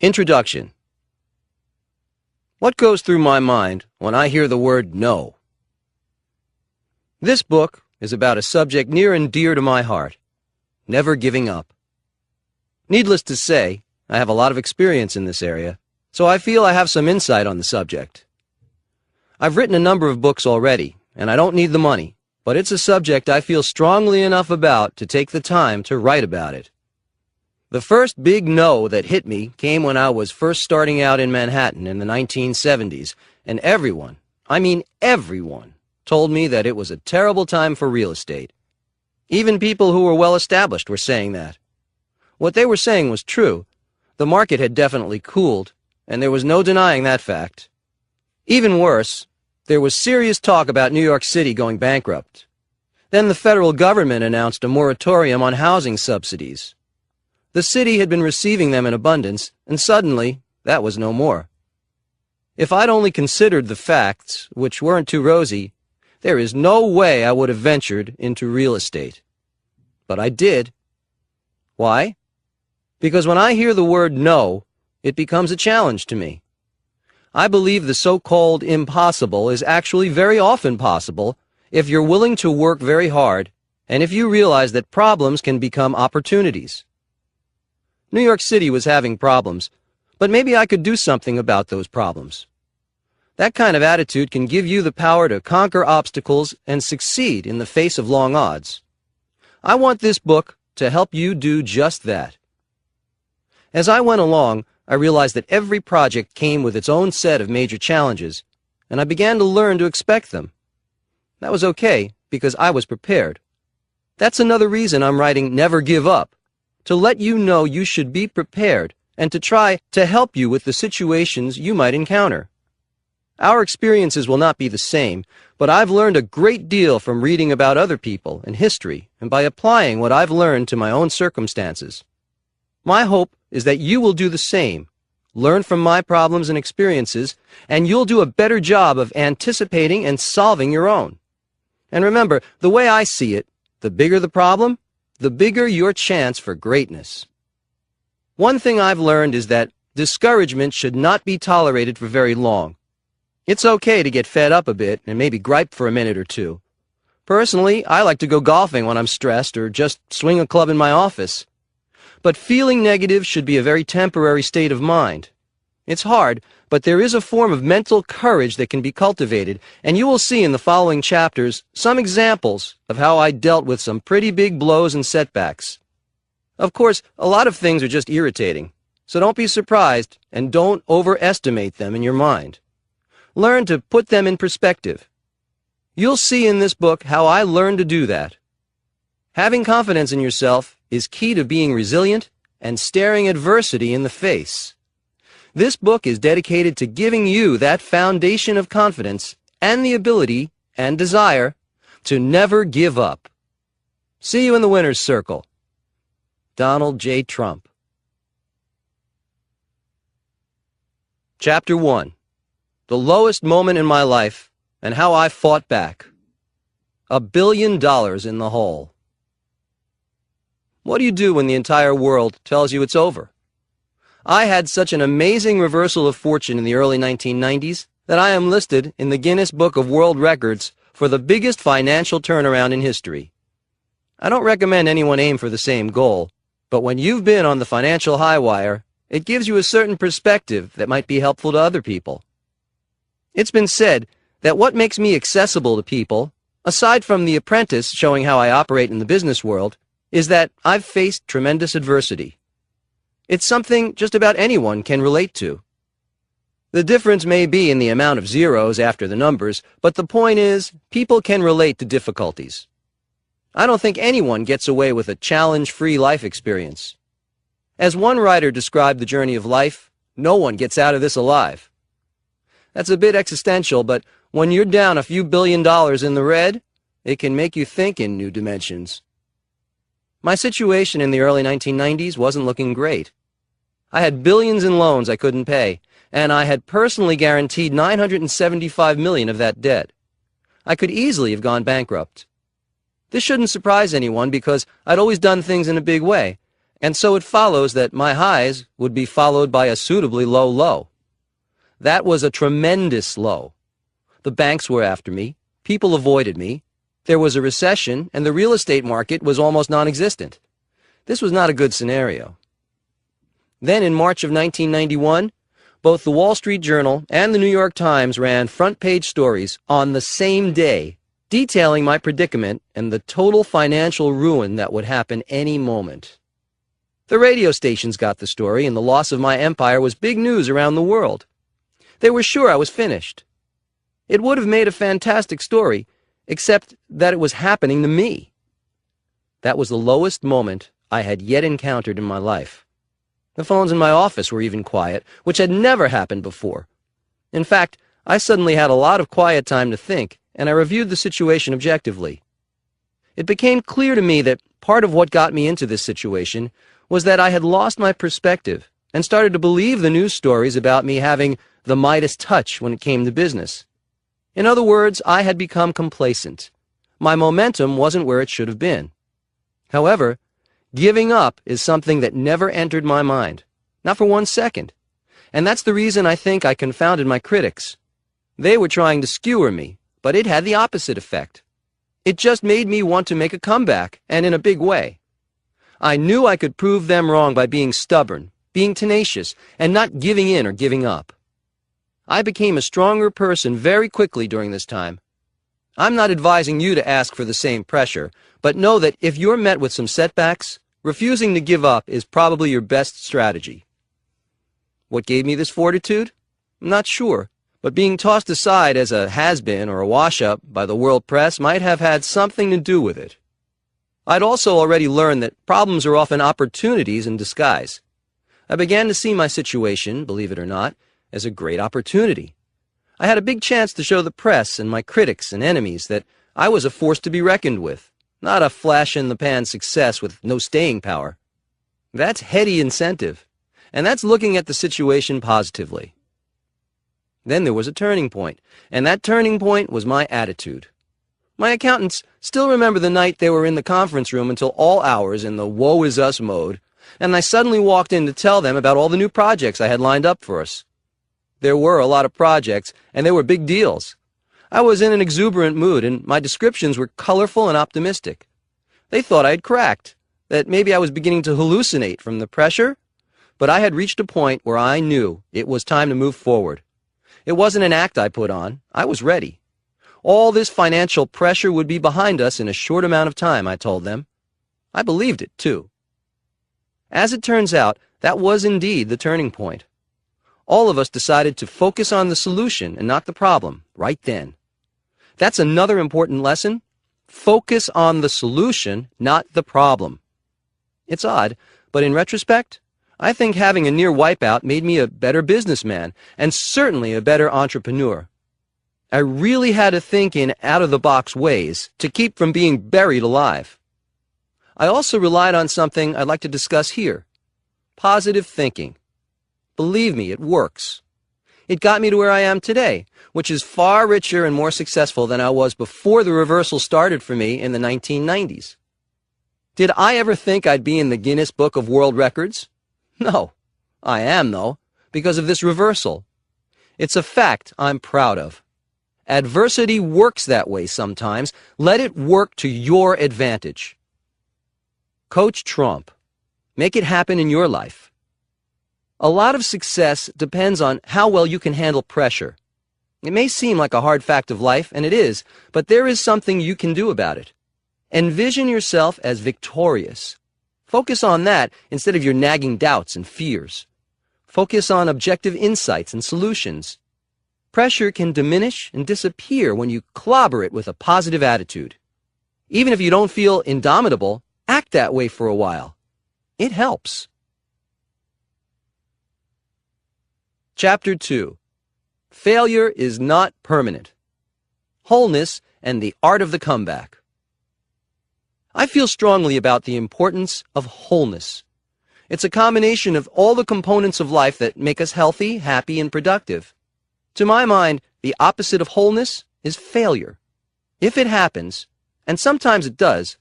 Introduction. What goes through my mind when I hear the word no? This book is about a subject near and dear to my heart, never giving up. Needless to say, I have a lot of experience in this area, so I feel I have some insight on the subject. I've written a number of books already, and I don't need the money, but it's a subject I feel strongly enough about to take the time to write about it. The first big no that hit me came when I was first starting out in Manhattan in the 1970s, and everyone, I mean everyone, told me that it was a terrible time for real estate. Even people who were well established were saying that. What they were saying was true. The market had definitely cooled, and there was no denying that fact. Even worse, there was serious talk about New York City going bankrupt. Then the federal government announced a moratorium on housing subsidies. The city had been receiving them in abundance, and suddenly, that was no more. If I'd only considered the facts, which weren't too rosy, there is no way I would have ventured into real estate. But I did. Why? Because when I hear the word no, it becomes a challenge to me. I believe the so-called impossible is actually very often possible if you're willing to work very hard, and if you realize that problems can become opportunities. New York City was having problems, but maybe I could do something about those problems. That kind of attitude can give you the power to conquer obstacles and succeed in the face of long odds. I want this book to help you do just that. As I went along, I realized that every project came with its own set of major challenges, and I began to learn to expect them. That was okay, because I was prepared. That's another reason I'm writing Never Give Up, to let you know you should be prepared and to try to help you with the situations you might encounter. Our experiences will not be the same, but I've learned a great deal from reading about other people and history and by applying what I've learned to my own circumstances. My hope is that you will do the same, learn from my problems and experiences, and you'll do a better job of anticipating and solving your own. And remember, the way I see it, the bigger the problem, the bigger your chance for greatness. One thing I've learned is that discouragement should not be tolerated for very long. It's okay to get fed up a bit and maybe gripe for a minute or two. Personally, I like to go golfing when I'm stressed or just swing a club in my office. But feeling negative should be a very temporary state of mind. It's hard, but there is a form of mental courage that can be cultivated, and you will see in the following chapters some examples of how I dealt with some pretty big blows and setbacks. Of course, a lot of things are just irritating, so don't be surprised and don't overestimate them in your mind. Learn to put them in perspective. You'll see in this book how I learned to do that. Having confidence in yourself is key to being resilient and staring adversity in the face. This book is dedicated to giving you that foundation of confidence and the ability and desire to never give up. See you in the winner's circle. Donald J. Trump. Chapter 1. The lowest moment in my life and how I fought back. $1 billion in the hole. What do you do when the entire world tells you it's over? I had such an amazing reversal of fortune in the early 1990s that I am listed in the Guinness Book of World Records for the biggest financial turnaround in history. I don't recommend anyone aim for the same goal, but when you've been on the financial high wire, it gives you a certain perspective that might be helpful to other people. It's been said that what makes me accessible to people, aside from The Apprentice showing how I operate in the business world, is that I've faced tremendous adversity. It's something just about anyone can relate to. The difference may be in the amount of zeros after the numbers, but the point is, people can relate to difficulties. I don't think anyone gets away with a challenge-free life experience. As one writer described the journey of life, no one gets out of this alive. That's a bit existential, but when you're down a few $1 billion in the red, it can make you think in new dimensions. My situation in the early 1990s wasn't looking great. I had billions in loans I couldn't pay, and I had personally guaranteed $975 million of that debt. I could easily have gone bankrupt. This shouldn't surprise anyone because I'd always done things in a big way, And so it follows that my highs would be followed by a suitably low low. That was a tremendous low. The banks were after me, people avoided me, there was a recession, and the real estate market was almost non-existent. This was not a good scenario. Then in March of 1991, both the Wall Street Journal and the New York Times ran front-page stories on the same day detailing my predicament and the total financial ruin that would happen any moment. The radio stations got the story, and the loss of my empire was big news around the world. They were sure I was finished. It would have made a fantastic story, except that it was happening to me. That was the lowest moment I had yet encountered in my life. The phones in my office were even quiet, which had never happened before. In fact, I suddenly had a lot of quiet time to think, and I reviewed the situation objectively. It became clear to me that part of what got me into this situation was that I had lost my perspective and started to believe the news stories about me having the Midas touch when it came to business. In other words, I had become complacent. My momentum wasn't where it should have been. However, giving up is something that never entered my mind, not for 1 second. And that's the reason I think I confounded my critics. They were trying to skewer me, but it had the opposite effect. It just made me want to make a comeback, and in a big way. I knew I could prove them wrong by being stubborn, being tenacious, and not giving in or giving up. I became a stronger person very quickly during this time. I'm not advising you to ask for the same pressure, but know that if you're met with some setbacks, refusing to give up is probably your best strategy. What gave me this fortitude? I'm not sure, but being tossed aside as a has-been or a wash-up by the world press might have had something to do with it. I'd also already learned that problems are often opportunities in disguise. I began to see my situation, believe it or not, as a great opportunity. I had a big chance to show the press and my critics and enemies that I was a force to be reckoned with, not a flash-in-the-pan success with no staying power. That's heady incentive, and that's looking at the situation positively. Then there was a turning point, and that turning point was my attitude. My accountants still remember the night they were in the conference room until all hours in the woe-is-us mode, and I suddenly walked in to tell them about all the new projects I had lined up for us. There were a lot of projects, and they were big deals. I was in an exuberant mood, and my descriptions were colorful and optimistic. They thought I had cracked, that maybe I was beginning to hallucinate from the pressure, but I had reached a point where I knew it was time to move forward. It wasn't an act I put on. I was ready. All this financial pressure would be behind us in a short amount of time, I told them. I believed it, too. As it turns out, that was indeed the turning point. All of us decided to focus on the solution and not the problem, right then. That's another important lesson. Focus on the solution, not the problem. It's odd, but in retrospect, I think having a near wipeout made me a better businessman, and certainly a better entrepreneur. I really had to think in out-of-the-box ways to keep from being buried alive. I also relied on something I'd like to discuss here. Positive thinking. Believe me, it works. It got me to where I am today, which is far richer and more successful than I was before the reversal started for me in the 1990s. Did I ever think I'd be in the Guinness Book of World Records? No. I am, though, because of this reversal. It's a fact I'm proud of. Adversity works that way sometimes. Let it work to your advantage. Coach Trump. Make it happen in your life. A lot of success depends on how well you can handle pressure. It may seem like a hard fact of life, and it is, but there is something you can do about it. Envision yourself as victorious. Focus on that instead of your nagging doubts and fears. Focus on objective insights and solutions. Pressure can diminish and disappear when you clobber it with a positive attitude. Even if you don't feel indomitable, act that way for a while. It helps. Chapter 2. Failure is not permanent. Wholeness and the art of the comeback. I feel strongly about the importance of wholeness. It's a combination of all the components of life that make us healthy, happy, and productive. To my mind, the opposite of wholeness is failure. If it happens, and sometimes it does,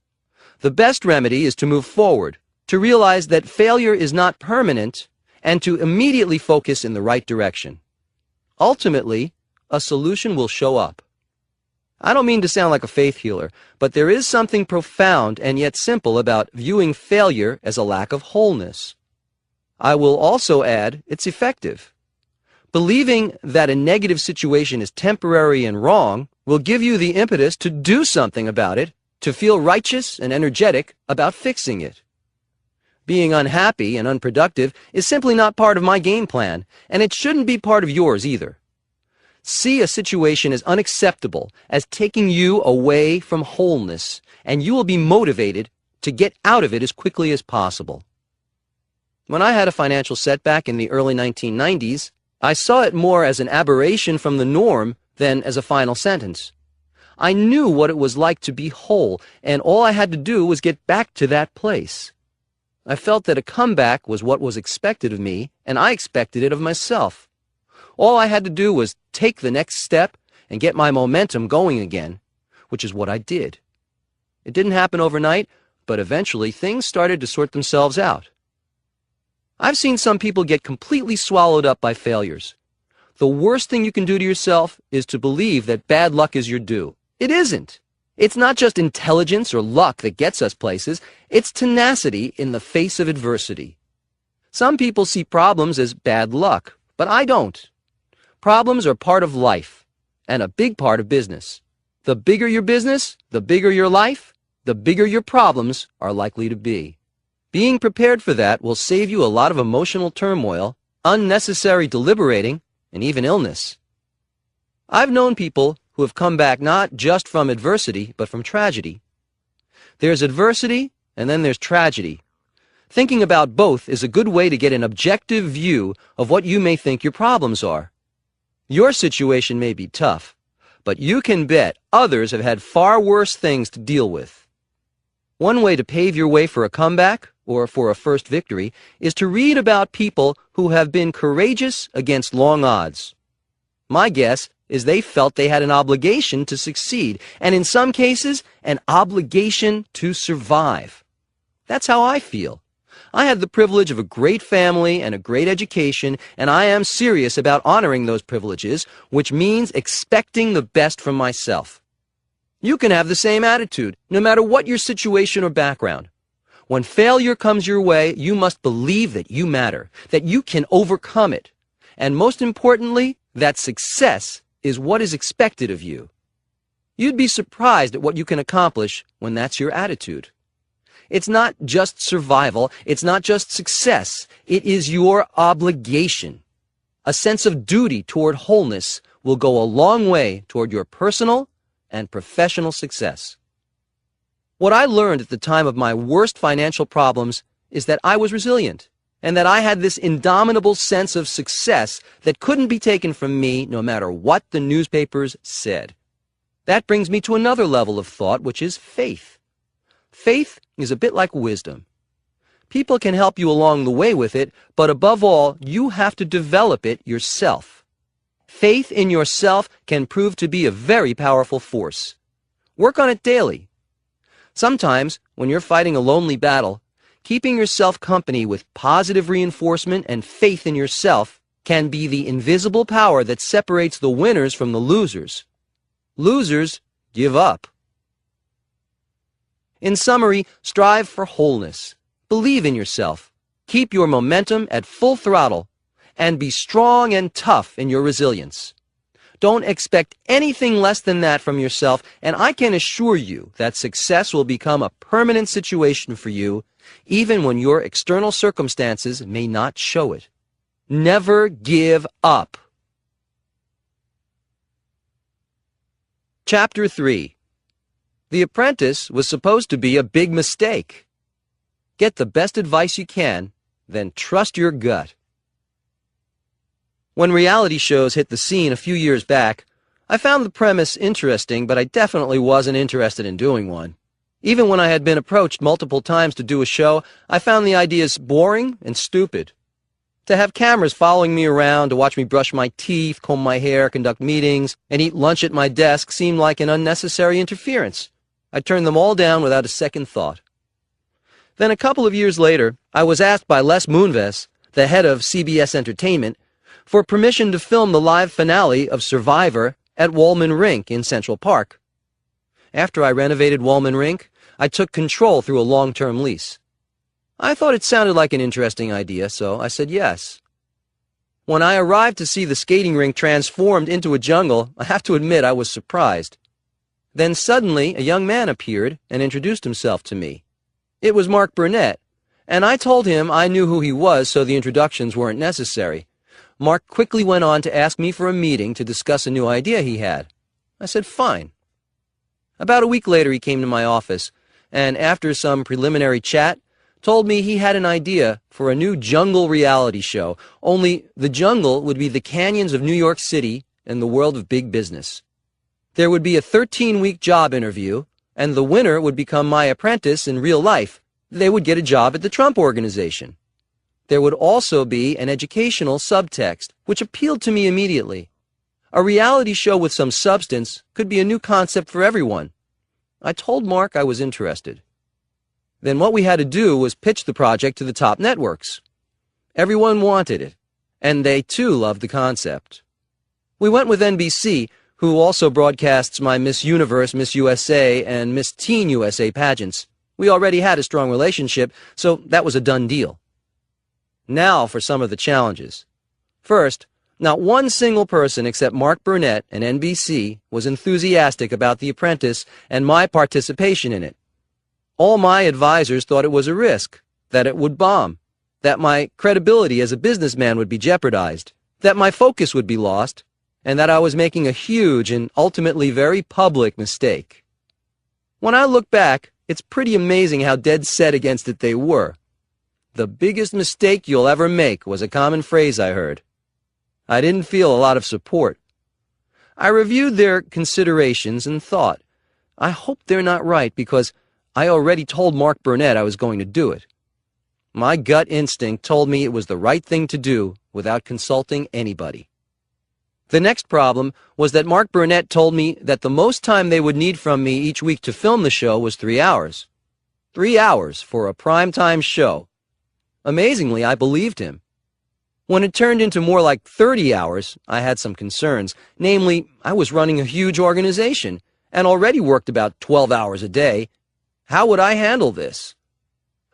the best remedy is to move forward, to realize that failure is not permanent, and to immediately focus in the right direction. Ultimately, a solution will show up. I don't mean to sound like a faith healer, but there is something profound and yet simple about viewing failure as a lack of wholeness. I will also add it's effective. Believing that a negative situation is temporary and wrong will give you the impetus to do something about it, to feel righteous and energetic about fixing it. Being unhappy and unproductive is simply not part of my game plan, and it shouldn't be part of yours either. See a situation as unacceptable, as taking you away from wholeness, and you will be motivated to get out of it as quickly as possible. When I had a financial setback in the early 1990s, I saw it more as an aberration from the norm than as a final sentence. I knew what it was like to be whole, and all I had to do was get back to that place. I felt that a comeback was what was expected of me, and I expected it of myself. All I had to do was take the next step and get my momentum going again, which is what I did. It didn't happen overnight, but eventually things started to sort themselves out. I've seen some people get completely swallowed up by failures. The worst thing you can do to yourself is to believe that bad luck is your due. It isn't. It's not just intelligence or luck that gets us places, it's tenacity in the face of adversity. Some people see problems as bad luck, but I don't. Problems are part of life, and a big part of business. The bigger your business, the bigger your life, the bigger your problems are likely to be. Being prepared for that will save you a lot of emotional turmoil, unnecessary deliberating, and even illness. I've known people who have come back not just from adversity, but from tragedy. There's adversity, and then there's tragedy. Thinking about both is a good way to get an objective view of what you may think your problems are. Your situation may be tough, but you can bet others have had far worse things to deal with. One way to pave your way for a comeback, or for a first victory, is to read about people who have been courageous against long odds. My guess is they felt they had an obligation to succeed, and in some cases, an obligation to survive. That's how I feel. I had the privilege of a great family and a great education, and I am serious about honoring those privileges, which means expecting the best from myself. You can have the same attitude, no matter what your situation or background. When failure comes your way, you must believe that you matter, that you can overcome it, and most importantly, that success is what is expected of you. You'd be surprised at what you can accomplish when that's your attitude. It's not just survival, it's not just success, it is your obligation. A sense of duty toward wholeness will go a long way toward your personal and professional success. What I learned at the time of my worst financial problems is that I was resilient, and that I had this indomitable sense of success that couldn't be taken from me no matter what the newspapers said. That brings me to another level of thought, which is faith. Faith is a bit like wisdom. People can help you along the way with it, but above all, you have to develop it yourself. Faith in yourself can prove to be a very powerful force. Work on it daily. Sometimes, when you're fighting a lonely battle, keeping yourself company with positive reinforcement and faith in yourself can be the invisible power that separates the winners from the losers. Losers give up. In summary, strive for wholeness. Believe in yourself. Keep your momentum at full throttle, and be strong and tough in your resilience. Don't expect anything less than that from yourself, and I can assure you that success will become a permanent situation for you, even when your external circumstances may not show it. Never give up. Chapter 3. The Apprentice was supposed to be a big mistake. Get the best advice you can, then trust your gut. When reality shows hit the scene a few years back, I found the premise interesting, but I definitely wasn't interested in doing one. Even when I had been approached multiple times to do a show, I found the ideas boring and stupid. To have cameras following me around to watch me brush my teeth, comb my hair, conduct meetings, and eat lunch at my desk seemed like an unnecessary interference. I turned them all down without a second thought. Then a couple of years later, I was asked by Les Moonves, the head of CBS Entertainment, for permission to film the live finale of Survivor at Wollman Rink in Central Park. After I renovated Wollman Rink, I took control through a long-term lease. I thought it sounded like an interesting idea, so I said yes. When I arrived to see the skating rink transformed into a jungle, I have to admit I was surprised. Then suddenly, a young man appeared and introduced himself to me. It was Mark Burnett, and I told him I knew who he was, so the introductions weren't necessary. Mark quickly went on to ask me for a meeting to discuss a new idea he had. I said, fine. About a week later, he came to my office, and after some preliminary chat, told me he had an idea for a new jungle reality show, only the jungle would be the canyons of New York City and the world of big business. There would be a 13-week job interview, and the winner would become my apprentice in real life. They would get a job at the Trump Organization. There would also be an educational subtext, which appealed to me immediately. A reality show with some substance could be a new concept for everyone. I told Mark I was interested. Then what we had to do was pitch the project to the top networks. Everyone wanted it, and they too loved the concept. We went with NBC, who also broadcasts my Miss Universe, Miss USA, and Miss Teen USA pageants. We already had a strong relationship, so that was a done deal. Now for some of the challenges. First, not one single person except Mark Burnett and NBC was enthusiastic about The Apprentice and my participation in it. All my advisors thought it was a risk, that it would bomb, that my credibility as a businessman would be jeopardized, that my focus would be lost, and that I was making a huge and ultimately very public mistake. When I look back, it's pretty amazing how dead set against it they were. The biggest mistake you'll ever make was a common phrase I heard. I didn't feel a lot of support. I reviewed their considerations and thought, I hope they're not right because I already told Mark Burnett I was going to do it. My gut instinct told me it was the right thing to do without consulting anybody. The next problem was that Mark Burnett told me that the most time they would need from me each week to film the show was 3 hours. 3 hours for a primetime show. Amazingly, I believed him. When it turned into more like 30 hours, I had some concerns. Namely, I was running a huge organization and already worked about 12 hours a day. How would I handle this?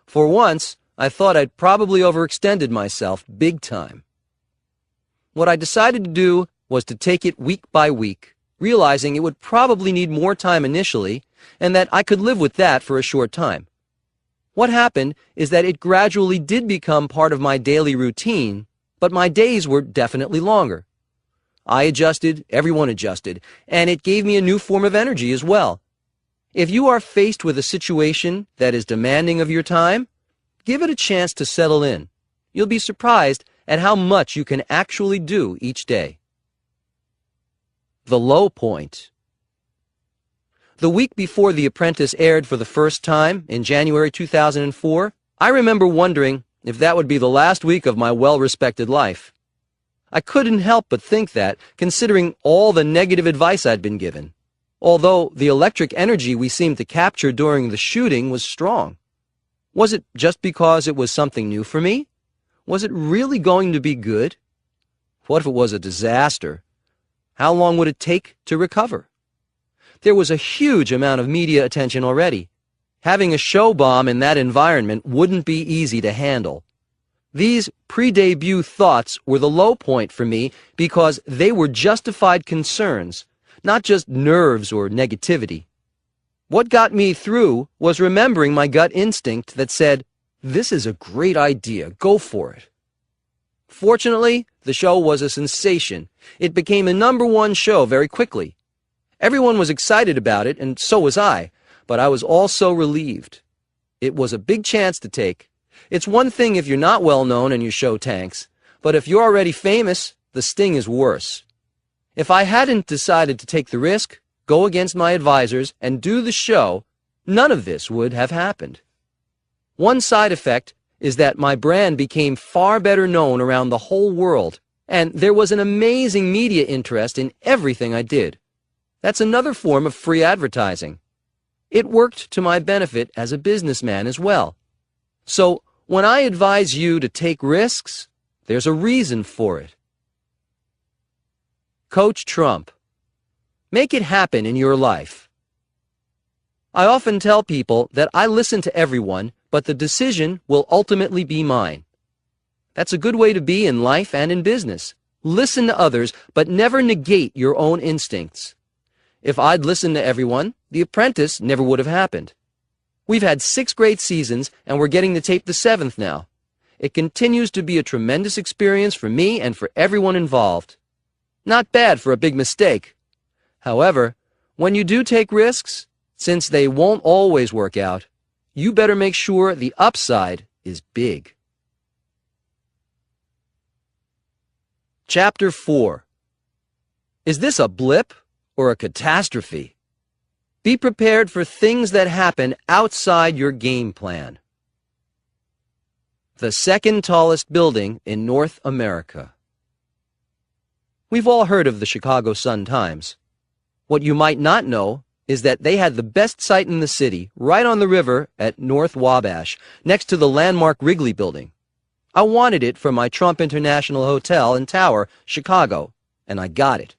For once, I thought I'd probably overextended myself big time. What I decided to do was to take it week by week, realizing it would probably need more time initially and that I could live with that for a short time. What happened is that it gradually did become part of my daily routine, but my days were definitely longer. I adjusted, everyone adjusted, and it gave me a new form of energy as well. If you are faced with a situation that is demanding of your time, give it a chance to settle in. You'll be surprised at how much you can actually do each day. The low point. The week before The Apprentice aired for the first time, in January 2004, I remember wondering if that would be the last week of my well-respected life. I couldn't help but think that, considering all the negative advice I'd been given, although the electric energy we seemed to capture during the shooting was strong. Was it just because it was something new for me? Was it really going to be good? What if it was a disaster? How long would it take to recover? There was a huge amount of media attention already. Having a show bomb in that environment wouldn't be easy to handle. These pre-debut thoughts were the low point for me because they were justified concerns, not just nerves or negativity. What got me through was remembering my gut instinct that said, "This is a great idea, go for it." Fortunately, the show was a sensation. It became a #1 show very quickly. Everyone was excited about it, and so was I, but I was also relieved. It was a big chance to take. It's one thing if you're not well known and your show tanks, but if you're already famous, the sting is worse. If I hadn't decided to take the risk, go against my advisors, and do the show, none of this would have happened. One side effect is that my brand became far better known around the whole world, and there was an amazing media interest in everything I did. That's another form of free advertising. It worked to my benefit as a businessman as well. So, when I advise you to take risks, there's a reason for it. Coach Trump. Make it happen in your life. I often tell people that I listen to everyone, but the decision will ultimately be mine. That's a good way to be in life and in business. Listen to others, but never negate your own instincts. If I'd listened to everyone, The Apprentice never would have happened. We've had 6 great seasons, and we're getting to tape the 7th now. It continues to be a tremendous experience for me and for everyone involved. Not bad for a big mistake. However, when you do take risks, since they won't always work out, you better make sure the upside is big. Chapter 4. Is this a blip or a catastrophe? Be prepared for things that happen outside your game plan. The second tallest building in North America. We've all heard of the Chicago Sun-Times. What you might not know is that they had the best site in the city, right on the river at North Wabash, next to the landmark Wrigley Building. I wanted it for my Trump International Hotel and Tower, Chicago, and I got it.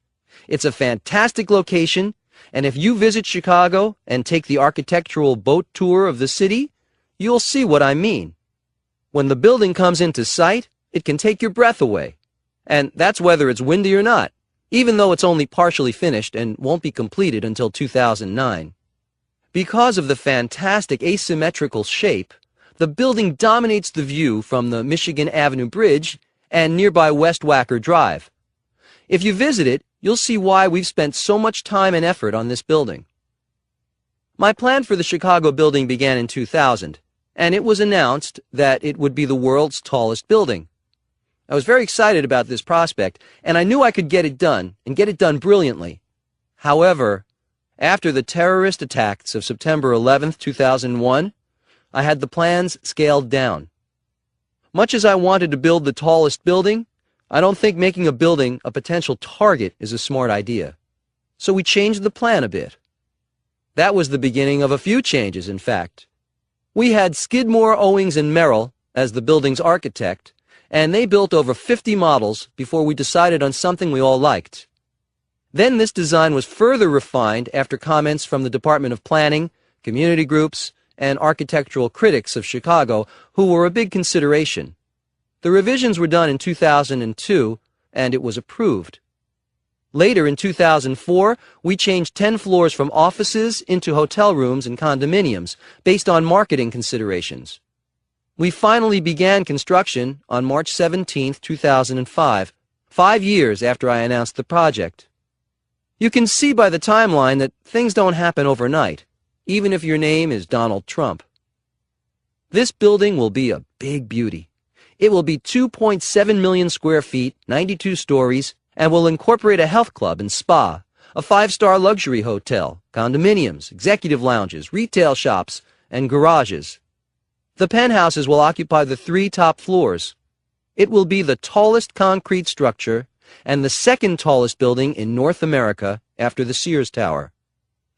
It's a fantastic location, and if you visit Chicago and take the architectural boat tour of the city, you'll see what I mean. When the building comes into sight, it can take your breath away. And that's whether it's windy or not, even though it's only partially finished and won't be completed until 2009. Because of the fantastic asymmetrical shape, the building dominates the view from the Michigan Avenue Bridge and nearby West Wacker Drive. If you visit it, you'll see why we've spent so much time and effort on this building. My plan for the Chicago building began in 2000, and it was announced that it would be the world's tallest building. I was very excited about this prospect, and I knew I could get it done, and get it done brilliantly. However, after the terrorist attacks of September 11, 2001, I had the plans scaled down. Much as I wanted to build the tallest building, I don't think making a building a potential target is a smart idea. So we changed the plan a bit. That was the beginning of a few changes, in fact. We had Skidmore, Owings & Merrill as the building's architect, and they built over 50 models before we decided on something we all liked. Then this design was further refined after comments from the Department of Planning, community groups, and architectural critics of Chicago, who were a big consideration. The revisions were done in 2002, and it was approved. Later, in 2004, we changed 10 floors from offices into hotel rooms and condominiums, based on marketing considerations. We finally began construction on March 17, 2005, 5 years after I announced the project. You can see by the timeline that things don't happen overnight, even if your name is Donald Trump. This building will be a big beauty. It will be 2.7 million square feet, 92 stories, and will incorporate a health club and spa, a 5-star luxury hotel, condominiums, executive lounges, retail shops, and garages. The penthouses will occupy the 3 top floors. It will be the tallest concrete structure and the second tallest building in North America after the Sears Tower.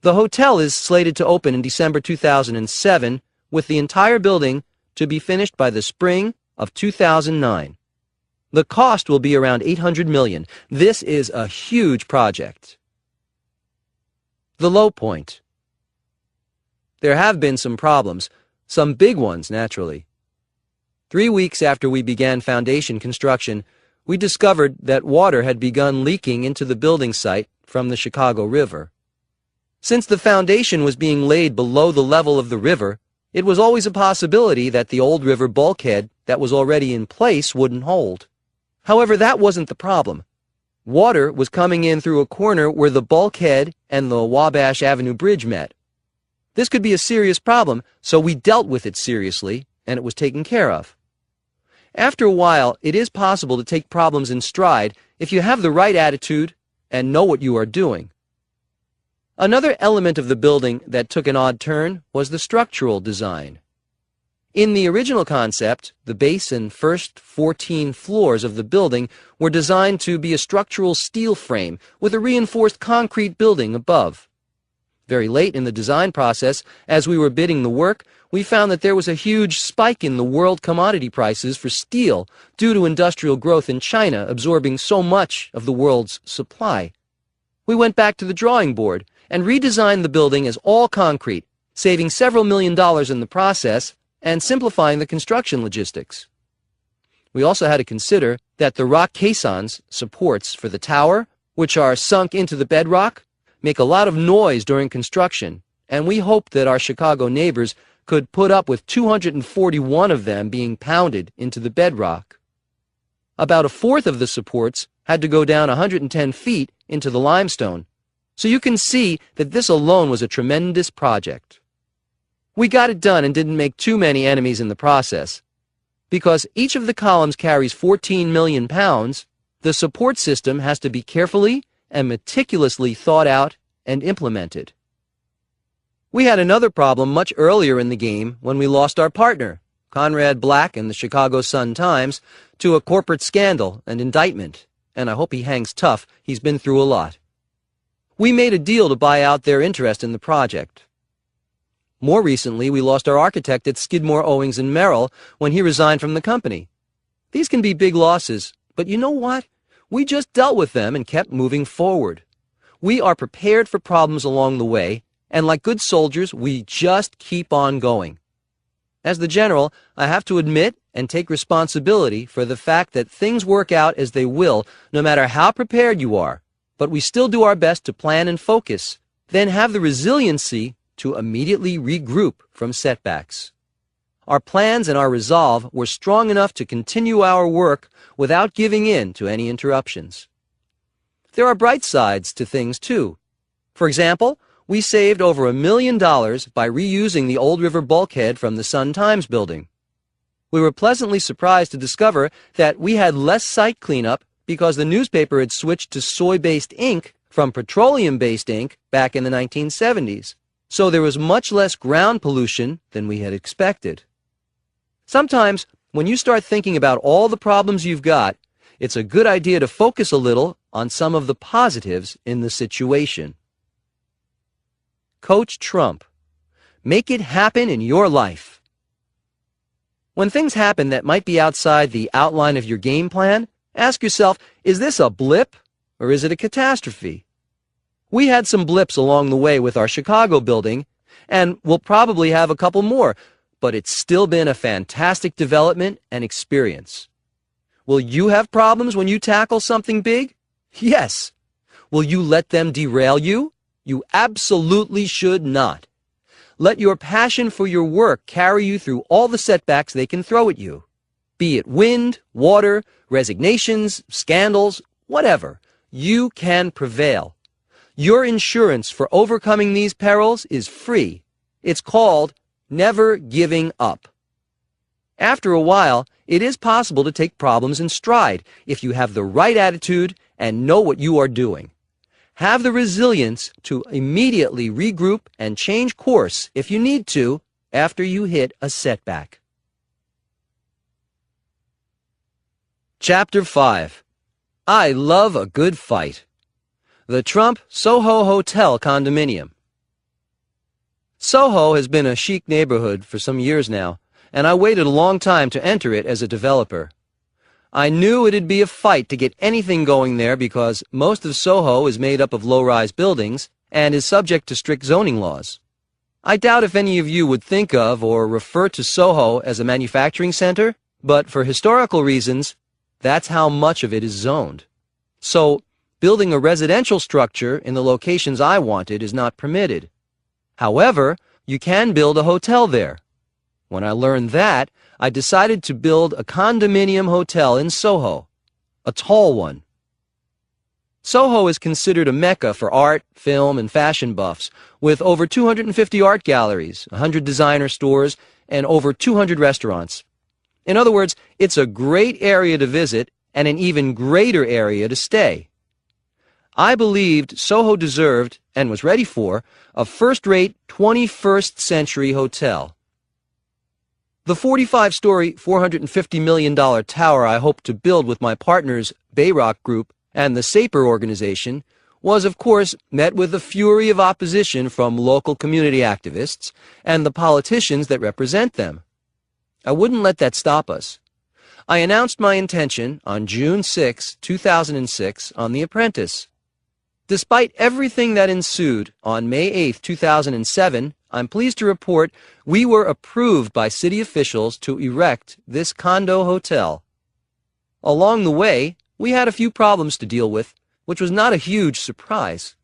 The hotel is slated to open in December 2007, with the entire building to be finished by the spring of 2009. The cost will be around $800 million. This is a huge project. The low point. There have been some problems, some big ones, naturally. 3 weeks after we began foundation construction, we discovered that water had begun leaking into the building site from the Chicago River. Since the foundation was being laid below the level of the river, it was always a possibility that the old river bulkhead that was already in place wouldn't hold. However, that wasn't the problem. Water was coming in through a corner where the bulkhead and the Wabash Avenue Bridge met. This could be a serious problem, so we dealt with it seriously, and it was taken care of. After a while, it is possible to take problems in stride if you have the right attitude and know what you are doing. Another element of the building that took an odd turn was the structural design. In the original concept, the base and first 14 floors of the building were designed to be a structural steel frame with a reinforced concrete building above. Very late in the design process, as we were bidding the work, we found that there was a huge spike in the world commodity prices for steel due to industrial growth in China absorbing so much of the world's supply. We went back to the drawing board and redesigned the building as all concrete, saving several $1,000,000 in the process and simplifying the construction logistics. We also had to consider that the rock caissons, supports for the tower, which are sunk into the bedrock, make a lot of noise during construction, and we hoped that our Chicago neighbors could put up with 241 of them being pounded into the bedrock. About a fourth of the supports had to go down 110 feet into the limestone, so you can see that this alone was a tremendous project. We got it done and didn't make too many enemies in the process. Because each of the columns carries 14 million pounds, the support system has to be carefully and meticulously thought out and implemented. We had another problem much earlier in the game when we lost our partner, Conrad Black and the Chicago Sun-Times, to a corporate scandal and indictment, and I hope he hangs tough. He's been through a lot. We made a deal to buy out their interest in the project. More recently, we lost our architect at Skidmore, Owings & Merrill when he resigned from the company. These can be big losses, but you know what? We just dealt with them and kept moving forward. We are prepared for problems along the way, and like good soldiers, we just keep on going. As the general, I have to admit and take responsibility for the fact that things work out as they will, no matter how prepared you are, but we still do our best to plan and focus, then have the resiliency to immediately regroup from setbacks. Our plans and our resolve were strong enough to continue our work without giving in to any interruptions. There are bright sides to things, too. For example, we saved over $1 million by reusing the Old River bulkhead from the Sun-Times building. We were pleasantly surprised to discover that we had less site cleanup because the newspaper had switched to soy-based ink from petroleum-based ink back in the 1970s, so there was much less ground pollution than we had expected. Sometimes, when you start thinking about all the problems you've got, it's a good idea to focus a little on some of the positives in the situation. Coach Trump. Make it happen in your life. When things happen that might be outside the outline of your game plan, ask yourself, is this a blip or is it a catastrophe? We had some blips along the way with our Chicago building, and we'll probably have a couple more, but it's still been a fantastic development and experience. Will you have problems when you tackle something big? Yes. Will you let them derail you? You absolutely should not. Let your passion for your work carry you through all the setbacks they can throw at you. Be it wind, water, resignations, scandals, whatever, you can prevail. Your insurance for overcoming these perils is free. It's called never giving up. After a while, it is possible to take problems in stride if you have the right attitude and know what you are doing. Have the resilience to immediately regroup and change course if you need to after you hit a setback. Chapter 5. I love a good fight. The Trump Soho Hotel Condominium. Soho has been a chic neighborhood for some years now, and I waited a long time to enter it as a developer. I knew it'd be a fight to get anything going there because most of Soho is made up of low-rise buildings and is subject to strict zoning laws. I doubt if any of you would think of or refer to Soho as a manufacturing center, but for historical reasons, that's how much of it is zoned. So, building a residential structure in the locations I wanted is not permitted. However, you can build a hotel there. When I learned that, I decided to build a condominium hotel in Soho, a tall one. Soho is considered a mecca for art, film, and fashion buffs, with over 250 art galleries, 100 designer stores, and over 200 restaurants. In other words, it's a great area to visit and an even greater area to stay. I believed Soho deserved, and was ready for, a first-rate 21st century hotel. The 45-story, $450 million tower I hoped to build with my partners Bayrock Group and the Saper organization was, of course, met with a fury of opposition from local community activists and the politicians that represent them. I wouldn't let that stop us. I announced my intention on June 6, 2006, on The Apprentice. Despite everything that ensued, on May 8, 2007, I'm pleased to report we were approved by city officials to erect this condo hotel. Along the way, we had a few problems to deal with, which was not a huge surprise.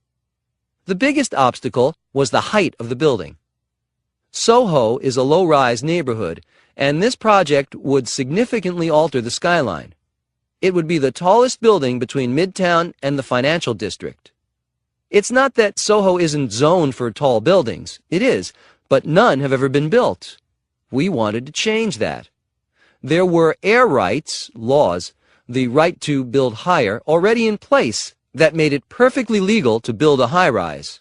The biggest obstacle was the height of the building. Soho is a low-rise neighborhood, and this project would significantly alter the skyline. It would be the tallest building between Midtown and the financial district. It's not that Soho isn't zoned for tall buildings. It is, but none have ever been built. We wanted to change that. There were air rights, laws, the right to build higher, already in place that made it perfectly legal to build a high-rise.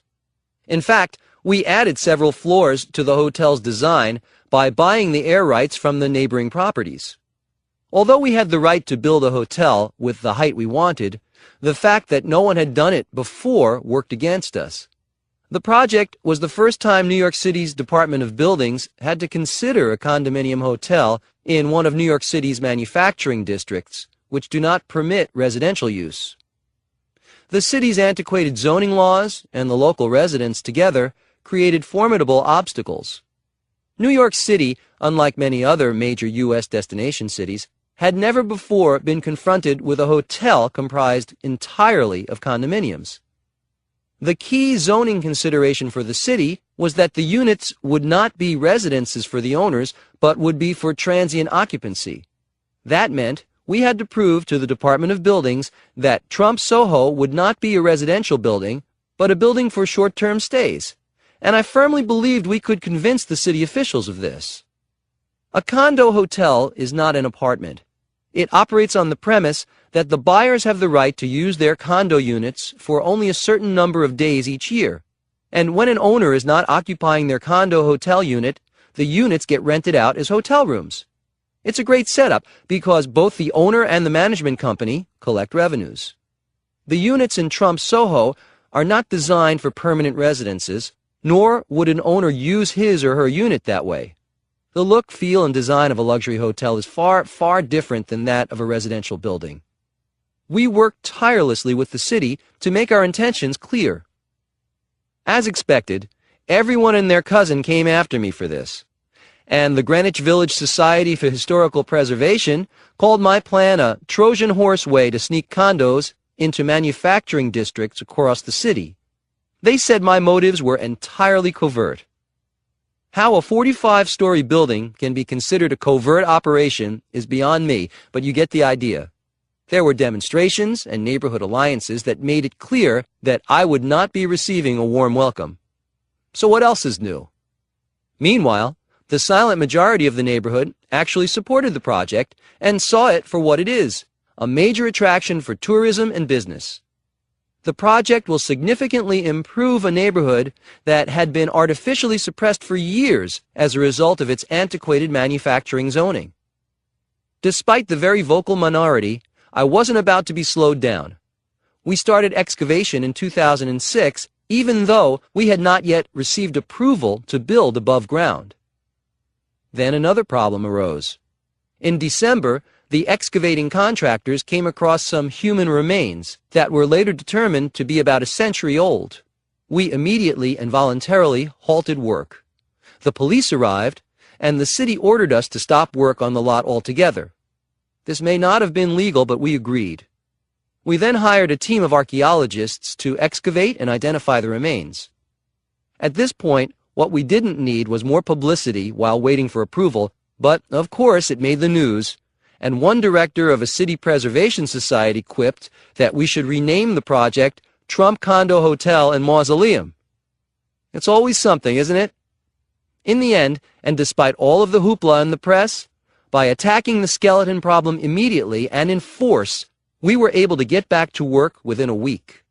In fact, we added several floors to the hotel's design by buying the air rights from the neighboring properties. Although we had the right to build a hotel with the height we wanted, the fact that no one had done it before worked against us. The project was the first time New York City's Department of Buildings had to consider a condominium hotel in one of New York City's manufacturing districts, which do not permit residential use. The city's antiquated zoning laws and the local residents together created formidable obstacles. New York City, unlike many other major U.S. destination cities, had never before been confronted with a hotel comprised entirely of condominiums. The key zoning consideration for the city was that the units would not be residences for the owners, but would be for transient occupancy. That meant we had to prove to the Department of Buildings that Trump Soho would not be a residential building, but a building for short-term stays. And I firmly believed we could convince the city officials of this. A condo hotel is not an apartment. It operates on the premise that the buyers have the right to use their condo units for only a certain number of days each year. And when an owner is not occupying their condo hotel unit, the units get rented out as hotel rooms. It's a great setup because both the owner and the management company collect revenues. The units in Trump Soho are not designed for permanent residences, nor would an owner use his or her unit that way. The look, feel, and design of a luxury hotel is far, far different than that of a residential building. We worked tirelessly with the city to make our intentions clear. As expected, everyone and their cousin came after me for this, and the Greenwich Village Society for Historical Preservation called my plan a Trojan horse way to sneak condos into manufacturing districts across the city. They said my motives were entirely covert. How a 45-story building can be considered a covert operation is beyond me, but you get the idea. There were demonstrations and neighborhood alliances that made it clear that I would not be receiving a warm welcome. So what else is new? Meanwhile, the silent majority of the neighborhood actually supported the project and saw it for what it is, a major attraction for tourism and business. The project will significantly improve a neighborhood that had been artificially suppressed for years as a result of its antiquated manufacturing zoning. Despite the very vocal minority, I wasn't about to be slowed down. We started excavation in 2006, even though we had not yet received approval to build above ground. Then another problem arose. In December, the excavating contractors came across some human remains that were later determined to be about a century old. We immediately and voluntarily halted work. The police arrived, and the city ordered us to stop work on the lot altogether. This may not have been legal, but we agreed. We then hired a team of archaeologists to excavate and identify the remains. At this point, what we didn't need was more publicity while waiting for approval, but, of course, it made the news, and one director of a city preservation society quipped that we should rename the project Trump Condo Hotel and Mausoleum. It's always something, isn't it? In the end, and despite all of the hoopla in the press, by attacking the skeleton problem immediately and in force, we were able to get back to work within a week.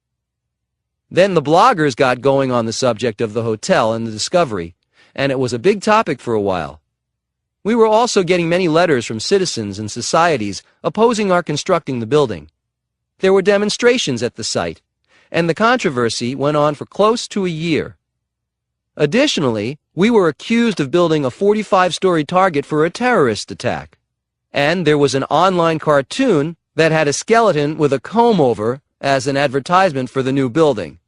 Then the bloggers got going on the subject of the hotel and the discovery, and it was a big topic for a while. We were also getting many letters from citizens and societies opposing our constructing the building. There were demonstrations at the site, and the controversy went on for close to a year. Additionally, we were accused of building a 45-story target for a terrorist attack. And there was an online cartoon that had a skeleton with a comb-over as an advertisement for the new building.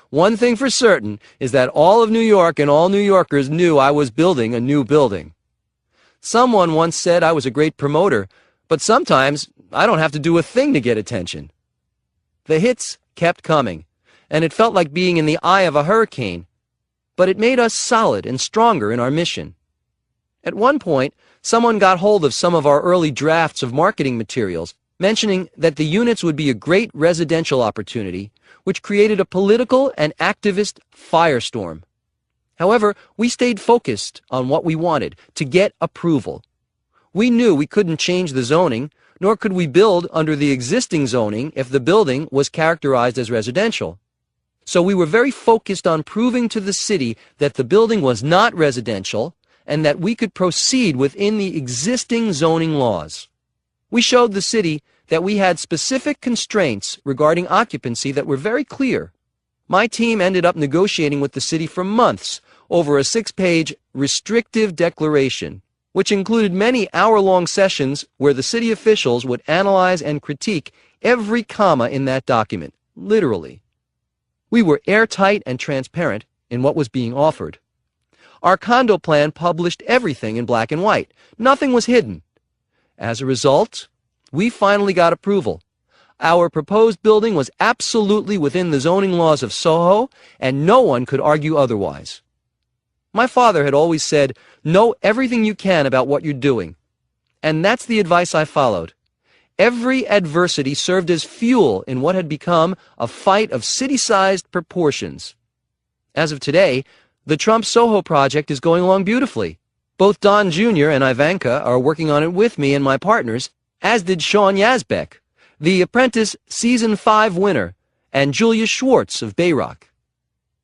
One thing for certain is that all of New York and all New Yorkers knew I was building a new building. Someone once said I was a great promoter, but sometimes I don't have to do a thing to get attention. The hits kept coming, and it felt like being in the eye of a hurricane, but it made us solid and stronger in our mission. At one point, someone got hold of some of our early drafts of marketing materials, mentioning that the units would be a great residential opportunity, which created a political and activist firestorm. However, we stayed focused on what we wanted, to get approval. We knew we couldn't change the zoning, nor could we build under the existing zoning if the building was characterized as residential. So we were very focused on proving to the city that the building was not residential and that we could proceed within the existing zoning laws. We showed the city that we had specific constraints regarding occupancy that were very clear. My team ended up negotiating with the city for months over a 6-page restrictive declaration, which included many hour-long sessions where the city officials would analyze and critique every comma in that document, literally. We were airtight and transparent in what was being offered. Our condo plan published everything in black and white. Nothing was hidden. As a result, we finally got approval. Our proposed building was absolutely within the zoning laws of Soho, and no one could argue otherwise. My father had always said, "Know everything you can about what you're doing." And that's the advice I followed. Every adversity served as fuel in what had become a fight of city-sized proportions. As of today, the Trump Soho project is going along beautifully. Both Don Jr. and Ivanka are working on it with me and my partners, as did Sean Yazbek, The Apprentice Season 5 winner, and Julia Schwartz of Bayrock.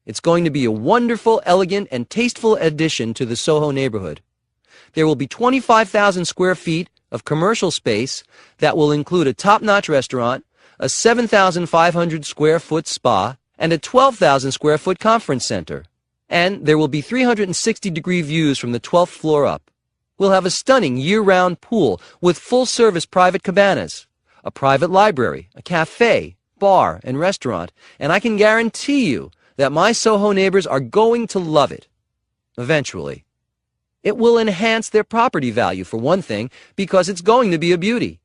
It's going to be a wonderful, elegant, and tasteful addition to the Soho neighborhood. There will be 25,000 square feet of commercial space that will include a top-notch restaurant, a 7,500 square foot spa, and a 12,000 square foot conference center. And there will be 360-degree views from the 12th floor up. We'll have a stunning year-round pool with full-service private cabanas, a private library, a cafe, bar, and restaurant, and I can guarantee you that my Soho neighbors are going to love it. Eventually. It will enhance their property value, for one thing, because it's going to be a beauty.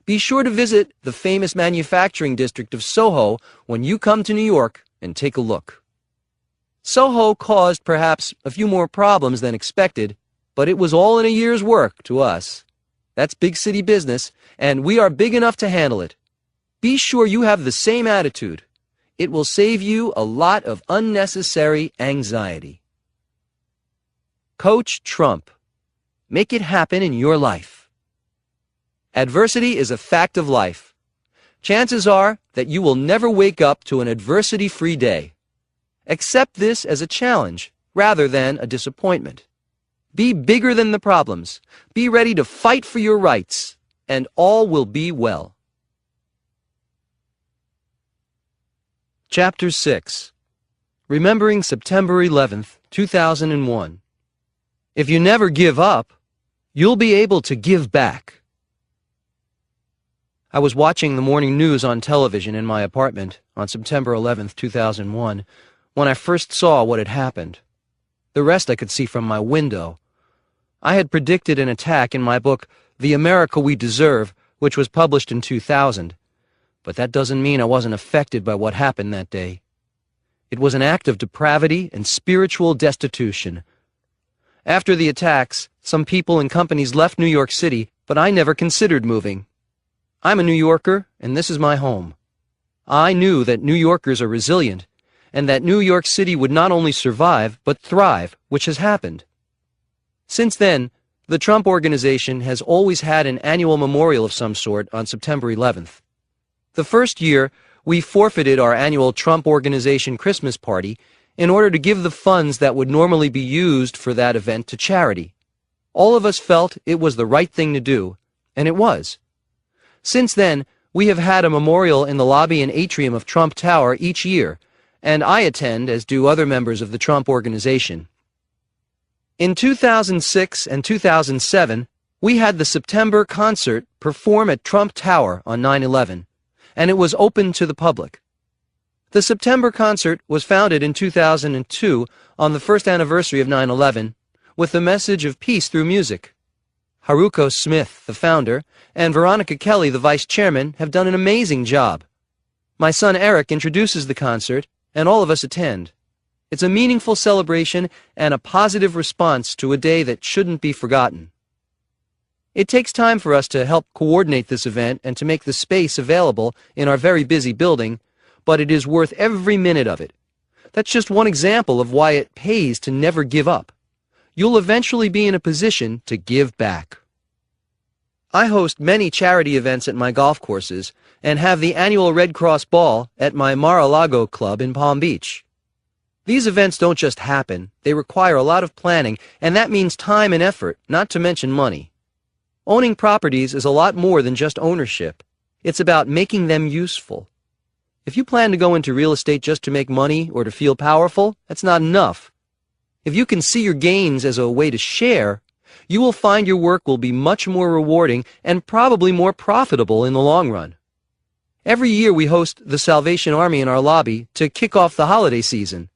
Be sure to visit the famous manufacturing district of Soho when you come to New York and take a look. Soho caused perhaps a few more problems than expected, but it was all in a year's work to us. That's big city business, and we are big enough to handle it. Be sure you have the same attitude. It will save you a lot of unnecessary anxiety. Coach Trump. Make it happen in your life. Adversity is a fact of life. Chances are that you will never wake up to an adversity-free day. Accept this as a challenge rather than a disappointment. Be bigger than the problems. Be ready to fight for your rights, and all will be well. Chapter 6. Remembering September 11th, 2001. If you never give up, you'll be able to give back. I was watching the morning news on television in my apartment on September 11th, 2001, when I first saw what had happened. The rest I could see from my window. I had predicted an attack in my book, The America We Deserve, which was published in 2000. But that doesn't mean I wasn't affected by what happened that day. It was an act of depravity and spiritual destitution. After the attacks, some people and companies left New York City, but I never considered moving. I'm a New Yorker, and this is my home. I knew that New Yorkers are resilient, and that New York City would not only survive, but thrive, which has happened. Since then, the Trump Organization has always had an annual memorial of some sort on September 11th. The first year, we forfeited our annual Trump Organization Christmas party in order to give the funds that would normally be used for that event to charity. All of us felt it was the right thing to do, and it was. Since then, We have had a memorial in the lobby and atrium of Trump Tower each year, and I attend, as do other members of the Trump Organization. In 2006 and 2007, we had the September concert perform at Trump Tower on 9/11, and it was open to the public. The September concert was founded in 2002 on the first anniversary of 9/11 with the message of peace through music. Haruko Smith, the founder, and Veronica Kelly, the vice chairman, have done an amazing job. My son Eric introduces the concert, and all of us attend. It's a meaningful celebration and a positive response to a day that shouldn't be forgotten. It takes time for us to help coordinate this event and to make the space available in our very busy building, but it is worth every minute of it. That's just one example of why it pays to never give up. You'll eventually be in a position to give back. I host many charity events at my golf courses and have the annual Red Cross Ball at my Mar-a-Lago club in Palm Beach. These events don't just happen, they require a lot of planning, and that means time and effort, not to mention money. Owning properties is a lot more than just ownership. It's about making them useful. If you plan to go into real estate just to make money or to feel powerful, that's not enough. If you can see your gains as a way to share, you will find your work will be much more rewarding and probably more profitable in the long run. Every year we host the Salvation Army in our lobby to kick off the holiday season.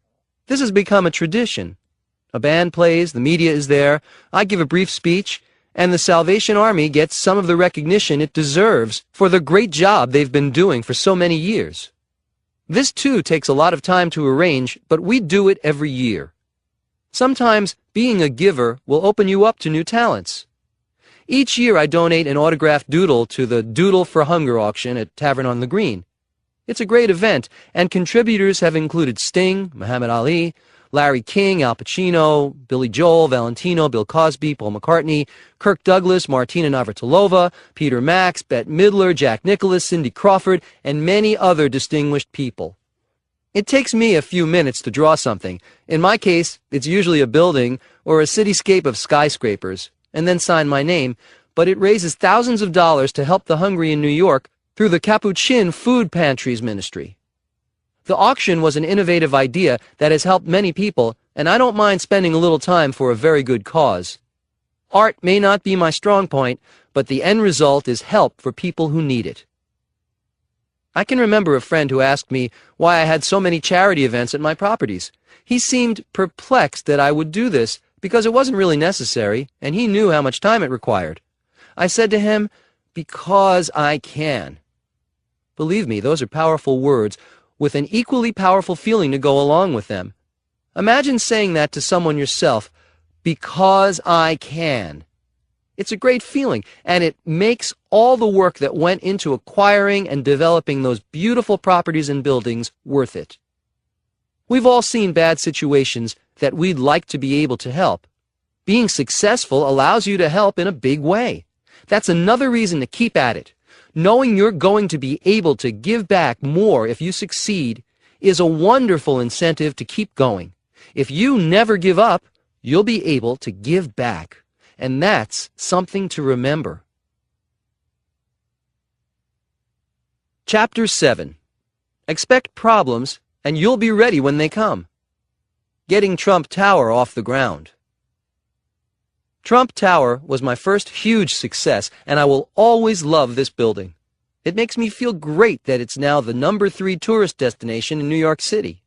This has become a tradition. A band plays, the media is there, I give a brief speech, and the Salvation Army gets some of the recognition it deserves for the great job they've been doing for so many years. This too takes a lot of time to arrange, but we do it every year. Sometimes being a giver will open you up to new talents. Each year I donate an autographed doodle to the Doodle for Hunger auction at Tavern on the Green. It's a great event, and contributors have included Sting, Muhammad Ali, Larry King, Al Pacino, Billy Joel, Valentino, Bill Cosby, Paul McCartney, Kirk Douglas, Martina Navratilova, Peter Max, Bette Midler, Jack Nicklaus, Cindy Crawford, and many other distinguished people. It takes me a few minutes to draw something. In my case, it's usually a building or a cityscape of skyscrapers, and then sign my name, but it raises thousands of dollars to help the hungry in New York through the Capuchin Food Pantries Ministry. The auction was an innovative idea that has helped many people, and I don't mind spending a little time for a very good cause. Art may not be my strong point, but the end result is help for people who need it. I can remember a friend who asked me why I had so many charity events at my properties. He seemed perplexed that I would do this because it wasn't really necessary, and he knew how much time it required. I said to him, "Because I can." Believe me, those are powerful words, with an equally powerful feeling to go along with them. Imagine saying that to someone yourself, "Because I can." It's a great feeling, and it makes all the work that went into acquiring and developing those beautiful properties and buildings worth it. We've all seen bad situations that we'd like to be able to help. Being successful allows you to help in a big way. That's another reason to keep at it. Knowing you're going to be able to give back more if you succeed is a wonderful incentive to keep going. If you never give up, you'll be able to give back. And that's something to remember. Chapter 7. Expect problems, and you'll be ready when they come. Getting Trump Tower off the ground. Trump Tower was my first huge success, and I will always love this building. It makes me feel great that it's now the number 3 tourist destination in New York City.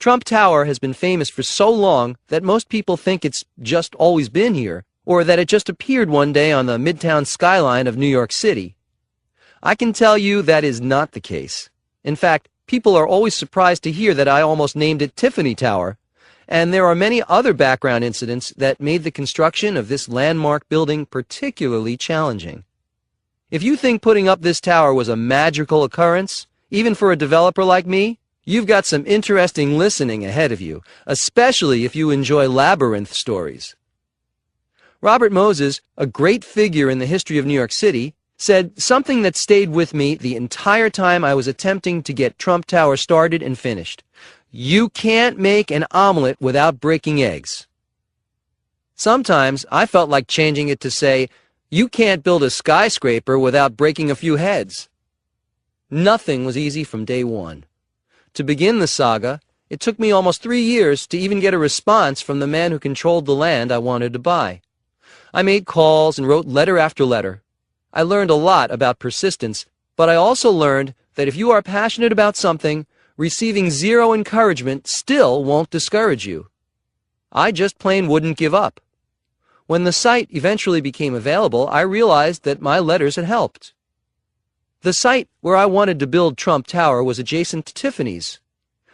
Trump Tower has been famous for so long that most people think it's just always been here, or that it just appeared one day on the Midtown skyline of New York City. I can tell you that is not the case. In fact, people are always surprised to hear that I almost named it Tiffany Tower, and there are many other background incidents that made the construction of this landmark building particularly challenging. If you think putting up this tower was a magical occurrence, even for a developer like me, you've got some interesting listening ahead of you, especially if you enjoy labyrinth stories. Robert Moses, a great figure in the history of New York City, said something that stayed with me the entire time I was attempting to get Trump Tower started and finished. You can't make an omelet without breaking eggs. Sometimes I felt like changing it to say, you can't build a skyscraper without breaking a few heads. Nothing was easy from day one. To begin the saga, it took me almost 3 years to even get a response from the man who controlled the land I wanted to buy. I made calls and wrote letter after letter. I learned a lot about persistence, but I also learned that if you are passionate about something, receiving zero encouragement still won't discourage you. I just plain wouldn't give up. When the site eventually became available, I realized that my letters had helped. The site where I wanted to build Trump Tower was adjacent to Tiffany's.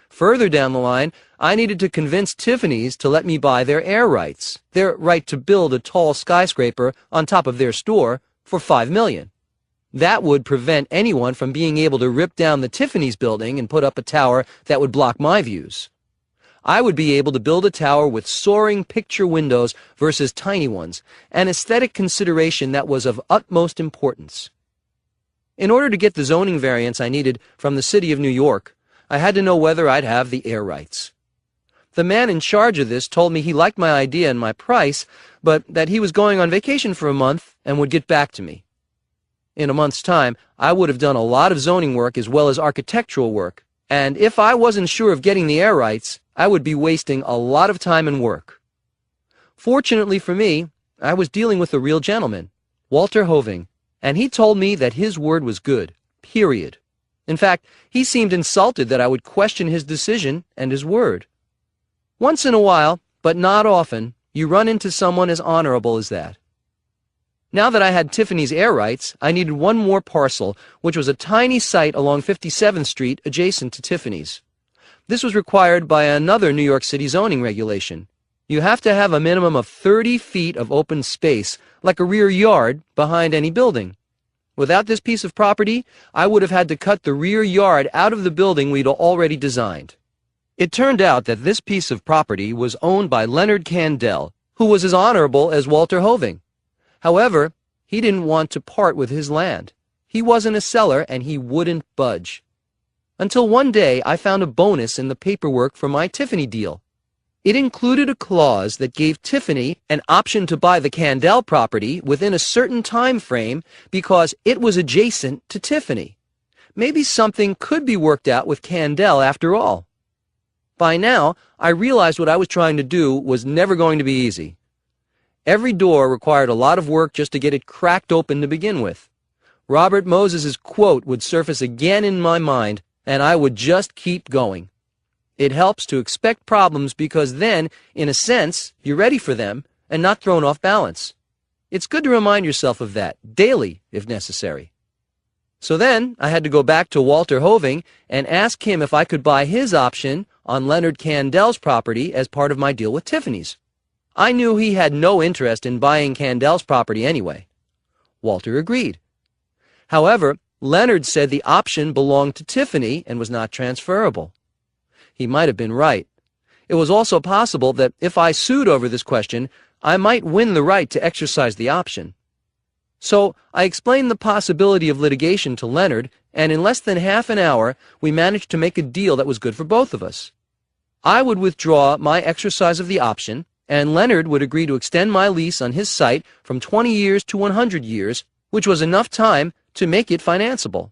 Further down the line, I needed to convince Tiffany's to let me buy their air rights, their right to build a tall skyscraper on top of their store for $5 million. That would prevent anyone from being able to rip down the Tiffany's building and put up a tower that would block my views. I would be able to build a tower with soaring picture windows versus tiny ones, an aesthetic consideration that was of utmost importance. In order to get the zoning variance I needed from the city of New York, I had to know whether I'd have the air rights. The man in charge of this told me he liked my idea and my price, but that he was going on vacation for a month and would get back to me. In a month's time, I would have done a lot of zoning work as well as architectural work, and if I wasn't sure of getting the air rights, I would be wasting a lot of time and work. Fortunately for me, I was dealing with a real gentleman, Walter Hoving, and he told me that his word was good, period. In fact, he seemed insulted that I would question his decision and his word. Once in a while, but not often, you run into someone as honorable as that. Now that I had Tiffany's air rights, I needed one more parcel, which was a tiny site along 57th Street adjacent to Tiffany's. This was required by another New York City zoning regulation. You have to have a minimum of 30 feet of open space, like a rear yard, behind any building. Without this piece of property, I would have had to cut the rear yard out of the building we'd already designed. It turned out that this piece of property was owned by Leonard Kandel, who was as honorable as Walter Hoving. However, he didn't want to part with his land. He wasn't a seller, and he wouldn't budge. Until one day, I found a bonus in the paperwork for my Tiffany deal. It included a clause that gave Tiffany an option to buy the Kandel property within a certain time frame because it was adjacent to Tiffany. Maybe something could be worked out with Kandel after all. By now, I realized what I was trying to do was never going to be easy. Every door required a lot of work just to get it cracked open to begin with. Robert Moses's quote would surface again in my mind, and I would just keep going. It helps to expect problems because then, in a sense, you're ready for them and not thrown off balance. It's good to remind yourself of that, daily if necessary. So then, I had to go back to Walter Hoving and ask him if I could buy his option on Leonard Kandel's property as part of my deal with Tiffany's. I knew he had no interest in buying Kandel's property anyway. Walter agreed. However, Leonard said the option belonged to Tiffany and was not transferable. He might have been right. It was also possible that if I sued over this question, I might win the right to exercise the option. So I explained the possibility of litigation to Leonard, and in less than half an hour, we managed to make a deal that was good for both of us. I would withdraw my exercise of the option, and Leonard would agree to extend my lease on his site from 20 years to 100 years, which was enough time to make it financeable.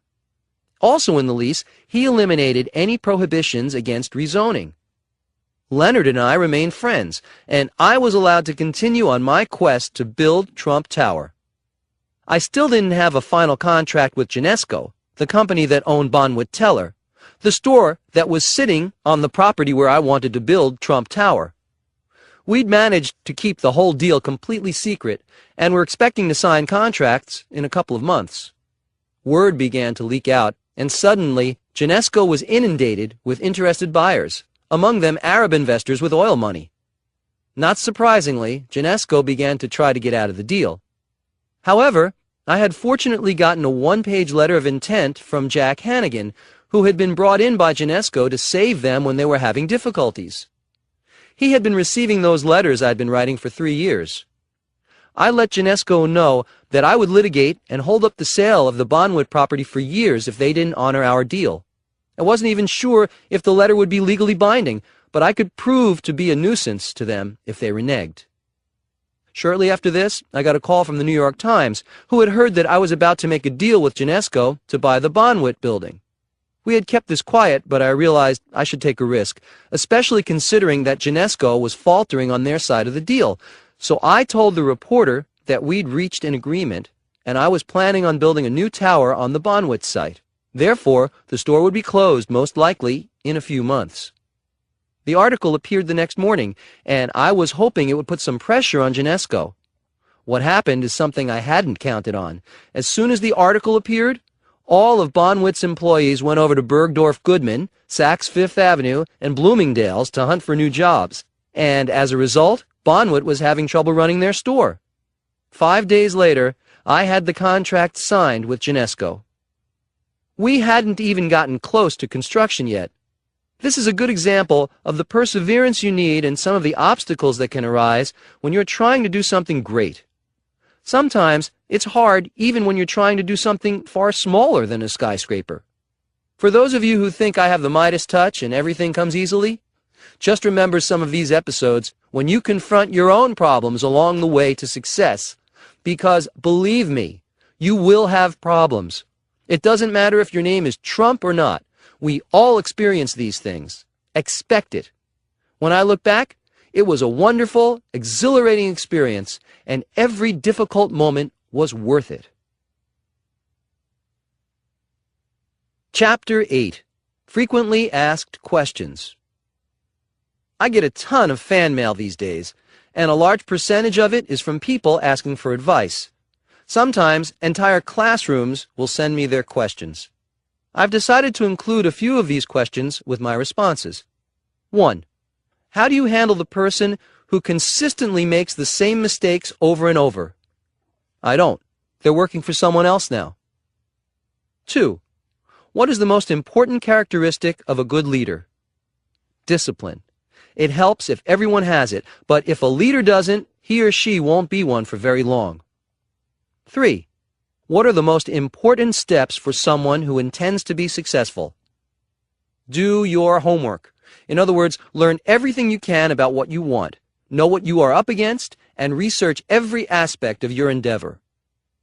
Also in the lease, he eliminated any prohibitions against rezoning. Leonard and I remained friends, and I was allowed to continue on my quest to build Trump Tower. I still didn't have a final contract with Genesco, the company that owned Bonwit Teller, the store that was sitting on the property where I wanted to build Trump Tower. We'd managed to keep the whole deal completely secret, and were expecting to sign contracts in a couple of months. Word began to leak out, and suddenly Genesco was inundated with interested buyers, among them Arab investors with oil money. Not surprisingly, Genesco began to try to get out of the deal. However, I had fortunately gotten a one-page letter of intent from Jack Hannigan, who had been brought in by Genesco to save them when they were having difficulties. He had been receiving those letters I'd been writing for 3 years. I let Genesco know that I would litigate and hold up the sale of the Bonwit property for years if they didn't honor our deal. I wasn't even sure if the letter would be legally binding, but I could prove to be a nuisance to them if they reneged. Shortly after this, I got a call from the New York Times, who had heard that I was about to make a deal with Genesco to buy the Bonwit building. We had kept this quiet, but I realized I should take a risk, especially considering that Genesco was faltering on their side of the deal. So I told the reporter that we'd reached an agreement, and I was planning on building a new tower on the Bonwit site. Therefore, the store would be closed, most likely, in a few months. The article appeared the next morning, and I was hoping it would put some pressure on Genesco. What happened is something I hadn't counted on. As soon as the article appeared, all of Bonwit's employees went over to Bergdorf Goodman, Saks Fifth Avenue, and Bloomingdale's to hunt for new jobs. And as a result, Bonwit was having trouble running their store. 5 days later, I had the contract signed with Genesco. We hadn't even gotten close to construction yet. This is a good example of the perseverance you need and some of the obstacles that can arise when you're trying to do something great. Sometimes it's hard even when you're trying to do something far smaller than a skyscraper. For those of you who think I have the Midas touch and everything comes easily, just remember some of these episodes when you confront your own problems along the way to success. Because, believe me, you will have problems. It doesn't matter if your name is Trump or not. We all experience these things. Expect it. When I look back, it was a wonderful, exhilarating experience, and every difficult moment was worth it. Chapter 8. Frequently Asked Questions. I get a ton of fan mail these days, and a large percentage of it is from people asking for advice. Sometimes entire classrooms will send me their questions. I've decided to include a few of these questions with my responses. 1. How do you handle the person who consistently makes the same mistakes over and over? I don't. They're working for someone else now. 2. What is the most important characteristic of a good leader? Discipline. It helps if everyone has it, but if a leader doesn't, he or she won't be one for very long. 3. What are the most important steps for someone who intends to be successful? Do your homework. In other words, learn everything you can about what you want, know what you are up against, and research every aspect of your endeavor.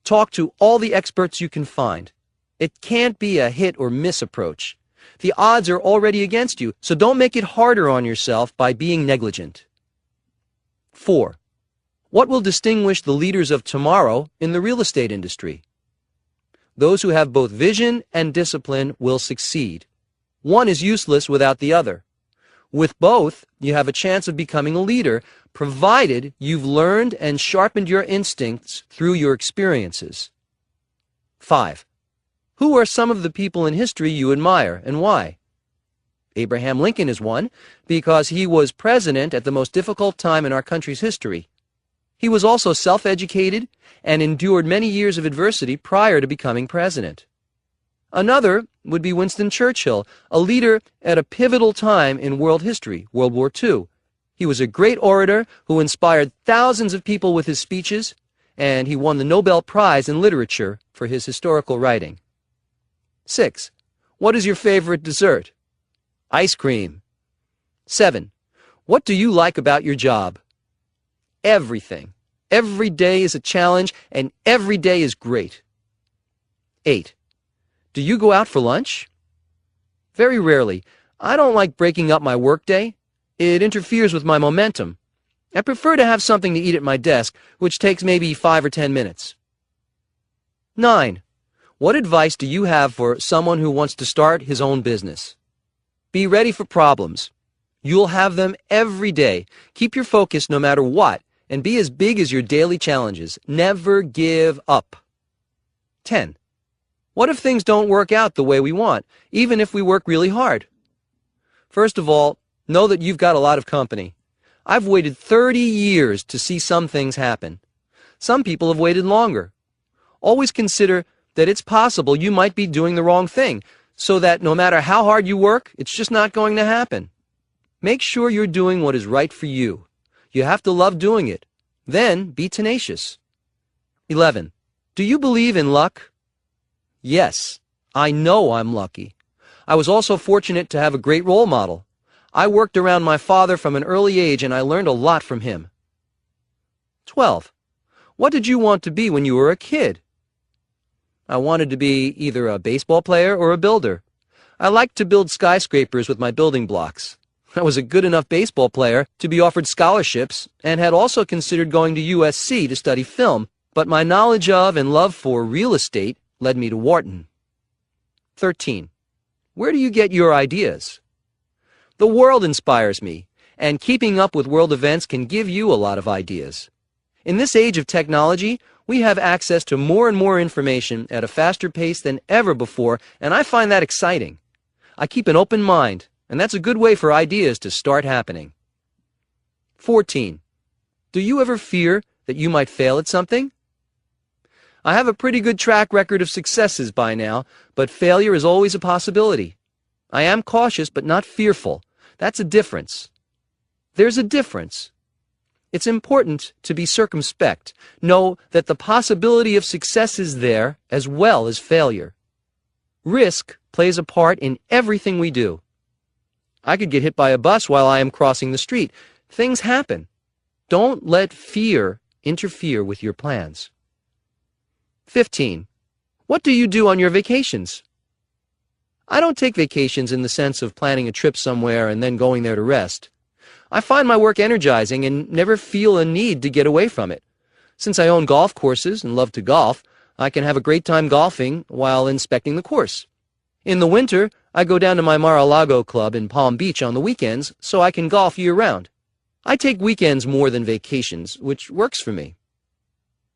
Talk to all the experts you can find. It can't be a hit or miss approach. The odds are already against you, so don't make it harder on yourself by being negligent. 4. What will distinguish the leaders of tomorrow in the real estate industry? Those who have both vision and discipline will succeed. One is useless without the other. With both, you have a chance of becoming a leader, provided you've learned and sharpened your instincts through your experiences. 5. Who are some of the people in history you admire, and why? Abraham Lincoln is one, because he was president at the most difficult time in our country's history. He was also self-educated and endured many years of adversity prior to becoming president. Another would be Winston Churchill, a leader at a pivotal time in world history, World War II. He was a great orator who inspired thousands of people with his speeches, and he won the Nobel Prize in Literature for his historical writing. 6. What is your favorite dessert? Ice cream. 7. What do you like about your job? Everything. Every day is a challenge, and every day is great. 8. Do you go out for lunch? Very rarely. I don't like breaking up my workday. It interferes with my momentum. I prefer to have something to eat at my desk, which takes maybe 5 or 10 minutes. 9. What advice do you have for someone who wants to start his own business? Be ready for problems. You'll have them every day. Keep your focus no matter what, and be as big as your daily challenges. Never give up. 10. What if things don't work out the way we want, even if we work really hard? First of all, know that you've got a lot of company. I've waited 30 years to see some things happen. Some people have waited longer. Always consider that it's possible you might be doing the wrong thing, so that no matter how hard you work, it's just not going to happen. Make sure you're doing what is right for you. You have to love doing it. Then be tenacious. 11. Do you believe in luck? Yes, I know I'm lucky. I was also fortunate to have a great role model. I worked around my father from an early age, and I learned a lot from him. 12. What did you want to be when you were a kid? I wanted to be either a baseball player or a builder. I liked to build skyscrapers with my building blocks. I was a good enough baseball player to be offered scholarships and had also considered going to USC to study film, but my knowledge of and love for real estate led me to Wharton. 13. Where do you get your ideas? The world inspires me, and keeping up with world events can give you a lot of ideas. In this age of technology, we have access to more and more information at a faster pace than ever before, and I find that exciting. I keep an open mind, and that's a good way for ideas to start happening. 14. Do you ever fear that you might fail at something? I have a pretty good track record of successes by now, but failure is always a possibility. I am cautious but not fearful. That's a difference. There's a difference. It's important to be circumspect. Know that the possibility of success is there as well as failure. Risk plays a part in everything we do. I could get hit by a bus while I am crossing the street. Things happen. Don't let fear interfere with your plans. 15. What do you do on your vacations? I don't take vacations in the sense of planning a trip somewhere and then going there to rest. I find my work energizing and never feel a need to get away from it. Since I own golf courses and love to golf, I can have a great time golfing while inspecting the course. In the winter, I go down to my Mar-a-Lago club in Palm Beach on the weekends so I can golf year-round. I take weekends more than vacations, which works for me.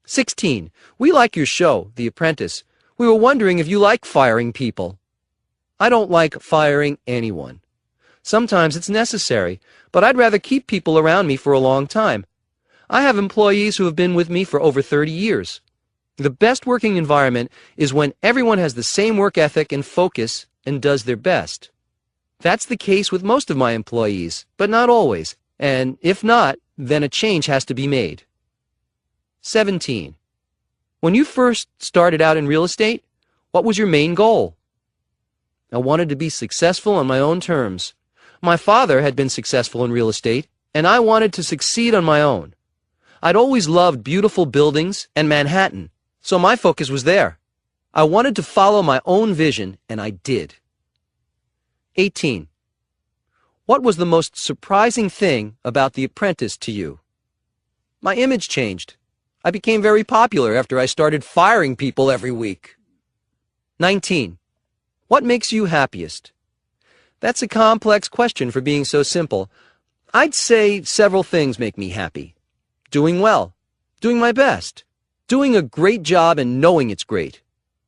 16. We like your show, The Apprentice. We were wondering if you like firing people. I don't like firing anyone. Sometimes it's necessary, but I'd rather keep people around me for a long time. I have employees who have been with me for over 30 years. The best working environment is when everyone has the same work ethic and focus and does their best. That's the case with most of my employees, but not always, and if not, then a change has to be made. 17. When you first started out in real estate, what was your main goal? I wanted to be successful on my own terms. My father had been successful in real estate, and I wanted to succeed on my own. I'd always loved beautiful buildings and Manhattan, so my focus was there. I wanted to follow my own vision, and I did. 18. What was the most surprising thing about The Apprentice to you? My image changed. I became very popular after I started firing people every week. 19. What makes you happiest? That's a complex question for being so simple. I'd say several things make me happy. Doing well, doing my best, doing a great job and knowing it's great.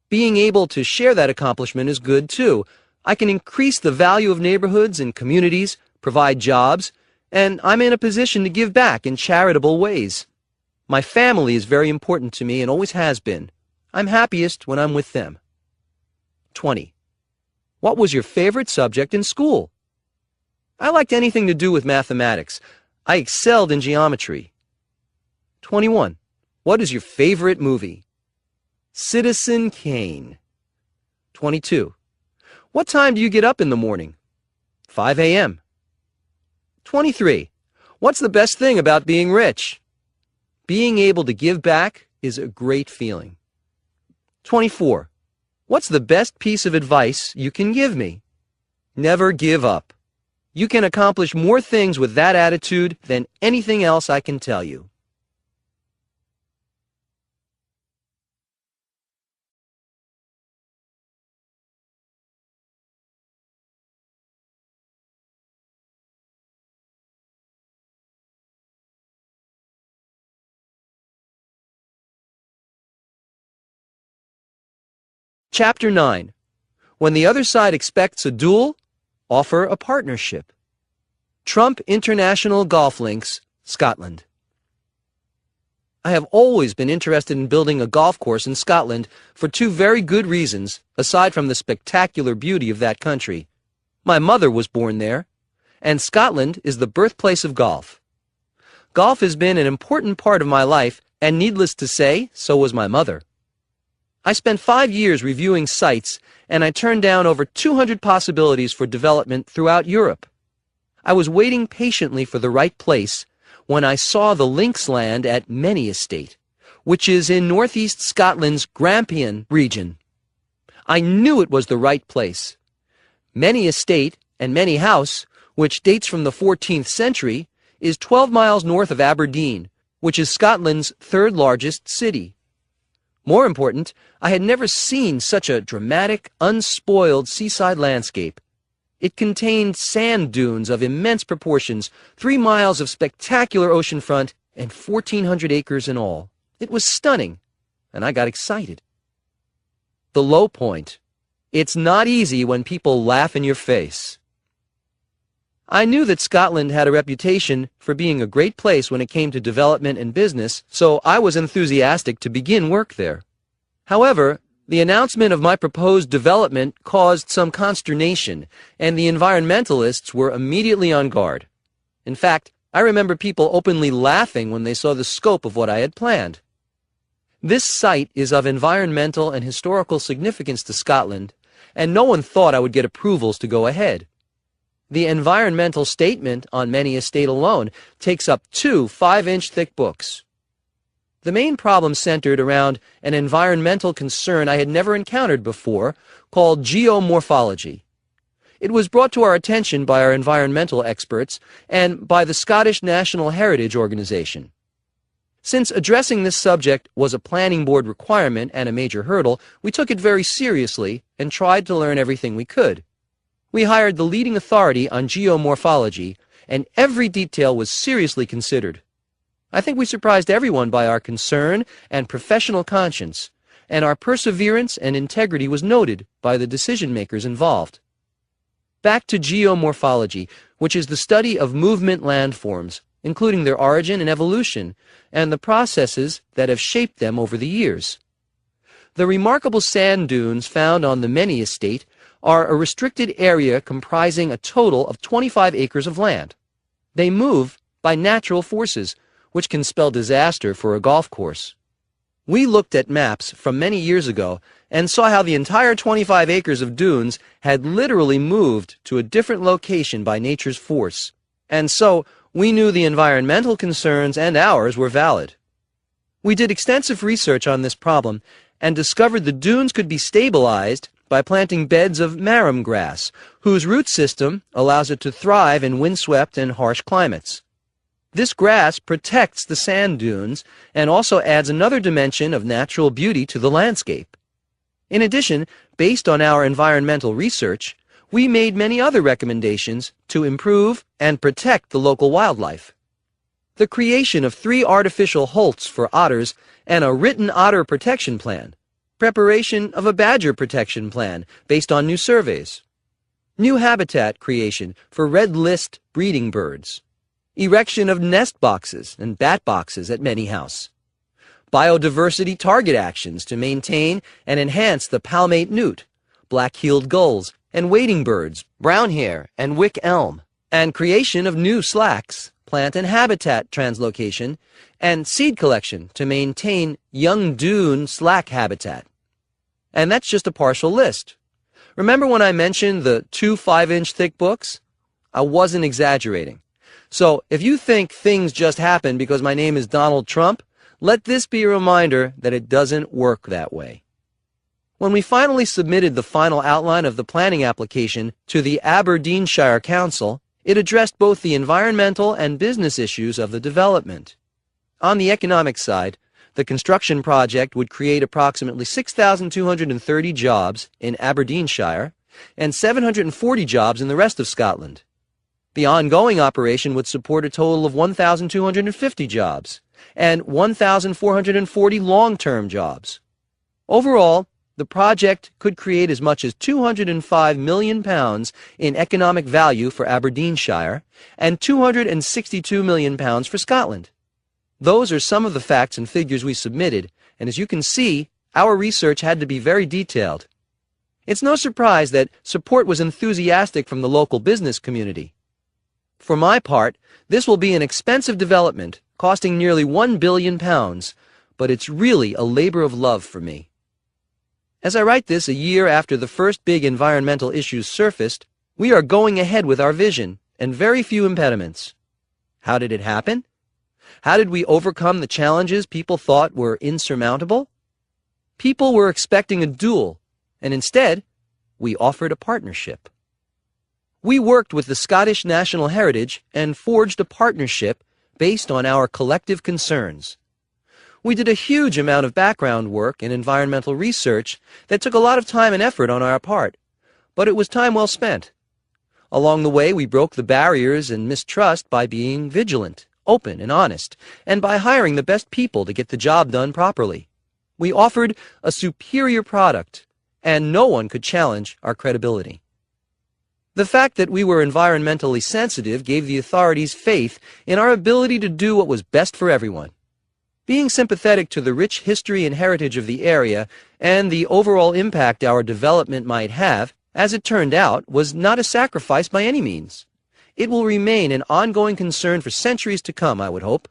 Being able to share that accomplishment is good too. I can increase the value of neighborhoods and communities, provide jobs, and I'm in a position to give back in charitable ways. My family is very important to me and always has been. I'm happiest when I'm with them. 20. What was your favorite subject in school? I liked anything to do with mathematics. I excelled in geometry. 21. What is your favorite movie? Citizen Kane. 22. What time do you get up in the morning? 5 a.m. 23. What's the best thing about being rich? Being able to give back is a great feeling. 24. What's the best piece of advice you can give me? Never give up. You can accomplish more things with that attitude than anything else I can tell you. Chapter 9. When the other side expects a duel, offer a partnership. Trump International Golf Links, Scotland. I have always been interested in building a golf course in Scotland for two very good reasons, aside from the spectacular beauty of that country. My mother was born there, and Scotland is the birthplace of golf. Golf has been an important part of my life, and needless to say, so was my mother. I spent 5 years reviewing sites, and I turned down over 200 possibilities for development throughout Europe. I was waiting patiently for the right place when I saw the Lynx land at Many Estate, which is in northeast Scotland's Grampian region. I knew it was the right place. Many Estate and Many House, which dates from the 14th century, is 12 miles north of Aberdeen, which is Scotland's third largest city. More important, I had never seen such a dramatic, unspoiled seaside landscape. It contained sand dunes of immense proportions, 3 miles of spectacular oceanfront, and 1,400 acres in all. It was stunning, and I got excited. The low point. It's not easy when people laugh in your face. I knew that Scotland had a reputation for being a great place when it came to development and business, so I was enthusiastic to begin work there. However, the announcement of my proposed development caused some consternation, and the environmentalists were immediately on guard. In fact, I remember people openly laughing when they saw the scope of what I had planned. This site is of environmental and historical significance to Scotland, and no one thought I would get approvals to go ahead. The environmental statement on Many Estate alone takes up 2 5-inch thick books. The main problem centered around an environmental concern I had never encountered before, called geomorphology. It was brought to our attention by our environmental experts and by the Scottish National Heritage Organization. Since addressing this subject was a planning board requirement and a major hurdle, we took it very seriously and tried to learn everything we could. We hired the leading authority on geomorphology, and every detail was seriously considered. I think we surprised everyone by our concern and professional conscience, and our perseverance and integrity was noted by the decision-makers involved. Back to geomorphology, which is the study of movement landforms, including their origin and evolution, and the processes that have shaped them over the years. The remarkable sand dunes found on the Many Estate are a restricted area comprising a total of 25 acres of land. They move by natural forces, which can spell disaster for a golf course. We looked at maps from many years ago and saw how the entire 25 acres of dunes had literally moved to a different location by nature's force, and so we knew the environmental concerns and ours were valid. We did extensive research on this problem and discovered the dunes could be stabilized by planting beds of marram grass, whose root system allows it to thrive in windswept and harsh climates. This grass protects the sand dunes and also adds another dimension of natural beauty to the landscape. In addition, based on our environmental research, we made many other recommendations to improve and protect the local wildlife. The creation of 3 artificial holts for otters and a written otter protection plan, preparation of a badger protection plan based on new surveys, new habitat creation for red list breeding birds, erection of nest boxes and bat boxes at Many House, biodiversity target actions to maintain and enhance the palmate newt, black-heeled gulls, and wading birds, brown hare, and wick elm, and creation of new slacks, plant and habitat translocation, and seed collection to maintain young dune slack habitat. And that's just a partial list. Remember when I mentioned the 2 5-inch thick books? I wasn't exaggerating. So if you think things just happen because my name is Donald Trump, let this be a reminder that it doesn't work that way. When we finally submitted the final outline of the planning application to the Aberdeenshire Council, it addressed both the environmental and business issues of the development. On the economic side, the construction project would create approximately 6,230 jobs in Aberdeenshire and 740 jobs in the rest of Scotland. The ongoing operation would support a total of 1,250 jobs and 1,440 long-term jobs. Overall, the project could create as much as £205 million in economic value for Aberdeenshire and £262 million for Scotland. Those are some of the facts and figures we submitted, and as you can see, our research had to be very detailed. It's no surprise that support was enthusiastic from the local business community. For my part, this will be an expensive development, costing nearly £1 billion, but it's really a labor of love for me. As I write this a year after the first big environmental issues surfaced, we are going ahead with our vision and very few impediments. How did it happen? How did we overcome the challenges people thought were insurmountable? People were expecting a duel, and instead, we offered a partnership. We worked with the Scottish National Heritage and forged a partnership based on our collective concerns. We did a huge amount of background work and environmental research that took a lot of time and effort on our part, but it was time well spent. Along the way, we broke the barriers and mistrust by being vigilant, open, and honest, and by hiring the best people to get the job done properly. We offered a superior product, and no one could challenge our credibility. The fact that we were environmentally sensitive gave the authorities faith in our ability to do what was best for everyone. Being sympathetic to the rich history and heritage of the area and the overall impact our development might have, as it turned out, was not a sacrifice by any means. It will remain an ongoing concern for centuries to come, I would hope.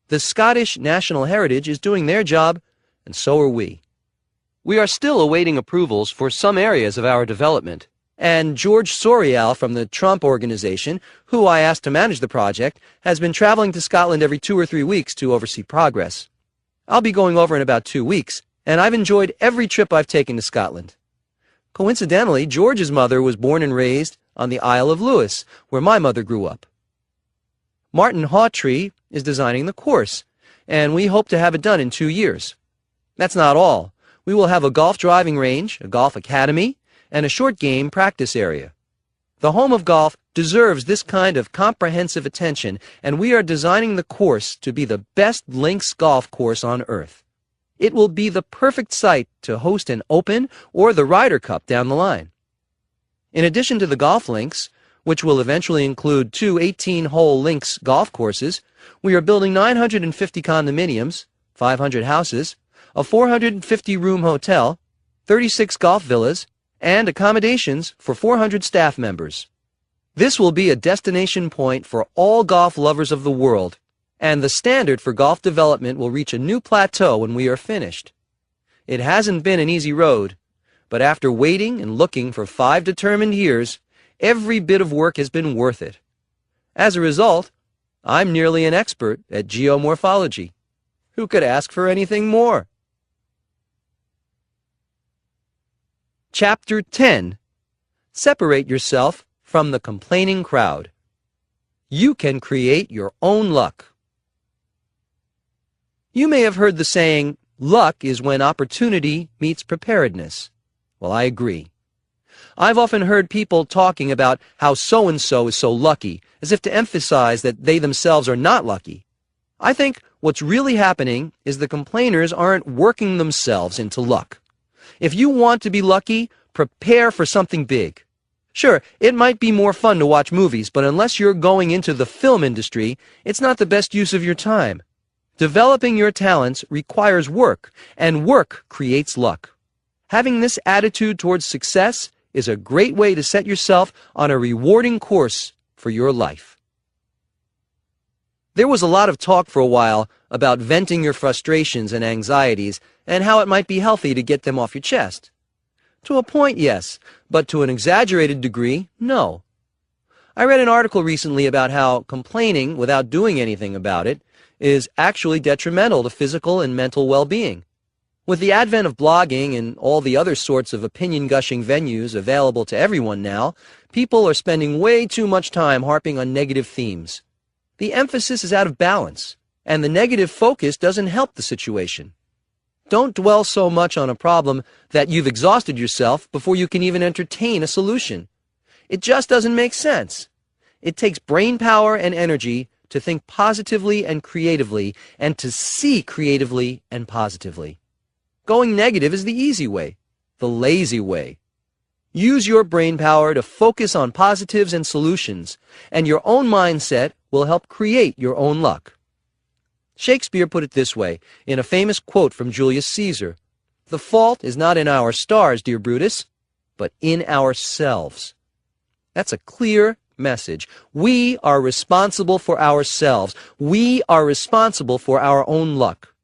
The Scottish National Heritage is doing their job, and so are we. We are still awaiting approvals for some areas of our development, and George Sorial from the Trump Organization, who I asked to manage the project, has been traveling to Scotland every 2 or 3 weeks to oversee progress. I'll be going over in about 2 weeks, and I've enjoyed every trip I've taken to Scotland. Coincidentally, George's mother was born and raised on the Isle of Lewis, where my mother grew up. Martin Hawtree is designing the course, and we hope to have it done in 2 years. That's not all. We will have a golf driving range, a golf academy, and a short game practice area. The home of golf deserves this kind of comprehensive attention, and we are designing the course to be the best links golf course on earth. It will be the perfect site to host an Open or the Ryder Cup down the line. In addition to the golf links, which will eventually include 2 18-hole links golf courses, we are building 950 condominiums, 500 houses, a 450-room hotel, 36 golf villas, and accommodations for 400 staff members. This will be a destination point for all golf lovers of the world, and the standard for golf development will reach a new plateau when we are finished. It hasn't been an easy road, but after waiting and looking for 5 determined years, every bit of work has been worth it. As a result, I'm nearly an expert at geomorphology. Who could ask for anything more? Chapter 10. Separate yourself from the complaining crowd. You can create your own luck. You may have heard the saying, luck is when opportunity meets preparedness. Well, I agree. I've often heard people talking about how so-and-so is so lucky, as if to emphasize that they themselves are not lucky. I think what's really happening is the complainers aren't working themselves into luck. If you want to be lucky, prepare for something big. Sure, it might be more fun to watch movies, but unless you're going into the film industry, it's not the best use of your time. Developing your talents requires work, and work creates luck. Having this attitude towards success is a great way to set yourself on a rewarding course for your life. There was a lot of talk for a while about venting your frustrations and anxieties and how it might be healthy to get them off your chest. To a point, yes, but to an exaggerated degree, no. I read an article recently about how complaining without doing anything about it is actually detrimental to physical and mental well-being. With the advent of blogging and all the other sorts of opinion-gushing venues available to everyone now, people are spending way too much time harping on negative themes. The emphasis is out of balance, and the negative focus doesn't help the situation. Don't dwell so much on a problem that you've exhausted yourself before you can even entertain a solution. It just doesn't make sense. It takes brain power and energy to think positively and creatively, and to see creatively and positively. Going negative is the easy way, the lazy way. Use your brain power to focus on positives and solutions, and your own mindset will help create your own luck. Shakespeare put it this way in a famous quote from Julius Caesar: "The fault is not in our stars, dear Brutus, but in ourselves." That's a clear message. We are responsible for ourselves. We are responsible for our own luck.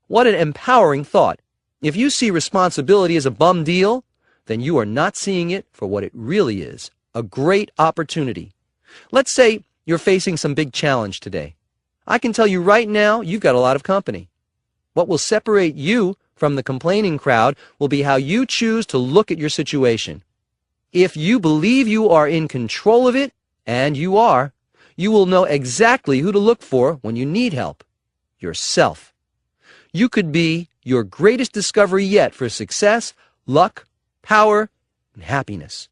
What an empowering thought. If you see responsibility as a bum deal, then you are not seeing it for what it really is, a great opportunity. Let's say you're facing some big challenge today. I can tell you right now, you've got a lot of company. What will separate you from the complaining crowd will be how you choose to look at your situation. If you believe you are in control of it, and you are, you will know exactly who to look for when you need help. Yourself. You could be your greatest discovery yet for success, luck, power, and happiness.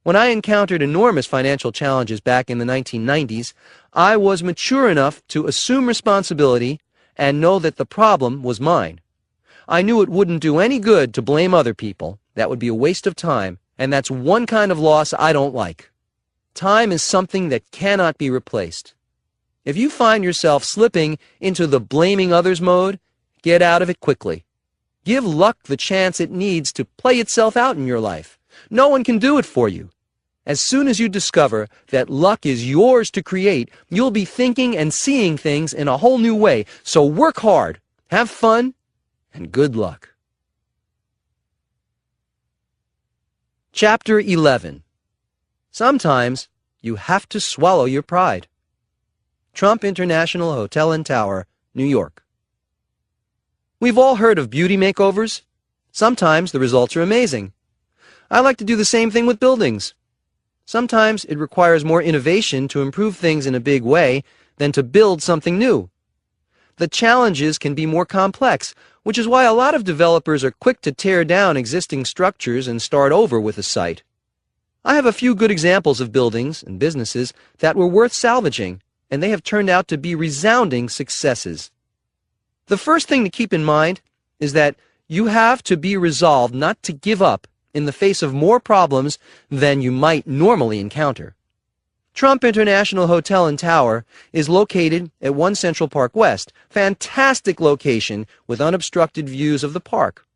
When I encountered enormous financial challenges back in the 1990s, I was mature enough to assume responsibility and know that the problem was mine. I knew it wouldn't do any good to blame other people. That would be a waste of time, and that's one kind of loss I don't like. Time is something that cannot be replaced. If you find yourself slipping into the blaming others mode, get out of it quickly. Give luck the chance it needs to play itself out in your life. No one can do it for you. As soon as you discover that luck is yours to create, you'll be thinking and seeing things in a whole new way. So work hard, have fun, and good luck. Chapter 11. Sometimes you have to swallow your pride. Trump International Hotel and Tower, New York. We've all heard of beauty makeovers. Sometimes the results are amazing. I like to do the same thing with buildings. Sometimes it requires more innovation to improve things in a big way than to build something new. The challenges can be more complex, which is why a lot of developers are quick to tear down existing structures and start over with a site. I have a few good examples of buildings and businesses that were worth salvaging, and they have turned out to be resounding successes. The first thing to keep in mind is that you have to be resolved not to give up in the face of more problems than you might normally encounter. Trump International Hotel and Tower is located at 1 Central Park West. Fantastic location with unobstructed views of the park.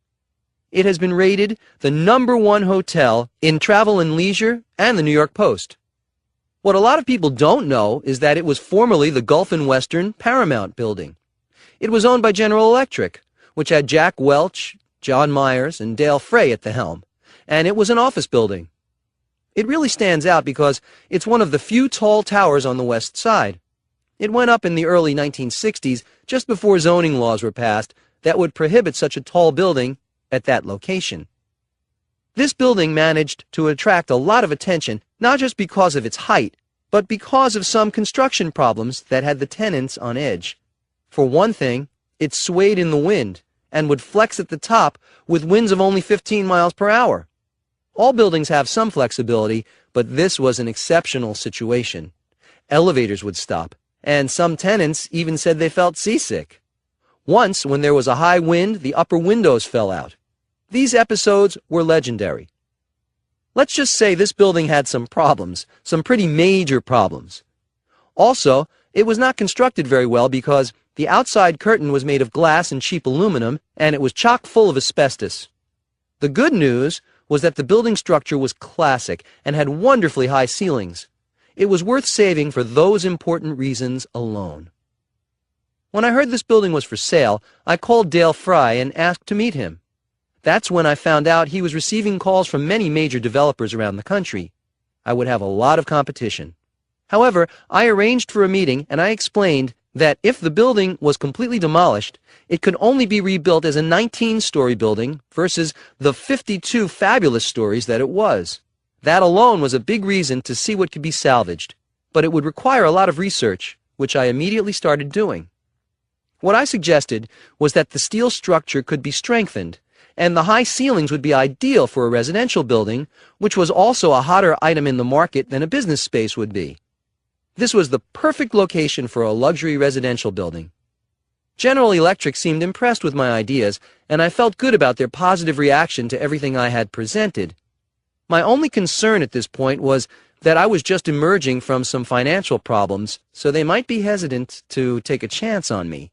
It has been rated the #1 hotel in Travel and Leisure and the New York Post. What a lot of people don't know is that it was formerly the Gulf and Western Paramount building. It was owned by General Electric, which had Jack Welch, John Myers, and Dale Frey at the helm, and it was an office building. It really stands out because it's one of the few tall towers on the west side. It went up in the early 1960s, just before zoning laws were passed that would prohibit such a tall building at that location. This building managed to attract a lot of attention, not just because of its height, but because of some construction problems that had the tenants on edge. For one thing, it swayed in the wind and would flex at the top with winds of only 15 miles per hour. All buildings have some flexibility, but this was an exceptional situation. Elevators would stop, and some tenants even said they felt seasick. Once, when there was a high wind, the upper windows fell out. These episodes were legendary. Let's just say this building had some problems, some pretty major problems. Also, it was not constructed very well because the outside curtain was made of glass and cheap aluminum, and it was chock full of asbestos. The good news was that the building structure was classic and had wonderfully high ceilings. It was worth saving for those important reasons alone. When I heard this building was for sale, I called Dale Frey and asked to meet him. That's when I found out he was receiving calls from many major developers around the country. I would have a lot of competition. However, I arranged for a meeting and I explained that if the building was completely demolished, it could only be rebuilt as a 19-story building versus the 52 fabulous stories that it was. That alone was a big reason to see what could be salvaged, but it would require a lot of research, which I immediately started doing. What I suggested was that the steel structure could be strengthened, and the high ceilings would be ideal for a residential building, which was also a hotter item in the market than a business space would be. This was the perfect location for a luxury residential building. General Electric seemed impressed with my ideas, and I felt good about their positive reaction to everything I had presented. My only concern at this point was that I was just emerging from some financial problems, so they might be hesitant to take a chance on me.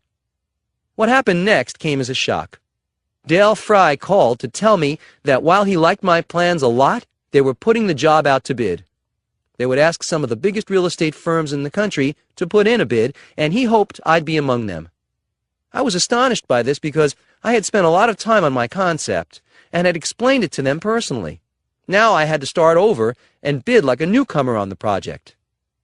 What happened next came as a shock. Dale Frey called to tell me that while he liked my plans a lot, they were putting the job out to bid. They would ask some of the biggest real estate firms in the country to put in a bid, and he hoped I'd be among them. I was astonished by this because I had spent a lot of time on my concept and had explained it to them personally. Now I had to start over and bid like a newcomer on the project.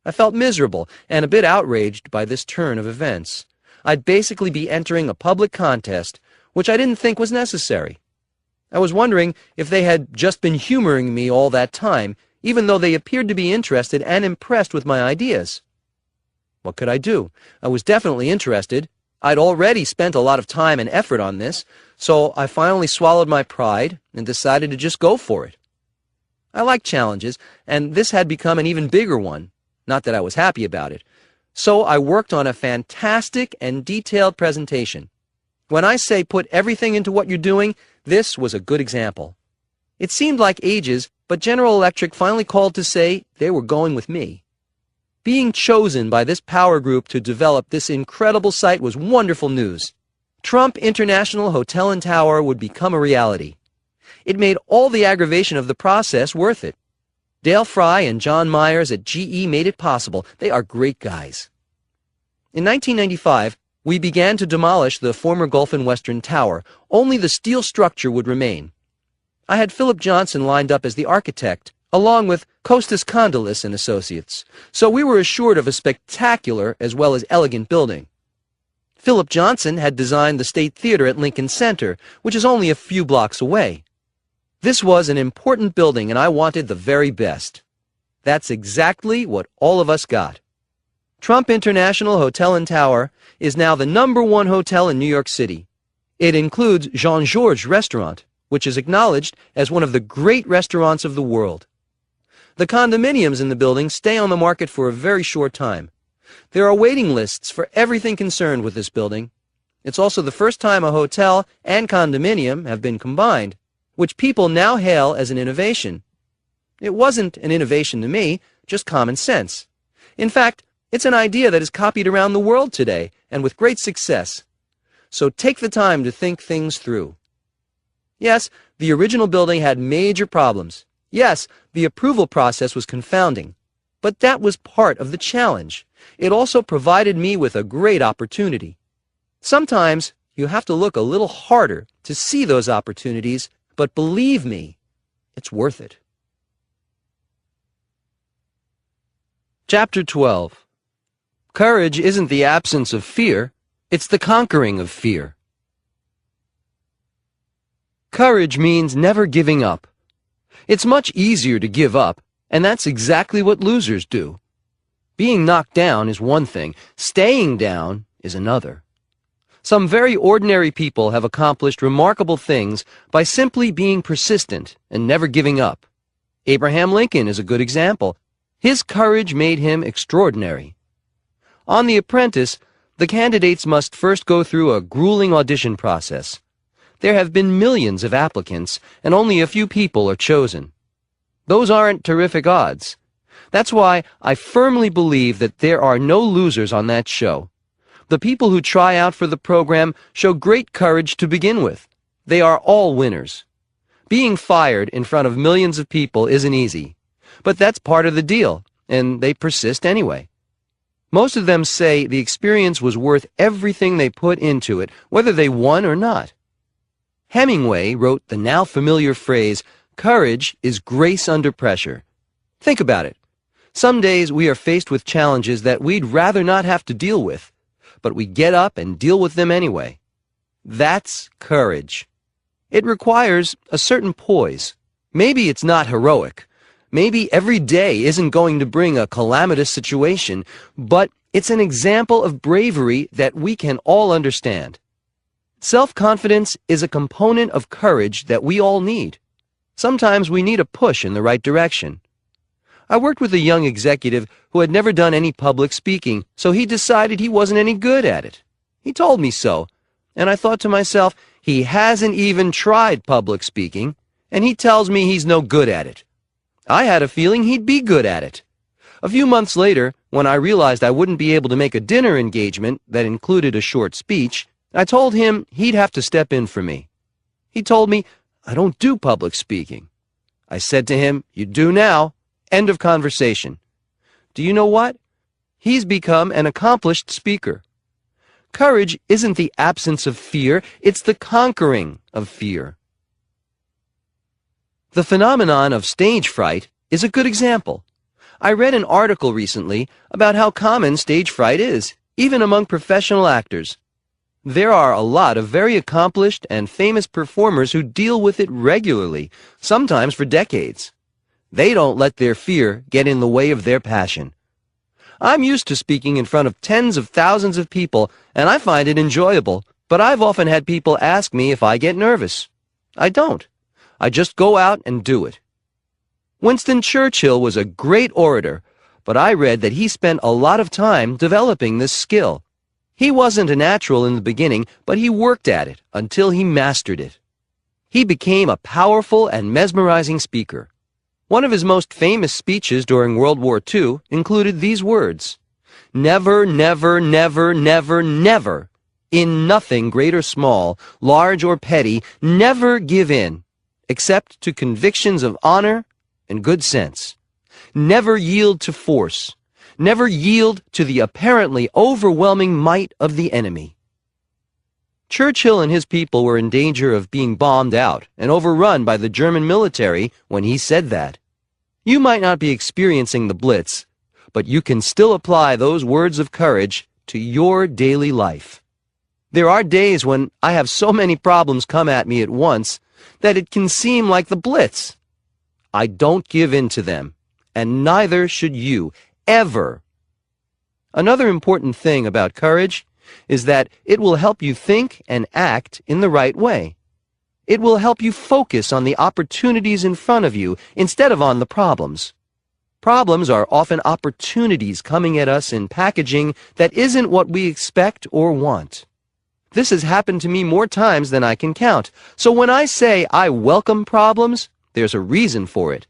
I felt miserable and a bit outraged by this turn of events. I'd basically be entering a public contest, which I didn't think was necessary. I was wondering if they had just been humoring me all that time, even though they appeared to be interested and impressed with my ideas. What could I do? I was definitely interested. I'd already spent a lot of time and effort on this, so I finally swallowed my pride and decided to just go for it. I like challenges, and this had become an even bigger one. Not that I was happy about it. So I worked on a fantastic and detailed presentation. When I say put everything into what you're doing, this was a good example. It seemed like ages, but General Electric finally called to say they were going with me. Being chosen by this power group to develop this incredible site was wonderful news. Trump International Hotel and Tower would become a reality. It made all the aggravation of the process worth it. Dale Fry and John Myers at GE made it possible. They are great guys. In 1995, we began to demolish the former Gulf and Western Tower. Only the steel structure would remain. I had Philip Johnson lined up as the architect, along with Costas Kondylis and Associates, so we were assured of a spectacular as well as elegant building. Philip Johnson had designed the State Theater at Lincoln Center, which is only a few blocks away. This was an important building, and I wanted the very best. That's exactly what all of us got. Trump International Hotel and Tower is now the #1 hotel in New York City. It includes Jean-Georges Restaurant, which is acknowledged as one of the great restaurants of the world. The condominiums in the building stay on the market for a very short time. There are waiting lists for everything concerned with this building. It's also the first time a hotel and condominium have been combined, which people now hail as an innovation. It wasn't an innovation to me, just common sense. In fact, it's an idea that is copied around the world today, and with great success. So take the time to think things through. Yes, the original building had major problems. Yes, the approval process was confounding. But that was part of the challenge. It also provided me with a great opportunity. Sometimes you have to look a little harder to see those opportunities, but believe me, it's worth it. Chapter 12. Courage isn't the absence of fear, it's the conquering of fear. Courage means never giving up. It's much easier to give up, and that's exactly what losers do. Being knocked down is one thing, staying down is another. Some very ordinary people have accomplished remarkable things by simply being persistent and never giving up. Abraham Lincoln is a good example. His courage made him extraordinary. On The Apprentice, the candidates must first go through a grueling audition process. There have been millions of applicants, and only a few people are chosen. Those aren't terrific odds. That's why I firmly believe that there are no losers on that show. The people who try out for the program show great courage to begin with. They are all winners. Being fired in front of millions of people isn't easy, but that's part of the deal, and they persist anyway. Most of them say the experience was worth everything they put into it, whether they won or not. Hemingway wrote the now familiar phrase, "Courage is grace under pressure." Think about it. Some days we are faced with challenges that we'd rather not have to deal with, but we get up and deal with them anyway. That's courage. It requires a certain poise. Maybe it's not heroic. Maybe every day isn't going to bring a calamitous situation, but it's an example of bravery that we can all understand. Self-confidence is a component of courage that we all need. Sometimes we need a push in the right direction. I worked with a young executive who had never done any public speaking, so he decided he wasn't any good at it. He told me so, and I thought to myself, he hasn't even tried public speaking, and he tells me he's no good at it. I had a feeling he'd be good at it. A few months later, when I realized I wouldn't be able to make a dinner engagement that included a short speech, I told him he'd have to step in for me. He told me, "I don't do public speaking." I said to him, "You do now." End of conversation. Do you know what? He's become an accomplished speaker. Courage isn't the absence of fear, it's the conquering of fear. The phenomenon of stage fright is a good example. I read an article recently about how common stage fright is, even among professional actors. There are a lot of very accomplished and famous performers who deal with it regularly, sometimes for decades. They don't let their fear get in the way of their passion. I'm used to speaking in front of tens of thousands of people, and I find it enjoyable, but I've often had people ask me if I get nervous. I don't. I just go out and do it. Winston Churchill was a great orator, but I read that he spent a lot of time developing this skill. He wasn't a natural in the beginning, but he worked at it until he mastered it. He became a powerful and mesmerizing speaker. One of his most famous speeches during World War II included these words: "Never, never, never, never, never, in nothing great or small, large or petty, never give in, except to convictions of honor and good sense. Never yield to force. Never yield to the apparently overwhelming might of the enemy." Churchill and his people were in danger of being bombed out and overrun by the German military when he said that. You might not be experiencing the Blitz, but you can still apply those words of courage to your daily life. There are days when I have so many problems come at me at once that it can seem like the Blitz. I don't give in to them, and neither should you, ever. Another important thing about courage is that it will help you think and act in the right way. It will help you focus on the opportunities in front of you instead of on the problems. Problems are often opportunities coming at us in packaging that isn't what we expect or want. This has happened to me more times than I can count, so when I say I welcome problems, there's a reason for it.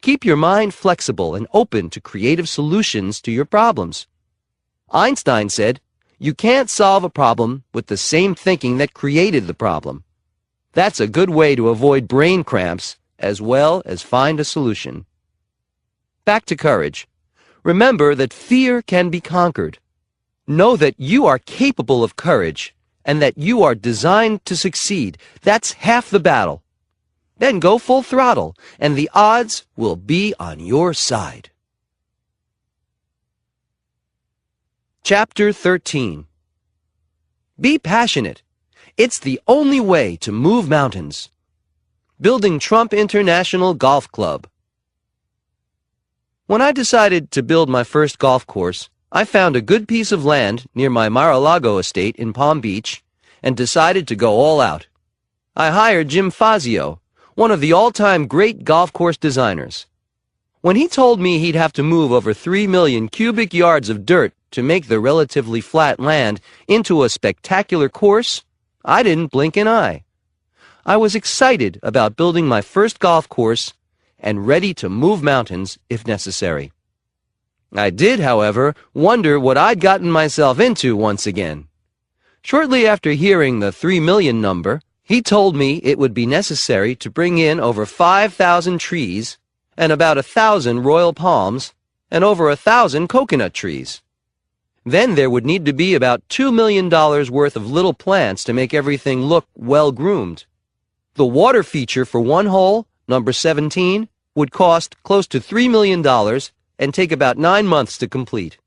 Keep your mind flexible and open to creative solutions to your problems. Einstein said, "You can't solve a problem with the same thinking that created the problem." That's a good way to avoid brain cramps as well as find a solution. Back to courage. Remember that fear can be conquered. Know that you are capable of courage and that you are designed to succeed. That's half the battle. Then go full throttle, and the odds will be on your side. Chapter 13. Be passionate. It's the only way to move mountains. Building Trump International Golf Club. When I decided to build my first golf course, I found a good piece of land near my Mar-a-Lago estate in Palm Beach and decided to go all out. I hired Jim Fazio, one of the all-time great golf course designers. When he told me he'd have to move over 3 million cubic yards of dirt to make the relatively flat land into a spectacular course, I didn't blink an eye. I was excited about building my first golf course and ready to move mountains if necessary. I did, however, wonder what I'd gotten myself into once again. Shortly after hearing the 3 million number, he told me it would be necessary to bring in over 5,000 trees and about 1,000 royal palms and over 1,000 coconut trees. Then there would need to be about $2 million worth of little plants to make everything look well-groomed. The water feature for one hole, number 17, would cost close to $3 million and take about 9 months to complete.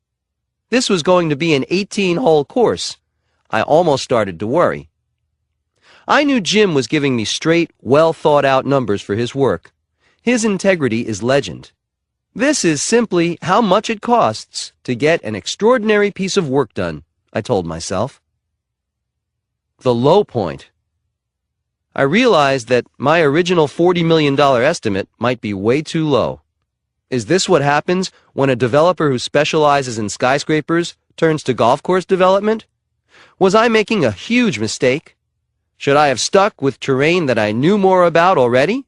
This was going to be an 18-hole course. I almost started to worry. I knew Jim was giving me straight, well-thought-out numbers for his work. His integrity is legend. This is simply how much it costs to get an extraordinary piece of work done, I told myself. The low point. I realized that my original $40 million estimate might be way too low. Is this what happens when a developer who specializes in skyscrapers turns to golf course development? Was I making a huge mistake? Should I have stuck with terrain that I knew more about already?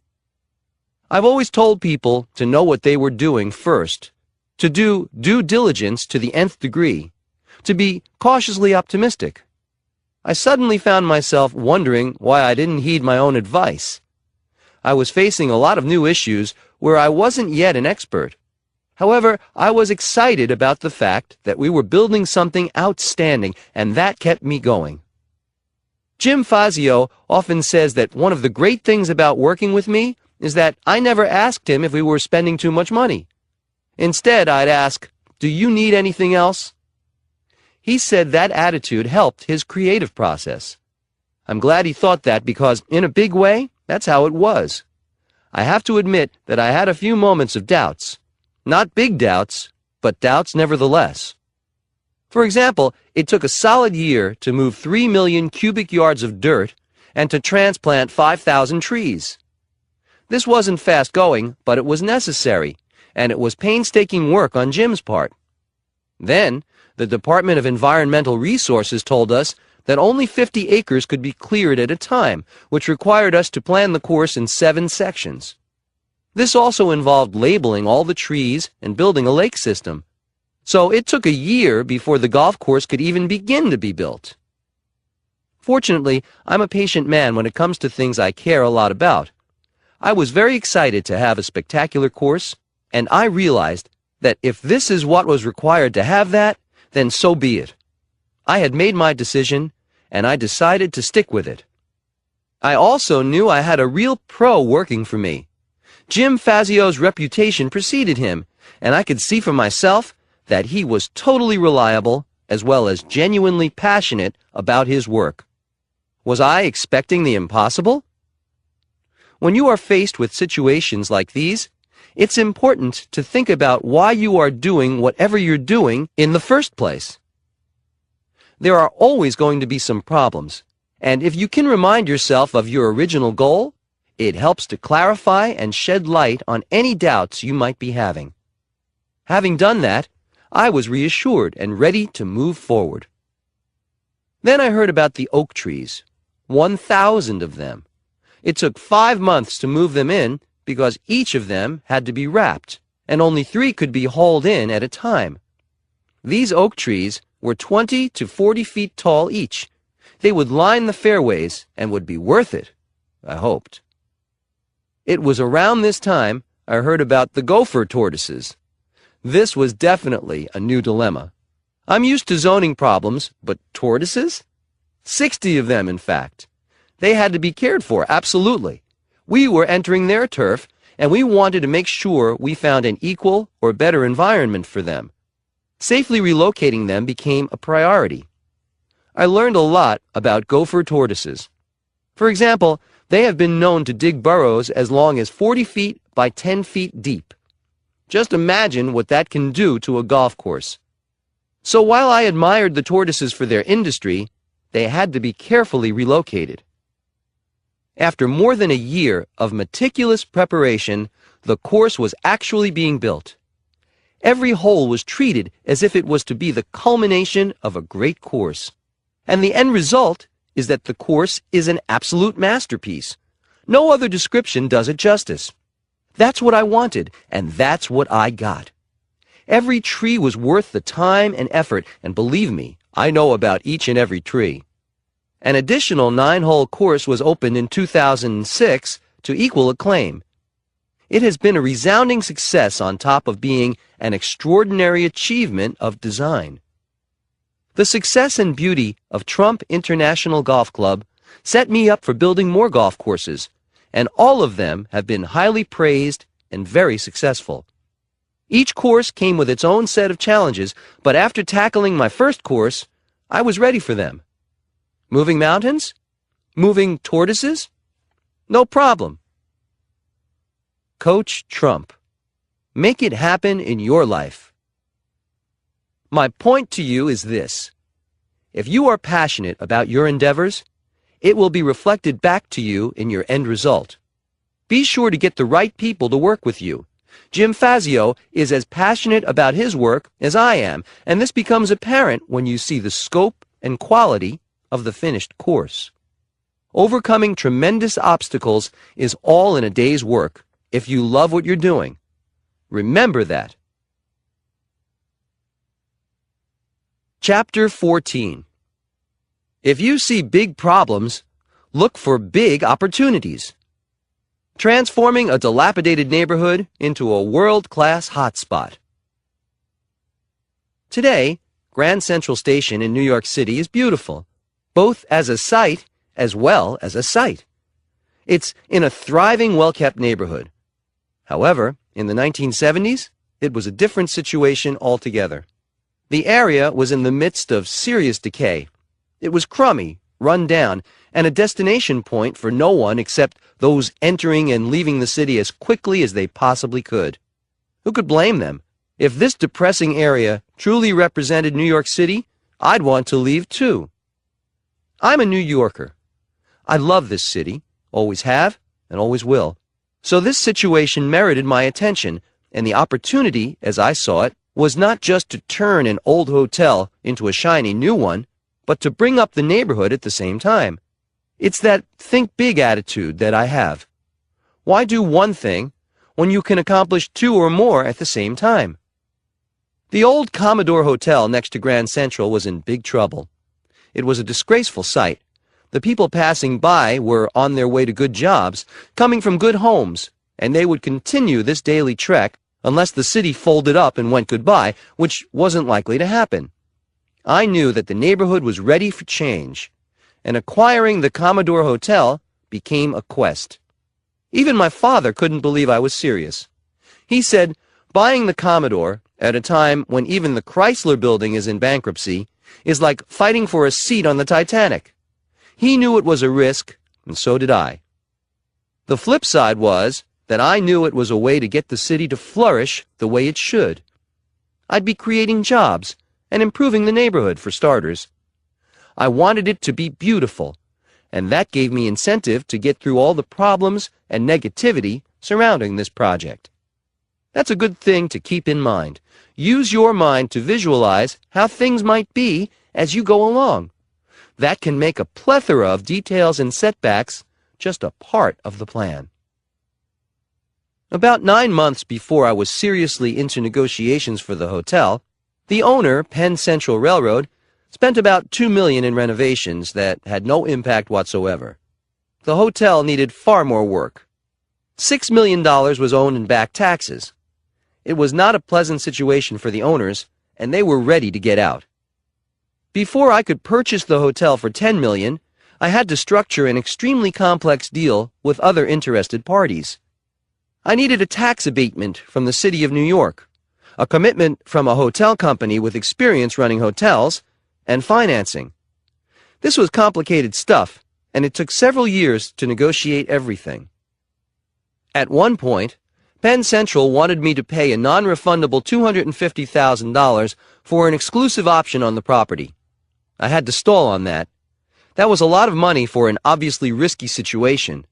I've always told people to know what they were doing first, to do due diligence to the nth degree, to be cautiously optimistic. I suddenly found myself wondering why I didn't heed my own advice. I was facing a lot of new issues where I wasn't yet an expert. However, I was excited about the fact that we were building something outstanding, and that kept me going. Jim Fazio often says that one of the great things about working with me is that I never asked him if we were spending too much money. Instead, I'd ask, "Do you need anything else?" He said that attitude helped his creative process. I'm glad he thought that because, in a big way, that's how it was. I have to admit that I had a few moments of doubts. Not big doubts, but doubts nevertheless. For example, it took a solid year to move 3 million cubic yards of dirt and to transplant 5,000 trees. This wasn't fast going, but it was necessary, and it was painstaking work on Jim's part. Then, the Department of Environmental Resources told us that only 50 acres could be cleared at a time, which required us to plan the course in 7 sections. This also involved labeling all the trees and building a lake system. So it took a year before the golf course could even begin to be built. Fortunately, I'm a patient man when it comes to things I care a lot about. I was very excited to have a spectacular course, and I realized that if this is what was required to have that, then so be it. I had made my decision, and I decided to stick with it. I also knew I had a real pro working for me. Jim Fazio's reputation preceded him, and I could see for myself that he was totally reliable as well as genuinely passionate about his work. Was I expecting the impossible? When you are faced with situations like these, it's important to think about why you are doing whatever you're doing in the first place. There are always going to be some problems, and if you can remind yourself of your original goal, it helps to clarify and shed light on any doubts you might be having. Having done that, I was reassured and ready to move forward. Then I heard about the oak trees, 1,000 of them. It took 5 months to move them in because each of them had to be wrapped, and only 3 could be hauled in at a time. These oak trees were 20 to 40 feet tall each. They would line the fairways and would be worth it, I hoped. It was around this time I heard about the gopher tortoises. This was definitely a new dilemma. I'm used to zoning problems, but tortoises? 60 of them, in fact. They had to be cared for, absolutely. We were entering their turf, and we wanted to make sure we found an equal or better environment for them. Safely relocating them became a priority. I learned a lot about gopher tortoises. For example, they have been known to dig burrows as long as 40 feet by 10 feet deep. Just imagine what that can do to a golf course. So while I admired the tortoises for their industry, they had to be carefully relocated. After more than a year of meticulous preparation, the course was actually being built. Every hole was treated as if it was to be the culmination of a great course. And the end result is that the course is an absolute masterpiece. No other description does it justice. That's what I wanted, and that's what I got. Every tree was worth the time and effort, and believe me, I know about each and every tree. An additional 9-hole course was opened in 2006 to equal acclaim. It has been a resounding success on top of being an extraordinary achievement of design. The success and beauty of Trump International Golf Club set me up for building more golf courses, and all of them have been highly praised and very successful. Each course came with its own set of challenges, but after tackling my first course, I was ready for them. Moving mountains? Moving tortoises? No problem. Coach Trump. Make it happen in your life. My point to you is this. If you are passionate about your endeavors, it will be reflected back to you in your end result. Be sure to get the right people to work with you. Jim Fazio is as passionate about his work as I am, and this becomes apparent when you see the scope and quality of the finished course. Overcoming tremendous obstacles is all in a day's work if you love what you're doing. Remember that. Chapter 14. If you see big problems, look for big opportunities. Transforming a dilapidated neighborhood into a world-class hotspot. Today, Grand Central Station in New York City is beautiful, both as a sight as well as a sight. It's in a thriving, well-kept neighborhood. However, in the 1970s, it was a different situation altogether. The area was in the midst of serious decay. It was crummy, run down, and a destination point for no one except those entering and leaving the city as quickly as they possibly could. Who could blame them? If this depressing area truly represented New York City, I'd want to leave too. I'm a New Yorker. I love this city, always have, and always will. So this situation merited my attention, and the opportunity, as I saw it, was not just to turn an old hotel into a shiny new one, but to bring up the neighborhood at the same time. It's that think big attitude that I have. Why do one thing when you can accomplish two or more at the same time? The old Commodore Hotel next to Grand Central was in big trouble. It was a disgraceful sight. The people passing by were on their way to good jobs, coming from good homes, and they would continue this daily trek unless the city folded up and went goodbye, which wasn't likely to happen. I knew that the neighborhood was ready for change, and acquiring the Commodore Hotel became a quest. Even my father couldn't believe I was serious. He said, buying the Commodore at a time when even the Chrysler Building is in bankruptcy is like fighting for a seat on the Titanic. He knew it was a risk, and so did I. The flip side was that I knew it was a way to get the city to flourish the way it should. I'd be creating jobs and improving the neighborhood, for starters. I wanted it to be beautiful, and that gave me incentive to get through all the problems and negativity surrounding this project. That's a good thing to keep in mind. Use your mind to visualize how things might be as you go along. That can make a plethora of details and setbacks just a part of the plan. About 9 months before I was seriously into negotiations for the hotel, the owner, Penn Central Railroad, spent about $2 million in renovations that had no impact whatsoever. The hotel needed far more work. $6 million was owed in back taxes. It was not a pleasant situation for the owners, and they were ready to get out. Before I could purchase the hotel for $10 million, I had to structure an extremely complex deal with other interested parties. I needed a tax abatement from the city of New York, a commitment from a hotel company with experience running hotels, and financing. This was complicated stuff, and it took several years to negotiate everything. At one point, Penn Central wanted me to pay a non-refundable $250,000 for an exclusive option on the property. I had to stall on that. That was a lot of money for an obviously risky situation.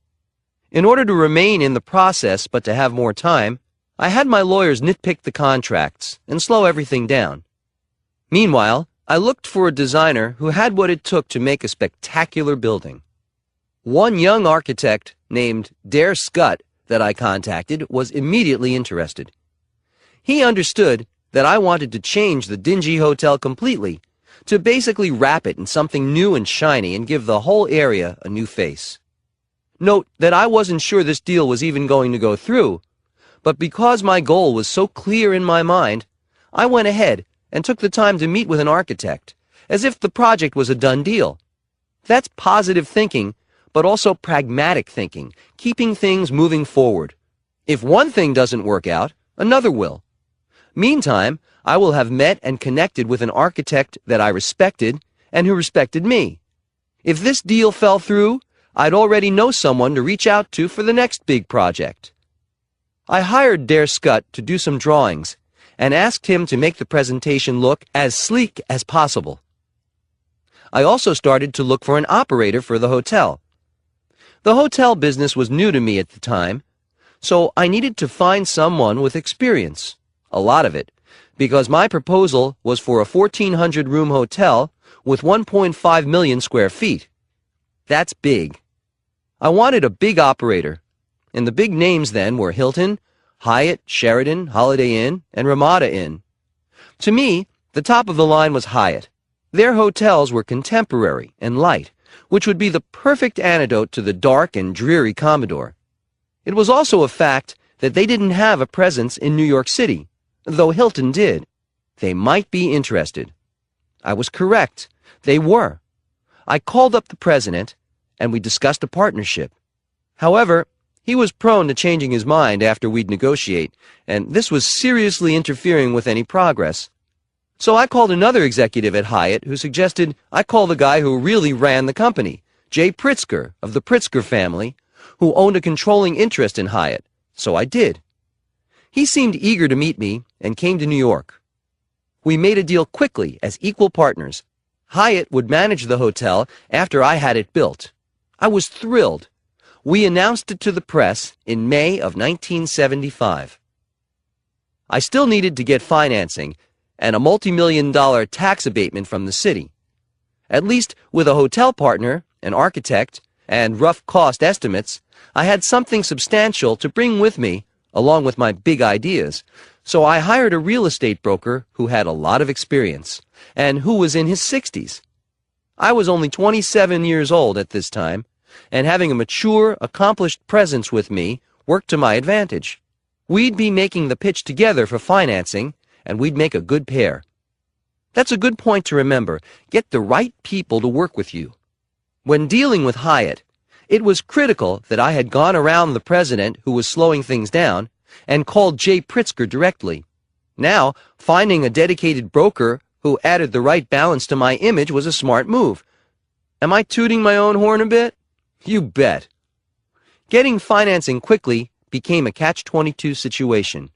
In order to remain in the process but to have more time, I had my lawyers nitpick the contracts and slow everything down. Meanwhile, I looked for a designer who had what it took to make a spectacular building. One young architect named Dare Scott that I contacted was immediately interested. He understood that I wanted to change the dingy hotel completely, to basically wrap it in something new and shiny and give the whole area a new face. Note that I wasn't sure this deal was even going to go through, but because my goal was so clear in my mind, I went ahead and took the time to meet with an architect, as if the project was a done deal. That's positive thinking, but also pragmatic thinking, keeping things moving forward. If one thing doesn't work out, another will. Meantime, I will have met and connected with an architect that I respected and who respected me. If this deal fell through, I'd already know someone to reach out to for the next big project. I hired Dare Scott to do some drawings and asked him to make the presentation look as sleek as possible. I also started to look for an operator for the hotel. The hotel business was new to me at the time, so I needed to find someone with experience, a lot of it, because my proposal was for a 1,400-room hotel with 1.5 million square feet. That's big. I wanted a big operator, and the big names then were Hilton, Hyatt, Sheraton, Holiday Inn, and Ramada Inn. To me, the top of the line was Hyatt. Their hotels were contemporary and light, which would be the perfect antidote to the dark and dreary Commodore. It was also a fact that they didn't have a presence in New York City, though Hilton did. They might be interested. I was correct. They were. I called up the president, and we discussed a partnership. However, He was prone to changing his mind after we'd negotiate, and this was seriously interfering with any progress. So I called another executive at Hyatt who suggested I call the guy who really ran the company, Jay Pritzker of the Pritzker family, who owned a controlling interest in Hyatt. So I did. He seemed eager to meet me and came to New York. We made a deal quickly as equal partners. Hyatt would manage the hotel after I had it built. I was thrilled. We announced it to the press in May of 1975. I still needed to get financing and a multi-million-dollar tax abatement from the city. At least with a hotel partner, an architect, and rough cost estimates, I had something substantial to bring with me, along with my big ideas. So I hired a real estate broker who had a lot of experience, and who was in his 60s. I was only 27 years old at this time, and having a mature, accomplished presence with me worked to my advantage. We'd be making the pitch together for financing, and we'd make a good pair. That's a good point to remember. Get the right people to work with you. When dealing with Hyatt, it was critical that I had gone around the president who was slowing things down and called Jay Pritzker directly. Now, finding a dedicated broker who added the right balance to my image was a smart move. Am I tooting my own horn a bit? You bet. Getting financing quickly became a catch-22 situation.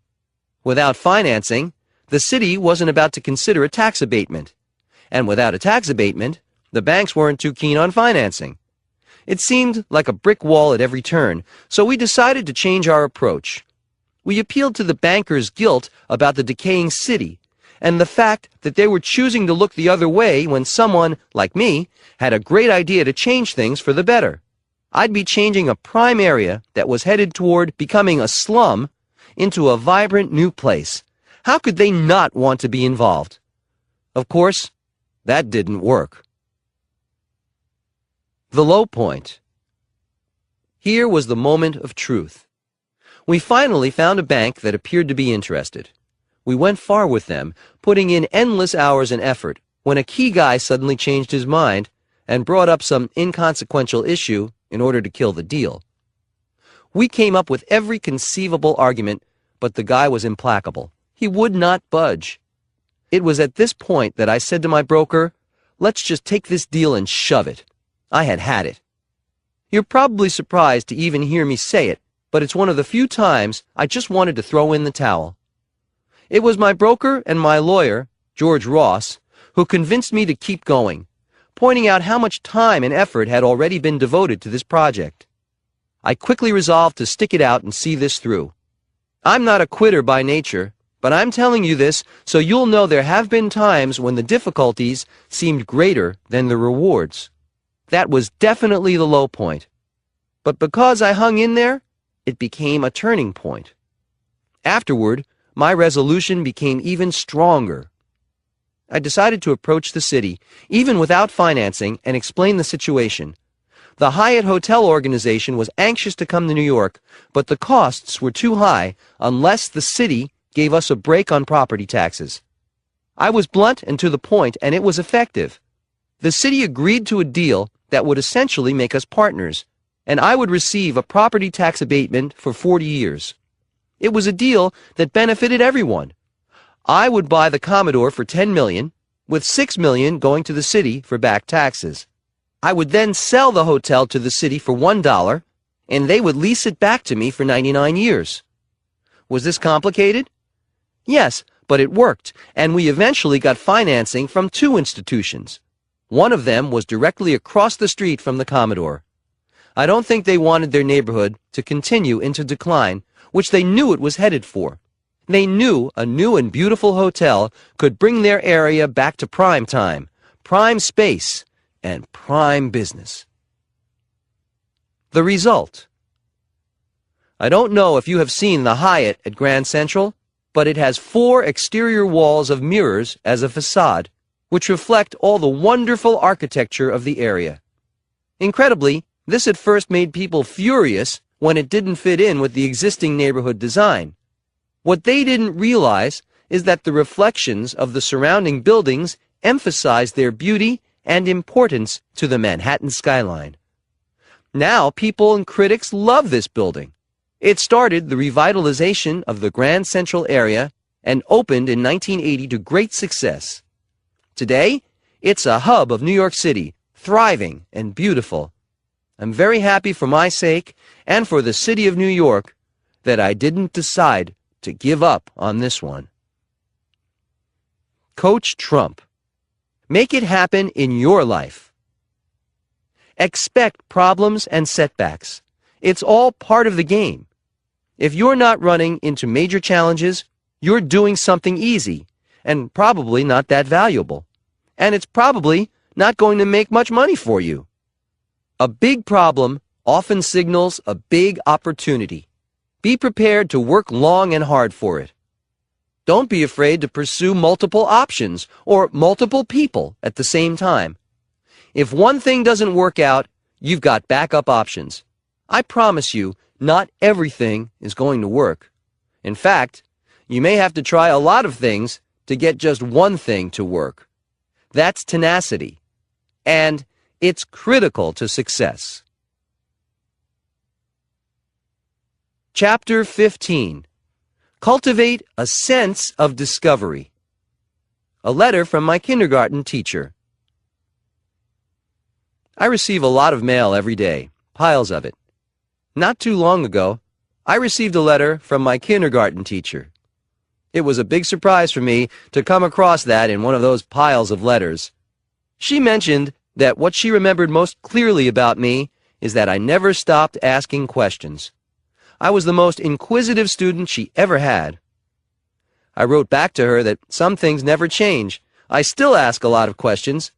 Without financing, the city wasn't about to consider a tax abatement. And without a tax abatement, the banks weren't too keen on financing. It seemed like a brick wall at every turn, so we decided to change our approach. We appealed to the bankers' guilt about the decaying city, and the fact that they were choosing to look the other way when someone, like me, had a great idea to change things for the better. I'd be changing a prime area that was headed toward becoming a slum into a vibrant new place. How could they not want to be involved? Of course, that didn't work. The low point. Here was the moment of truth. We finally found a bank that appeared to be interested. We went far with them, putting in endless hours and effort, when a key guy suddenly changed his mind and brought up some inconsequential issue in order to kill the deal. We came up with every conceivable argument, but the guy was implacable. He would not budge. It was at this point that I said to my broker, "Let's just take this deal and shove it." I had had it. You're probably surprised to even hear me say it, but it's one of the few times I just wanted to throw in the towel. It was my broker and my lawyer, George Ross, who convinced me to keep going, pointing out how much time and effort had already been devoted to this project. I quickly resolved to stick it out and see this through. I'm not a quitter by nature, but I'm telling you this so you'll know there have been times when the difficulties seemed greater than the rewards. That was definitely the low point. But because I hung in there, it became a turning point. Afterward, my resolution became even stronger. I decided to approach the city, even without financing, and explain the situation. The Hyatt Hotel Organization was anxious to come to New York, but the costs were too high unless the city gave us a break on property taxes. I was blunt and to the point, and it was effective. The city agreed to a deal that would essentially make us partners, and I would receive a property tax abatement for 40 years. It was a deal that benefited everyone. I would buy the Commodore for $10 million, with $6 million going to the city for back taxes. I would then sell the hotel to the city for $1, and they would lease it back to me for 99 years. Was this complicated? Yes, but it worked, and we eventually got financing from two institutions. One of them was directly across the street from the Commodore. I don't think they wanted their neighborhood to continue into decline, which they knew it was headed for. They knew a new and beautiful hotel could bring their area back to prime time, prime space, and prime business. The result. I don't know if you have seen the Hyatt at Grand Central, but it has 4 exterior walls of mirrors as a facade, which reflect all the wonderful architecture of the area. Incredibly, this at first made people furious when it didn't fit in with the existing neighborhood design. What they didn't realize is that the reflections of the surrounding buildings emphasized their beauty and importance to the Manhattan skyline. Now people and critics love this building. It started the revitalization of the Grand Central area and opened in 1980 to great success. Today, it's a hub of New York City, thriving and beautiful. I'm very happy for my sake and for the city of New York that I didn't decide to give up on this one. Coach Trump. Make it happen in your life. Expect problems and setbacks. It's all part of the game. If you're not running into major challenges, you're doing something easy and probably not that valuable. And it's probably not going to make much money for you. A big problem often signals a big opportunity. Be prepared to work long and hard for it. Don't be afraid to pursue multiple options or multiple people at the same time. If one thing doesn't work out, you've got backup options. I promise you, not everything is going to work. In fact, you may have to try a lot of things to get just one thing to work. That's tenacity. And it's critical to success. Chapter 15. Cultivate a sense of discovery. A letter from my kindergarten teacher. I receive a lot of mail every day, piles of it. Not too long ago, I received a letter from my kindergarten teacher. It was a big surprise for me to come across that in one of those piles of letters. She mentioned that what she remembered most clearly about me is that I never stopped asking questions. I was the most inquisitive student she ever had. I wrote back to her that some things never change. I still ask a lot of questions,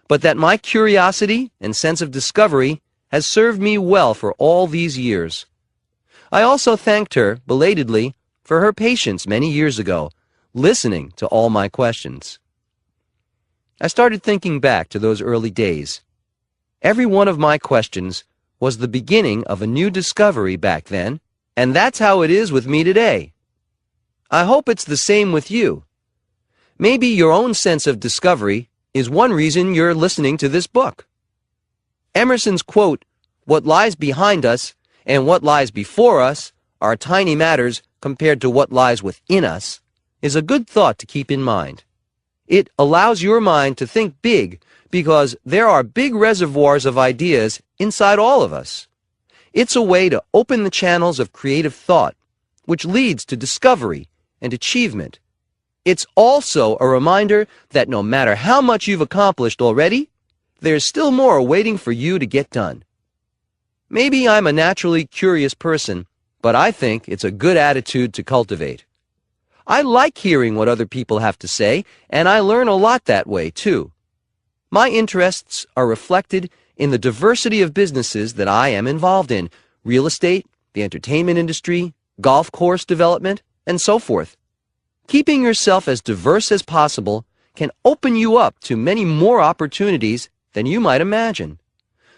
but that my curiosity and sense of discovery has served me well for all these years. I also thanked her, belatedly, for her patience many years ago, listening to all my questions. I started thinking back to those early days. Every one of my questions was the beginning of a new discovery back then, and that's how it is with me today. I hope it's the same with you. Maybe your own sense of discovery is one reason you're listening to this book. Emerson's quote, "What lies behind us and what lies before us are tiny matters compared to what lies within us," is a good thought to keep in mind. It allows your mind to think big because there are big reservoirs of ideas inside all of us. It's a way to open the channels of creative thought, which leads to discovery and achievement. It's also a reminder that no matter how much you've accomplished already, there's still more waiting for you to get done. Maybe I'm a naturally curious person, but I think it's a good attitude to cultivate. I like hearing what other people have to say, and I learn a lot that way, too. My interests are reflected in the diversity of businesses that I am involved in: real estate, the entertainment industry, golf course development, and so forth. Keeping yourself as diverse as possible can open you up to many more opportunities than you might imagine.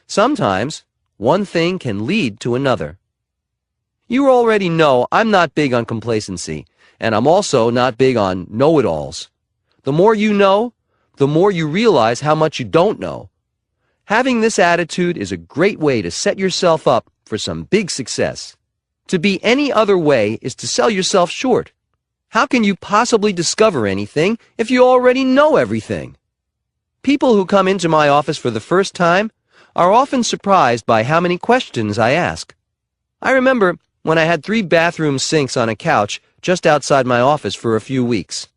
Sometimes, one thing can lead to another. You already know I'm not big on complacency, and I'm also not big on know-it-alls. The more you know, the more you realize how much you don't know. Having this attitude is a great way to set yourself up for some big success. To be any other way is to sell yourself short. How can you possibly discover anything if you already know everything? People who come into my office for the first time are often surprised by how many questions I ask. I remember when I had 3 bathroom sinks on a couch just outside my office for a few weeks.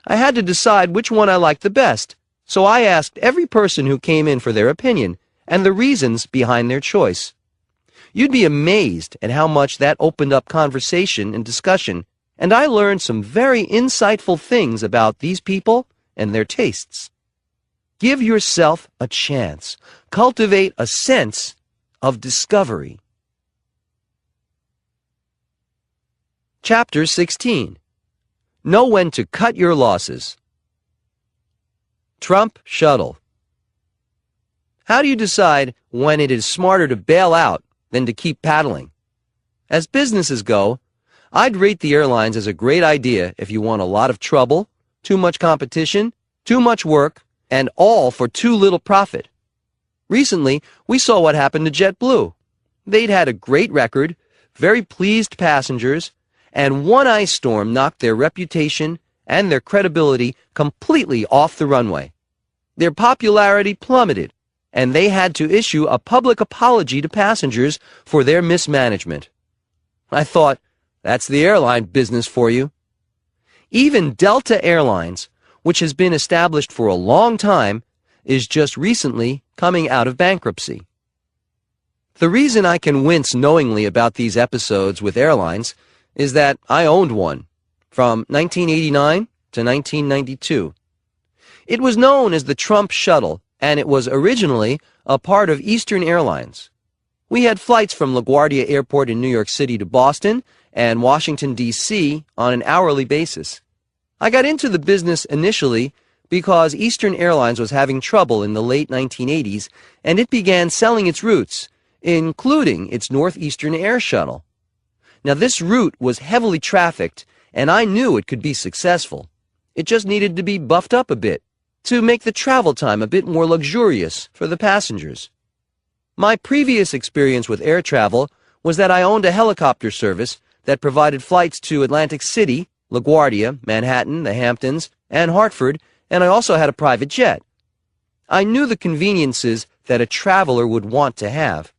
I had to decide which one I liked the best, so I asked every person who came in for their opinion and the reasons behind their choice. You'd be amazed at how much that opened up conversation and discussion, and I learned some very insightful things about these people and their tastes. Give yourself a chance. Cultivate a sense of discovery. Chapter 16. Know when to cut your losses. Trump Shuttle. How do you decide when it is smarter to bail out than to keep paddling? As businesses go, I'd rate the airlines as a great idea if you want a lot of trouble, too much competition, too much work, and all for too little profit. Recently, we saw what happened to JetBlue. They'd had a great record, very pleased passengers, and one ice storm knocked their reputation and their credibility completely off the runway. Their popularity plummeted, and they had to issue a public apology to passengers for their mismanagement. I thought, that's the airline business for you. Even Delta Airlines, which has been established for a long time, is just recently coming out of bankruptcy. The reason I can wince knowingly about these episodes with airlines is that I owned one from 1989 to 1992. It was known as the Trump Shuttle, and it was originally a part of Eastern Airlines. We had flights from LaGuardia Airport in New York City to Boston and Washington, D.C. on an hourly basis. I got into the business initially because Eastern Airlines was having trouble in the late 1980s, and it began selling its routes, including its Northeastern Air Shuttle. Now, this route was heavily trafficked, and I knew it could be successful. It just needed to be buffed up a bit to make the travel time a bit more luxurious for the passengers. My previous experience with air travel was that I owned a helicopter service that provided flights to Atlantic City, LaGuardia, Manhattan, the Hamptons, and Hartford, and I also had a private jet. I knew the conveniences that a traveler would want to have.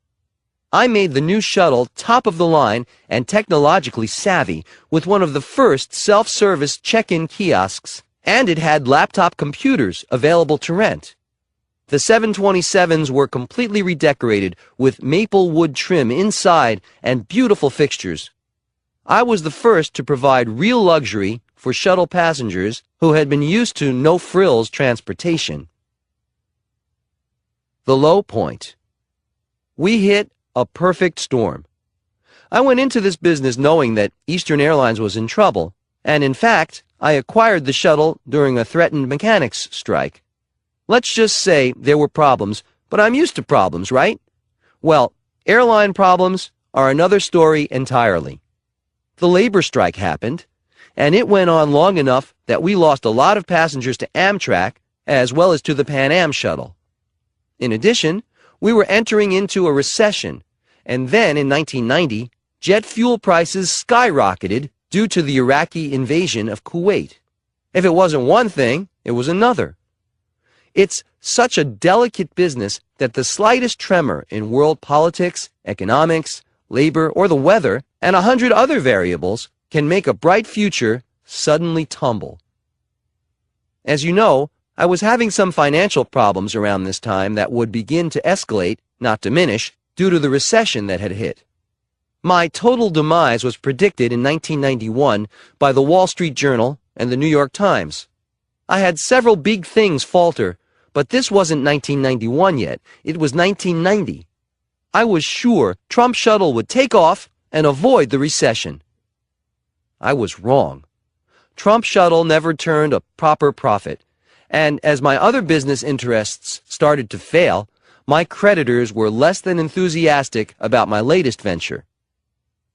I made the new shuttle top of the line and technologically savvy with one of the first self-service check-in kiosks, and it had laptop computers available to rent. The 727s were completely redecorated with maple wood trim inside and beautiful fixtures. I was the first to provide real luxury for shuttle passengers who had been used to no-frills transportation. The low point. We hit a perfect storm. I went into this business knowing that Eastern Airlines was in trouble, and in fact, I acquired the shuttle during a threatened mechanics strike. Let's just say there were problems, but I'm used to problems, right? Well, airline problems are another story entirely. The labor strike happened, and it went on long enough that we lost a lot of passengers to Amtrak as well as to the Pan Am shuttle. In addition, we were entering into a recession, and then in 1990, jet fuel prices skyrocketed due to the Iraqi invasion of Kuwait. If it wasn't one thing, it was another. It's such a delicate business that the slightest tremor in world politics, economics, labor, or the weather, and 100 other variables can make a bright future suddenly tumble. As you know, I was having some financial problems around this time that would begin to escalate, not diminish, due to the recession that had hit. My total demise was predicted in 1991 by the Wall Street Journal and the New York Times. I had several big things falter, but this wasn't 1991 yet. It was 1990. I was sure Trump Shuttle would take off and avoid the recession. I was wrong. Trump Shuttle never turned a proper profit, and as my other business interests started to fail, my creditors were less than enthusiastic about my latest venture.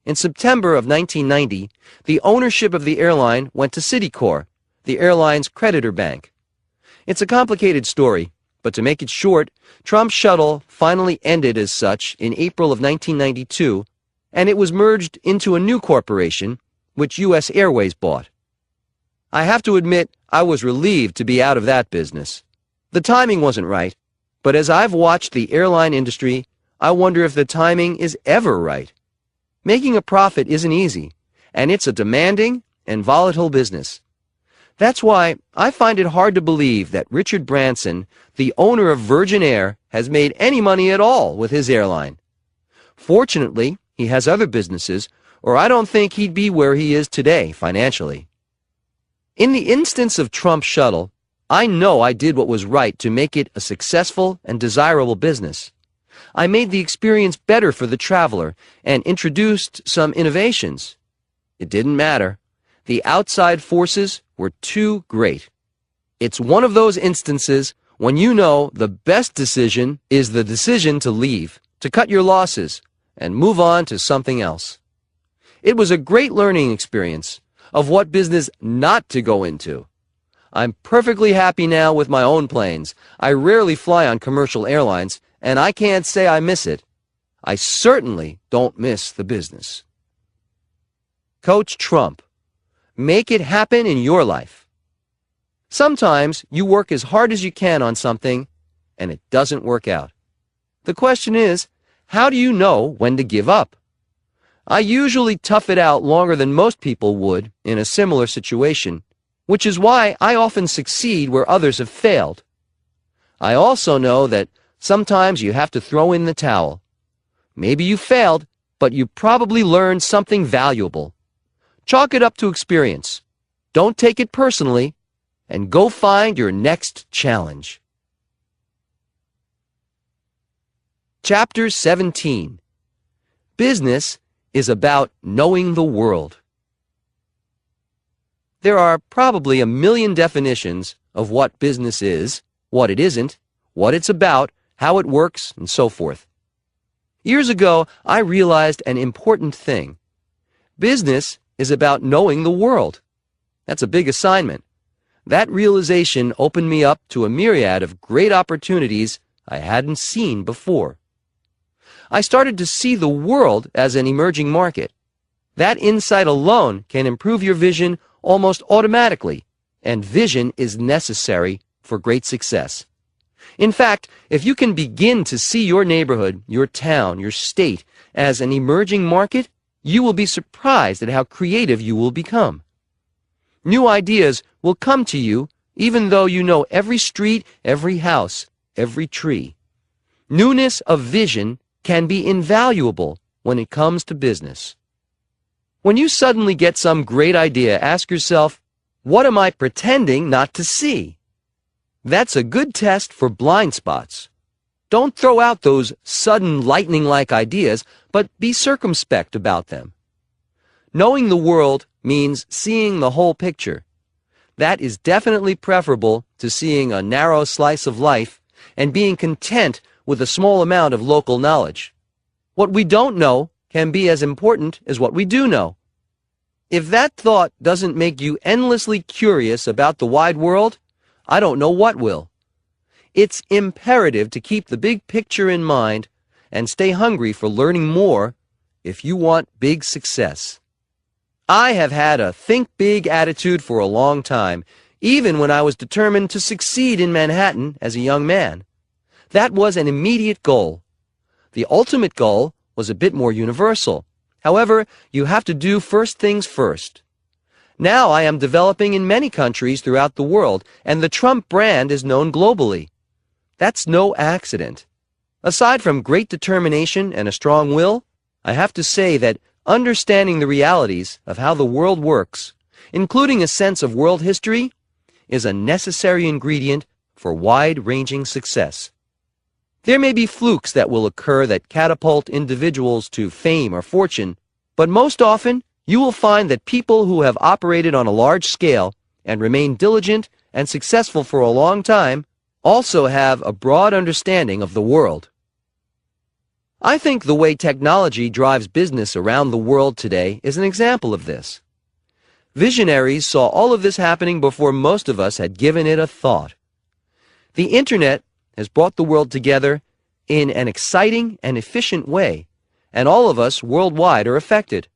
In September of 1990, the ownership of the airline went to Citicorp, the airline's creditor bank. It's a complicated story, but to make it short, Trump Shuttle finally ended as such in April of 1992, and it was merged into a new corporation, which U.S. Airways bought. I have to admit, I was relieved to be out of that business. The timing wasn't right, but as I've watched the airline industry, I wonder if the timing is ever right. Making a profit isn't easy, and it's a demanding and volatile business. That's why I find it hard to believe that Richard Branson, the owner of Virgin Air, has made any money at all with his airline. Fortunately, he has other businesses, or I don't think he'd be where he is today financially. In the instance of Trump Shuttle, I know I did what was right to make it a successful and desirable business. I made the experience better for the traveler and introduced some innovations. It didn't matter. The outside forces were too great. It's one of those instances when you know the best decision is the decision to leave, to cut your losses, and move on to something else. It was a great learning experience of what business not to go into. I'm perfectly happy now with my own planes. I rarely fly on commercial airlines, and I can't say I miss it. I certainly don't miss the business. Coach Trump. Make it happen in your life. Sometimes you work as hard as you can on something, and it doesn't work out. The question is, how do you know when to give up? I usually tough it out longer than most people would in a similar situation, which is why I often succeed where others have failed. I also know that sometimes you have to throw in the towel. Maybe you failed, but you probably learned something valuable. Chalk it up to experience. Don't take it personally, and go find your next challenge. Chapter 17. Business is about knowing the world. There are probably a million definitions of what business is, what it isn't, what it's about, how it works, and so forth. Years ago, I realized an important thing. Business is about knowing the world. That's a big assignment. That realization opened me up to a myriad of great opportunities I hadn't seen before. I started to see the world as an emerging market. That insight alone can improve your vision almost automatically, and vision is necessary for great success. In fact, if you can begin to see your neighborhood, your town, your state as an emerging market, you will be surprised at how creative you will become. New ideas will come to you even though you know every street, every house, every tree. Newness of vision can be invaluable when it comes to business. When you suddenly get some great idea, ask yourself, what am I pretending not to see? That's a good test for blind spots. Don't throw out those sudden lightning-like ideas, but be circumspect about them. Knowing the world means seeing the whole picture. That is definitely preferable to seeing a narrow slice of life and being content with a small amount of local knowledge. What we don't know can be as important as what we do know. If that thought doesn't make you endlessly curious about the wide world, I don't know what will. It's imperative to keep the big picture in mind and stay hungry for learning more if you want big success. I have had a think big attitude for a long time, even when I was determined to succeed in Manhattan as a young man. That was an immediate goal. The ultimate goal was a bit more universal. However, you have to do first things first. Now I am developing in many countries throughout the world, and the Trump brand is known globally. That's no accident. Aside from great determination and a strong will, I have to say that understanding the realities of how the world works, including a sense of world history, is a necessary ingredient for wide-ranging success. There may be flukes that will occur that catapult individuals to fame or fortune, but most often you will find that people who have operated on a large scale and remain diligent and successful for a long time also have a broad understanding of the world. I think the way technology drives business around the world today is an example of this. Visionaries saw all of this happening before most of us had given it a thought. The Internet has brought the world together in an exciting and efficient way, and all of us worldwide are affected.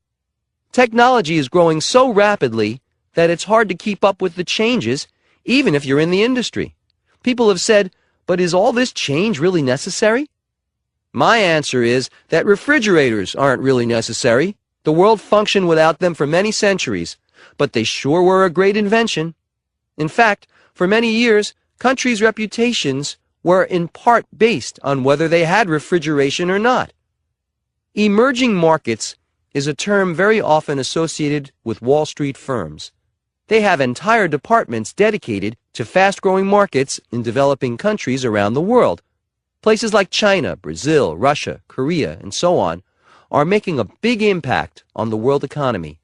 Technology is growing so rapidly that it's hard to keep up with the changes, even if you're in the industry. People have said, but is all this change really necessary? My answer is that refrigerators aren't really necessary. The world functioned without them for many centuries, but they sure were a great invention. In fact, for many years, countries' reputations were in part based on whether they had refrigeration or not. Emerging markets is a term very often associated with Wall Street firms. They have entire departments dedicated to fast-growing markets in developing countries around the world. Places like China, Brazil, Russia, Korea, and so on are making a big impact on the world economy.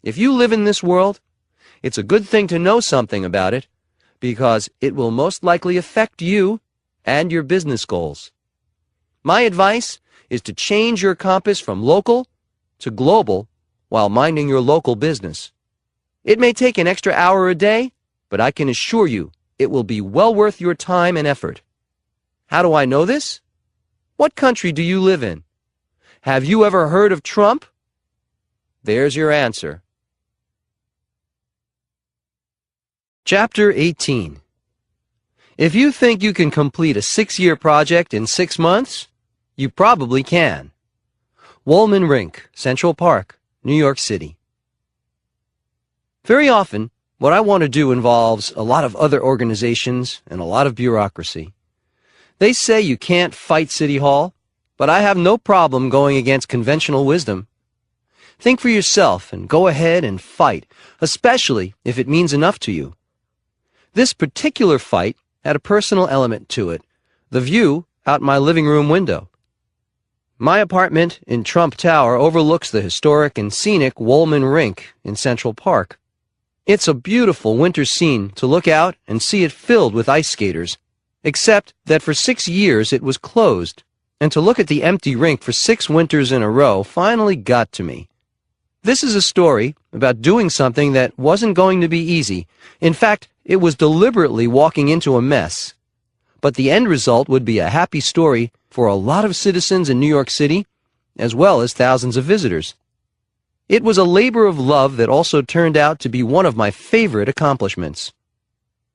If you live in this world, it's a good thing to know something about it, because it will most likely affect you and your business goals. My advice is to change your compass from local to global while minding your local business. It may take an extra hour a day, but I can assure you it will be well worth your time and effort. How do I know this? What country do you live in? Have you ever heard of Trump? There's your answer. Chapter 18. If you think you can complete a 6-year project in 6 months, you probably can. Wollman Rink, Central Park, New York City. Very often, what I want to do involves a lot of other organizations and a lot of bureaucracy. They say you can't fight City Hall, but I have no problem going against conventional wisdom. Think for yourself and go ahead and fight, especially if it means enough to you. This particular fight had a personal element to it, the view out my living room window. My apartment in Trump Tower overlooks the historic and scenic Wollman Rink in Central Park. It's a beautiful winter scene to look out and see it filled with ice skaters, except that for 6 years it was closed, and to look at the empty rink for 6 winters in a row finally got to me. This is a story about doing something that wasn't going to be easy. In fact, it was deliberately walking into a mess. But the end result would be a happy story for a lot of citizens in New York City, as well as thousands of visitors. It was a labor of love that also turned out to be one of my favorite accomplishments.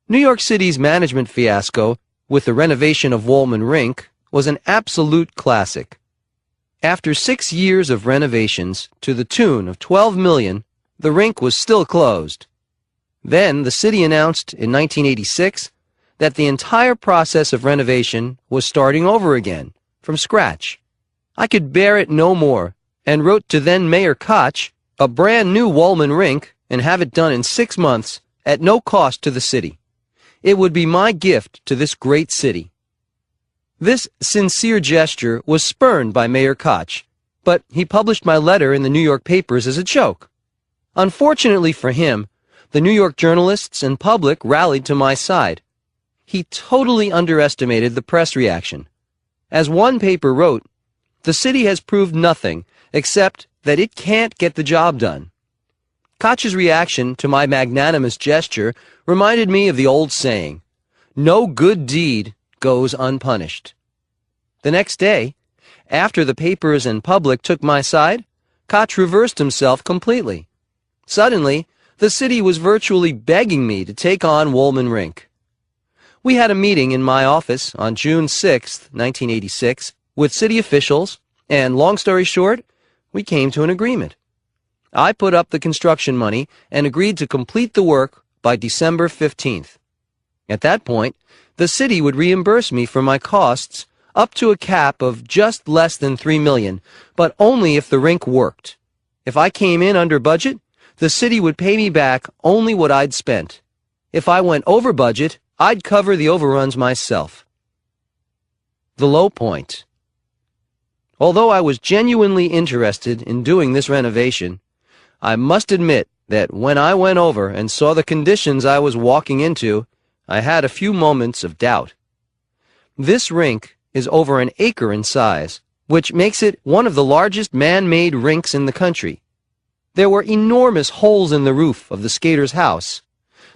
New York City's management fiasco with the renovation of Wollman Rink was an absolute classic. After 6 years of renovations to the tune of $12 million, the rink was still closed. Then the city announced in 1986 that the entire process of renovation was starting over again, from scratch. I could bear it no more, and wrote to then Mayor Koch a brand new Wollman Rink and have it done in 6 months at no cost to the city. It would be my gift to this great city. This sincere gesture was spurned by Mayor Koch, but he published my letter in the New York papers as a joke. Unfortunately for him, the New York journalists and public rallied to my side. He totally underestimated the press reaction. As one paper wrote, the city has proved nothing except that it can't get the job done. Koch's reaction to my magnanimous gesture reminded me of the old saying, no good deed goes unpunished. The next day, after the papers and public took my side, Koch reversed himself completely. Suddenly, the city was virtually begging me to take on Wollman Rink. We had a meeting in my office on June 6, 1986, with city officials, and long story short, we came to an agreement. I put up the construction money and agreed to complete the work by December 15th. At that point, the city would reimburse me for my costs up to a cap of just less than $3 million, but only if the rink worked. If I came in under budget, the city would pay me back only what I'd spent. If I went over budget, I'd cover the overruns myself. The low point. Although I was genuinely interested in doing this renovation, I must admit that when I went over and saw the conditions I was walking into, I had a few moments of doubt. This rink is over an acre in size, which makes it one of the largest man-made rinks in the country. There were enormous holes in the roof of the skater's house.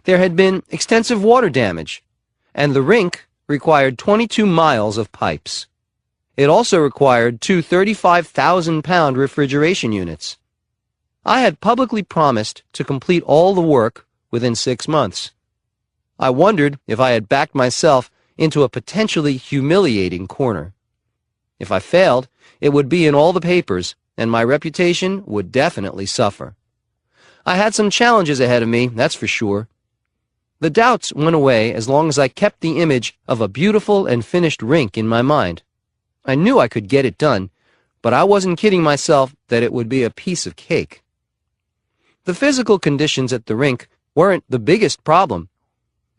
There had been extensive water damage, and the rink required 22 miles of pipes. It also required 2 35,000-pound refrigeration units. I had publicly promised to complete all the work within 6 months. I wondered if I had backed myself into a potentially humiliating corner. If I failed, it would be in all the papers, and my reputation would definitely suffer. I had some challenges ahead of me, that's for sure. The doubts went away as long as I kept the image of a beautiful and finished rink in my mind. I knew I could get it done, but I wasn't kidding myself that it would be a piece of cake. The physical conditions at the rink weren't the biggest problem.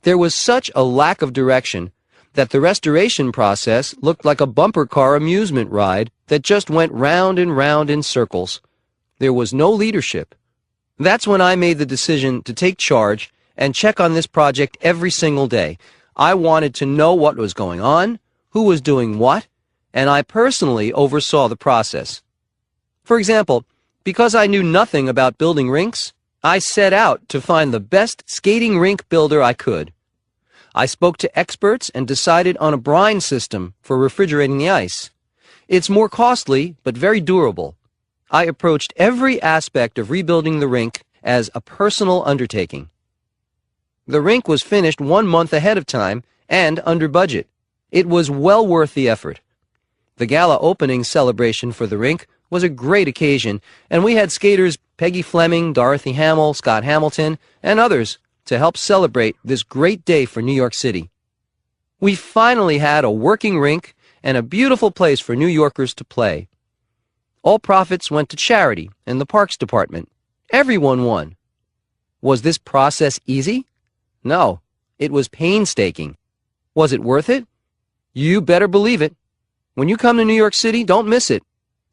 There was such a lack of direction that the restoration process looked like a bumper car amusement ride that just went round and round in circles. There was no leadership. That's when I made the decision to take charge and check on this project every single day. I wanted to know what was going on, who was doing what, and I personally oversaw the process. For example, because I knew nothing about building rinks, I set out to find the best skating rink builder I could. I spoke to experts and decided on a brine system for refrigerating the ice. It's more costly, but very durable. I approached every aspect of rebuilding the rink as a personal undertaking. The rink was finished 1 month ahead of time and under budget. It was well worth the effort. The gala opening celebration for the rink was a great occasion, and we had skaters Peggy Fleming, Dorothy Hamill, Scott Hamilton, and others to help celebrate this great day for New York City. We finally had a working rink and a beautiful place for New Yorkers to play. All profits went to charity and the Parks Department. Everyone won. Was this process easy? No, it was painstaking. Was it worth it? You better believe it. When you come to New York City, don't miss it.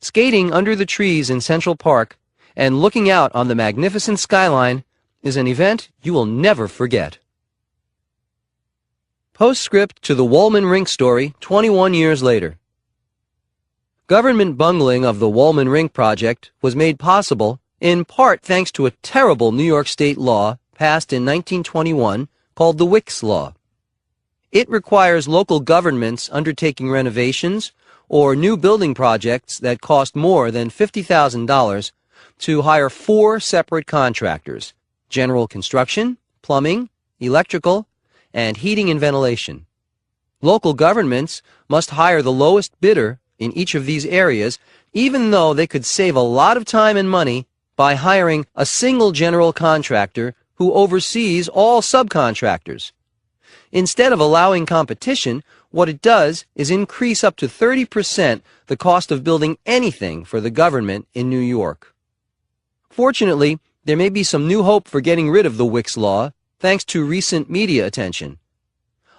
Skating under the trees in Central Park and looking out on the magnificent skyline is an event you will never forget. Postscript to the Wollman Rink story 21 years later. Government bungling of the Wollman Rink project was made possible in part thanks to a terrible New York State law passed in 1921 called the Wicks Law. It requires local governments undertaking renovations or new building projects that cost more than $50,000 to hire 4 separate contractors: general construction, plumbing, electrical, and heating and ventilation. Local governments must hire the lowest bidder in each of these areas, even though they could save a lot of time and money by hiring a single general contractor who oversees all subcontractors. Instead of allowing competition, what it does is increase up to 30% the cost of building anything for the government in New York. Fortunately, there may be some new hope for getting rid of the Wicks Law, thanks to recent media attention.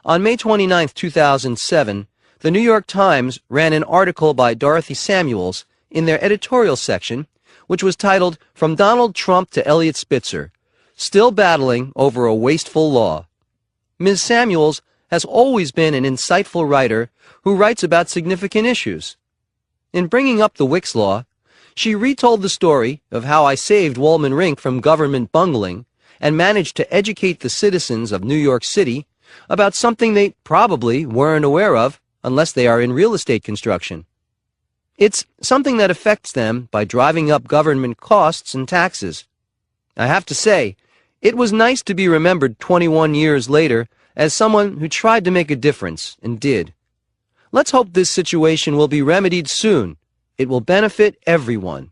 On May 29, 2007, the New York Times ran an article by Dorothy Samuels in their editorial section, which was titled "From Donald Trump to Eliot Spitzer, Still Battling Over a Wasteful Law." Ms. Samuels has always been an insightful writer who writes about significant issues. In bringing up the Wicks Law, she retold the story of how I saved Wollman Rink from government bungling and managed to educate the citizens of New York City about something they probably weren't aware of unless they are in real estate construction. It's something that affects them by driving up government costs and taxes. I have to say, it was nice to be remembered 21 years later as someone who tried to make a difference and did. Let's hope this situation will be remedied soon. It will benefit everyone.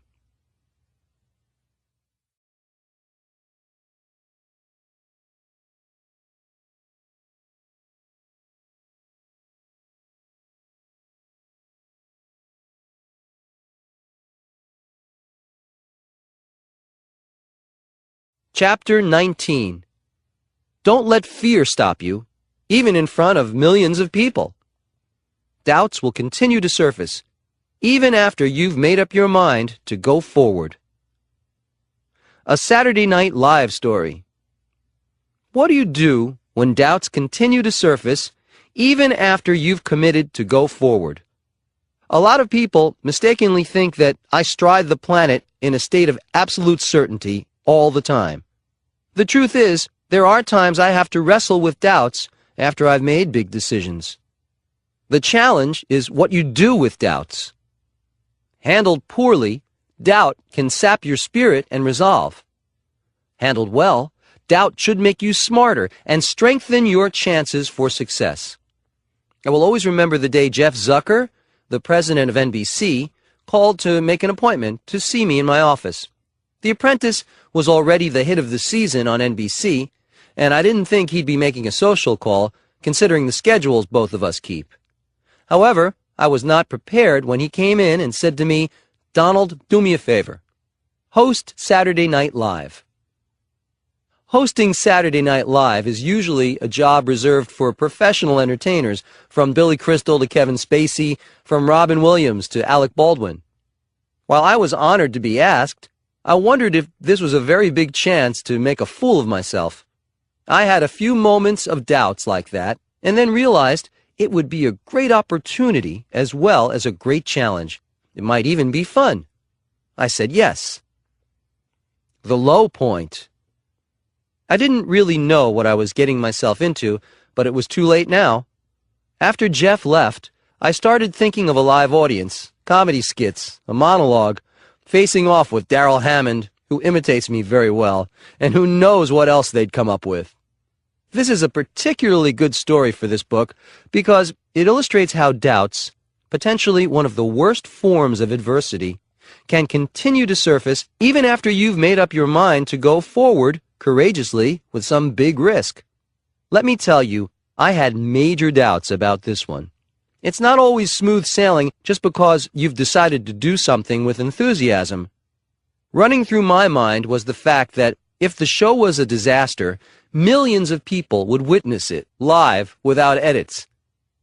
Chapter 19. Don't let fear stop you, even in front of millions of people. Doubts will continue to surface, even after you've made up your mind to go forward. A Saturday Night Live story. What do you do when doubts continue to surface, even after you've committed to go forward? A lot of people mistakenly think that I stride the planet in a state of absolute certainty all the time. The truth is, there are times I have to wrestle with doubts after I've made big decisions. The challenge is what you do with doubts. Handled poorly, doubt can sap your spirit and resolve. Handled well, doubt should make you smarter and strengthen your chances for success. I will always remember the day Jeff Zucker, the president of NBC, called to make an appointment to see me in my office. The Apprentice was already the hit of the season on NBC, and I didn't think he'd be making a social call, considering the schedules both of us keep. However, I was not prepared when he came in and said to me, "Donald, do me a favor. Host Saturday Night Live." Hosting Saturday Night Live is usually a job reserved for professional entertainers, from Billy Crystal to Kevin Spacey, from Robin Williams to Alec Baldwin. While I was honored to be asked, I wondered if this was a very big chance to make a fool of myself. I had a few moments of doubts like that, and then realized it would be a great opportunity as well as a great challenge. It might even be fun. I said yes. The low point. I didn't really know what I was getting myself into, but it was too late now. After Jeff left, I started thinking of a live audience, comedy skits, a monologue, facing off with Darrell Hammond, who imitates me very well, and who knows what else they'd come up with. This is a particularly good story for this book because it illustrates how doubts, potentially one of the worst forms of adversity, can continue to surface even after you've made up your mind to go forward courageously with some big risk. Let me tell you, I had major doubts about this one. It's not always smooth sailing just because you've decided to do something with enthusiasm. Running through my mind was the fact that if the show was a disaster, millions of people would witness it live without edits.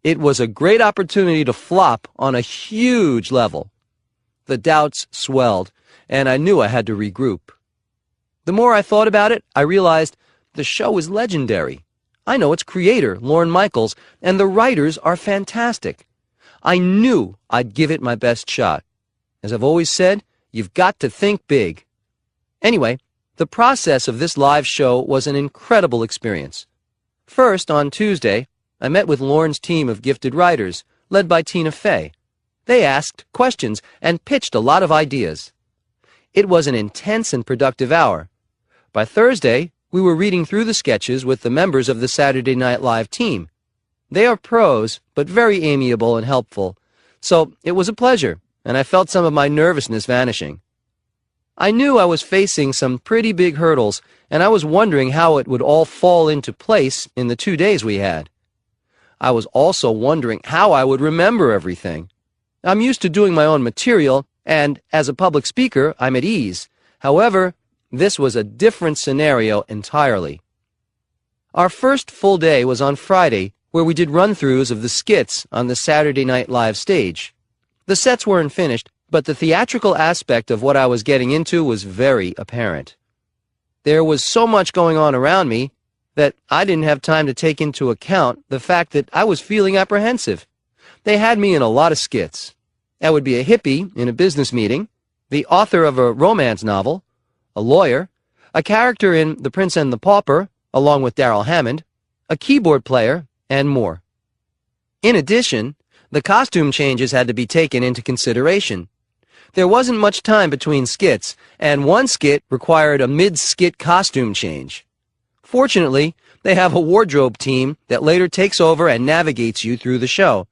It was a great opportunity to flop on a huge level. The doubts swelled, and I knew I had to regroup. The more I thought about it, I realized the show is legendary. I know its creator, Lorne Michaels, and the writers are fantastic. I knew I'd give it my best shot. As I've always said, you've got to think big. Anyway, the process of this live show was an incredible experience. First, on Tuesday, I met with Lorne's team of gifted writers, led by Tina Fey. They asked questions and pitched a lot of ideas. It was an intense and productive hour. By Thursday, we were reading through the sketches with the members of the Saturday Night Live team. They are pros, but very amiable and helpful. So it was a pleasure, and I felt some of my nervousness vanishing. I knew I was facing some pretty big hurdles, and I was wondering how it would all fall into place in the 2 days we had. I was also wondering how I would remember everything. I'm used to doing my own material, and as a public speaker, I'm at ease. However, this was a different scenario entirely. Our first full day was on Friday, where we did run-throughs of the skits on the Saturday Night Live stage. The sets weren't finished, but the theatrical aspect of what I was getting into was very apparent. There was so much going on around me that I didn't have time to take into account the fact that I was feeling apprehensive. They had me in a lot of skits. I would be a hippie in a business meeting, the author of a romance novel, a lawyer, a character in The Prince and the Pauper, along with Darrell Hammond, a keyboard player, and more. In addition, the costume changes had to be taken into consideration. There wasn't much time between skits, and one skit required a mid-skit costume change. Fortunately, they have a wardrobe team that later takes over and navigates you through the show.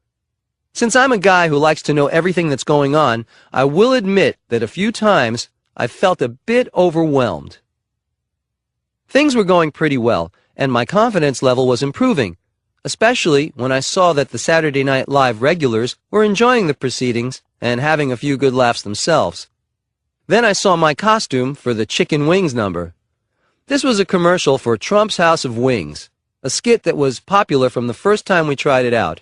Since I'm a guy who likes to know everything that's going on, I will admit that a few times I felt a bit overwhelmed. Things were going pretty well, and my confidence level was improving, especially when I saw that the Saturday Night Live regulars were enjoying the proceedings and having a few good laughs themselves. Then I saw my costume for the chicken wings number. This was a commercial for Trump's House of Wings, a skit that was popular from the first time we tried it out.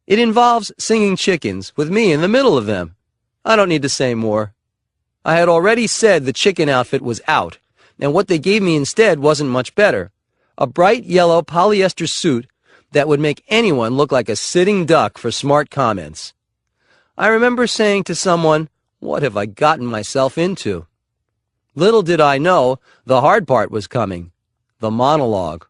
It involves singing chickens, with me in the middle of them. I don't need to say more. I had already said the chicken outfit was out, and what they gave me instead wasn't much better. A bright yellow polyester suit that would make anyone look like a sitting duck for smart comments. I remember saying to someone, "What have I gotten myself into?" Little did I know the hard part was coming, the monologue.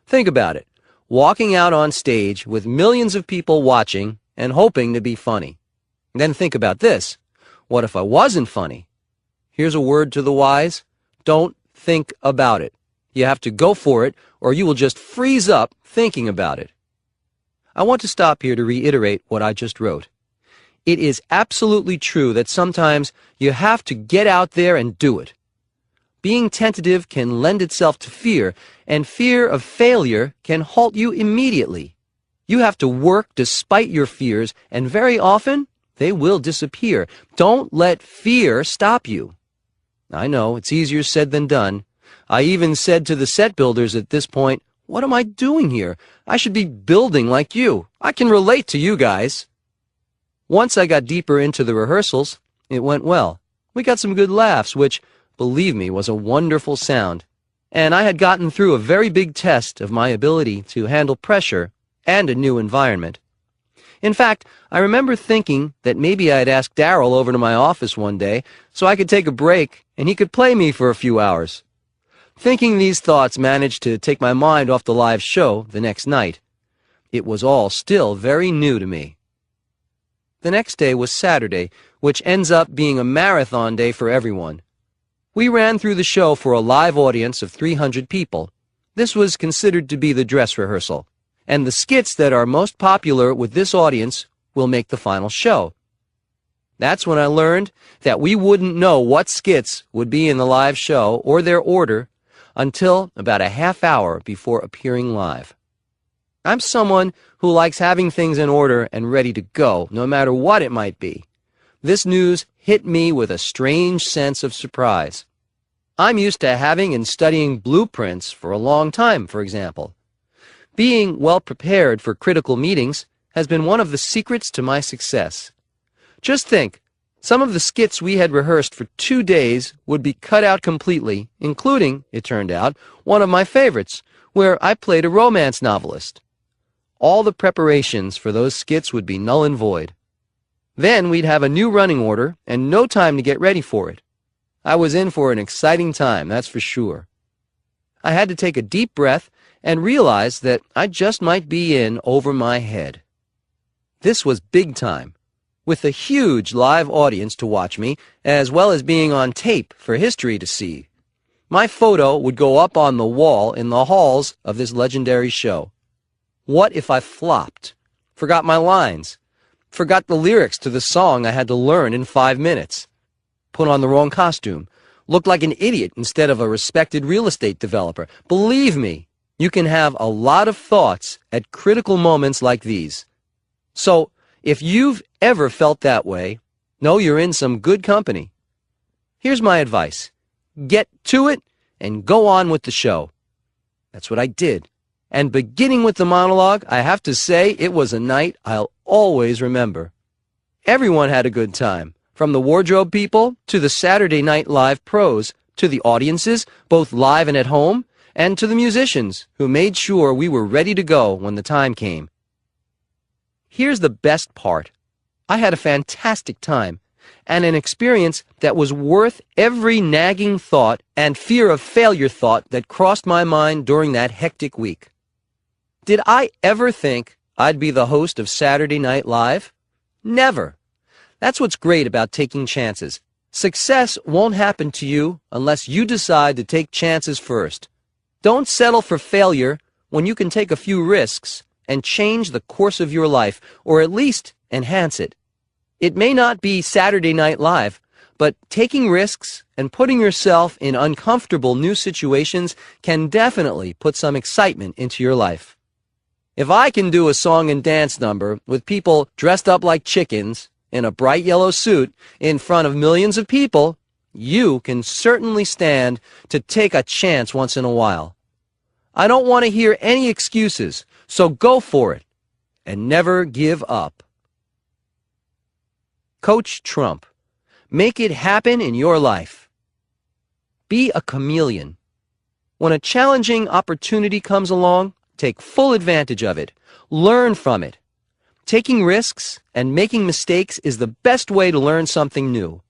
Think about it, walking out on stage with millions of people watching and hoping to be funny. Then think about this, what if I wasn't funny? Here's a word to the wise, don't think about it. You have to go for it, or you will just freeze up thinking about it. I want to stop here to reiterate what I just wrote. It is absolutely true that sometimes you have to get out there and do it. Being tentative can lend itself to fear, and fear of failure can halt you immediately. You have to work despite your fears, and very often they will disappear. Don't let fear stop you. I know, it's easier said than done. I even said to the set builders at this point, "What am I doing here? I should be building like you. I can relate to you guys." Once I got deeper into the rehearsals, it went well. We got some good laughs, which, believe me, was a wonderful sound. And I had gotten through a very big test of my ability to handle pressure and a new environment. In fact, I remember thinking that maybe I'd ask Darrell over to my office one day so I could take a break and he could play me for a few hours. Thinking these thoughts managed to take my mind off the live show the next night. It was all still very new to me. The next day was Saturday, which ends up being a marathon day for everyone. We ran through the show for a live audience of 300 people. This was considered to be the dress rehearsal, and the skits that are most popular with this audience will make the final show. That's when I learned that we wouldn't know what skits would be in the live show or their order until about a half hour before appearing live. I'm someone who likes having things in order and ready to go, no matter what it might be. This news hit me with a strange sense of surprise. I'm used to having and studying blueprints for a long time, for example. Being well prepared for critical meetings has been one of the secrets to my success. Just think, some of the skits we had rehearsed for 2 days would be cut out completely, including, it turned out, one of my favorites, where I played a romance novelist. All the preparations for those skits would be null and void. Then we'd have a new running order and no time to get ready for it. I was in for an exciting time, that's for sure. I had to take a deep breath and realize that I just might be in over my head. This was big time, with a huge live audience to watch me, as well as being on tape for history to see. My photo would go up on the wall in the halls of this legendary show. What if I flopped, forgot my lines, forgot the lyrics to the song I had to learn in 5 minutes, put on the wrong costume, looked like an idiot instead of a respected real estate developer? Believe me, you can have a lot of thoughts at critical moments like these. So, if you've ever felt that way, know you're in some good company. Here's my advice. Get to it and go on with the show. That's what I did. And beginning with the monologue, I have to say it was a night I'll always remember. Everyone had a good time, from the wardrobe people to the Saturday Night Live pros, to the audiences, both live and at home, and to the musicians who made sure we were ready to go when the time came. Here's the best part. I had a fantastic time, and an experience that was worth every nagging thought and fear of failure thought that crossed my mind during that hectic week. Did I ever think I'd be the host of Saturday Night Live? Never. That's what's great about taking chances. Success won't happen to you unless you decide to take chances first. Don't settle for failure when you can take a few risks and change the course of your life, or at least enhance it. It may not be Saturday Night Live, but taking risks and putting yourself in uncomfortable new situations can definitely put some excitement into your life. If I can do a song and dance number with people dressed up like chickens in a bright yellow suit in front of millions of people, you can certainly stand to take a chance once in a while. I don't want to hear any excuses, so go for it and never give up. Coach Trump. Make it happen in your life. Be a chameleon. When a challenging opportunity comes along, take full advantage of it. Learn from it. Taking risks and making mistakes is the best way to learn something new.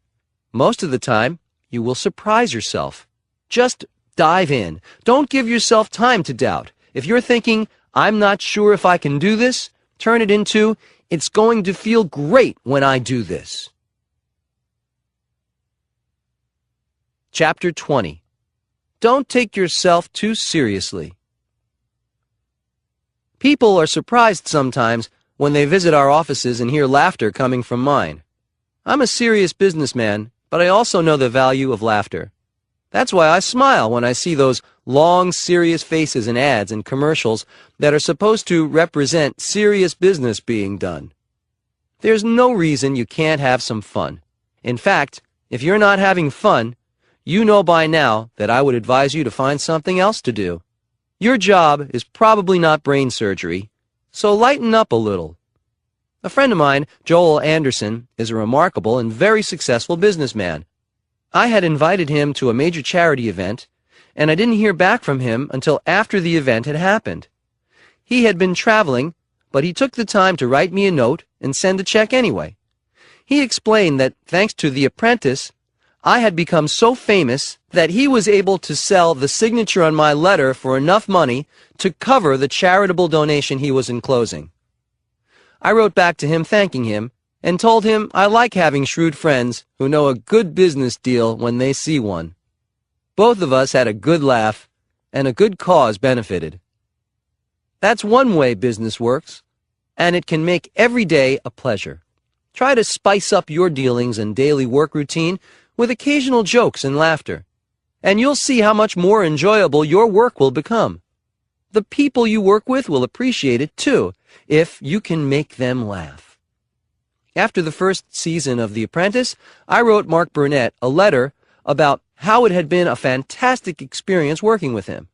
Most of the time, you will surprise yourself. Just dive in. Don't give yourself time to doubt. If you're thinking, I'm not sure if I can do this, turn it into, it's going to feel great when I do this. Chapter 20. Don't take yourself too seriously. People are surprised sometimes when they visit our offices and hear laughter coming from mine. I'm a serious businessman, but I also know the value of laughter. That's why I smile when I see those long, serious faces in ads and commercials that are supposed to represent serious business being done. There's no reason you can't have some fun. In fact, if you're not having fun, you know by now that I would advise you to find something else to do. Your job is probably not brain surgery, so lighten up a little. A friend of mine, Joel Anderson, is a remarkable and very successful businessman. I had invited him to a major charity event, and I didn't hear back from him until after the event had happened. He had been traveling, but he took the time to write me a note and send a check anyway. He explained that thanks to The Apprentice, I had become so famous that he was able to sell the signature on my letter for enough money to cover the charitable donation he was enclosing. I wrote back to him thanking him, and told him I like having shrewd friends who know a good business deal when they see one. Both of us had a good laugh, and a good cause benefited. That's one way business works, and it can make every day a pleasure. Try to spice up your dealings and daily work routine with occasional jokes and laughter, and you'll see how much more enjoyable your work will become. The people you work with will appreciate it too, if you can make them laugh. After the first season of The Apprentice, I wrote Mark Burnett a letter about how it had been a fantastic experience working with him.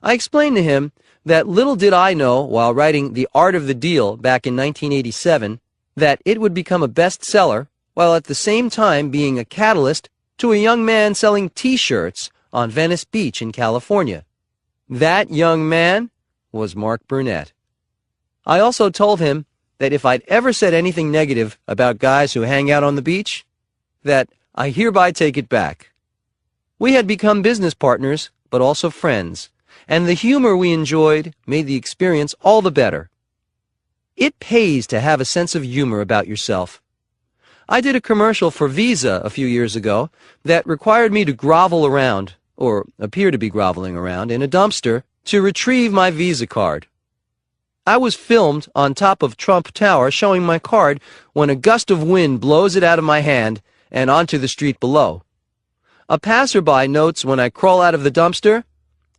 I explained to him that little did I know while writing The Art of the Deal back in 1987 that it would become a bestseller while at the same time being a catalyst to a young man selling T-shirts on Venice Beach in California. That young man was Mark Burnett. I also told him that if I'd ever said anything negative about guys who hang out on the beach, that I hereby take it back. We had become business partners, but also friends, and the humor we enjoyed made the experience all the better. It pays to have a sense of humor about yourself. I did a commercial for Visa a few years ago that required me to grovel around, or appear to be groveling around, in a dumpster to retrieve my Visa card. I was filmed on top of Trump Tower showing my card when a gust of wind blows it out of my hand and onto the street below. A passerby notes when I crawl out of the dumpster,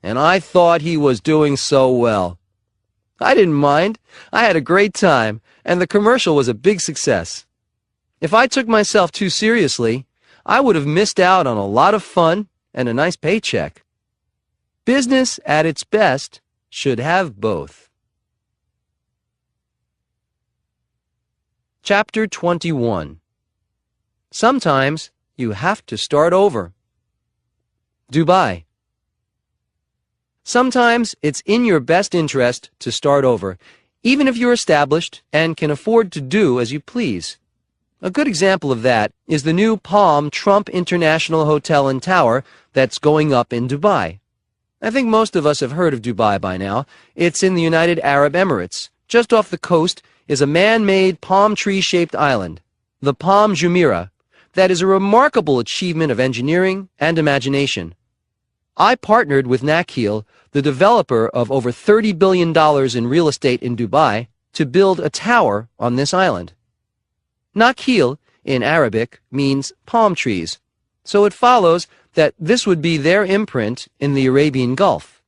and I thought he was doing so well. I didn't mind. I had a great time, and the commercial was a big success. If I took myself too seriously, I would have missed out on a lot of fun and a nice paycheck. Business at its best should have both. Chapter 21. Sometimes you have to start over. Dubai. Sometimes it's in your best interest to start over, even if you're established and can afford to do as you please. A good example of that is the new Palm Trump International Hotel and Tower that's going up in Dubai. I think most of us have heard of Dubai by now. It's in the United Arab Emirates. Just off the coast is a man-made palm tree-shaped island, the Palm Jumeirah, that is a remarkable achievement of engineering and imagination. I partnered with Nakheel, the developer of over $30 billion in real estate in Dubai, to build a tower on this island. Nakheel, in Arabic, means palm trees, so it follows that this would be their imprint in the Arabian Gulf.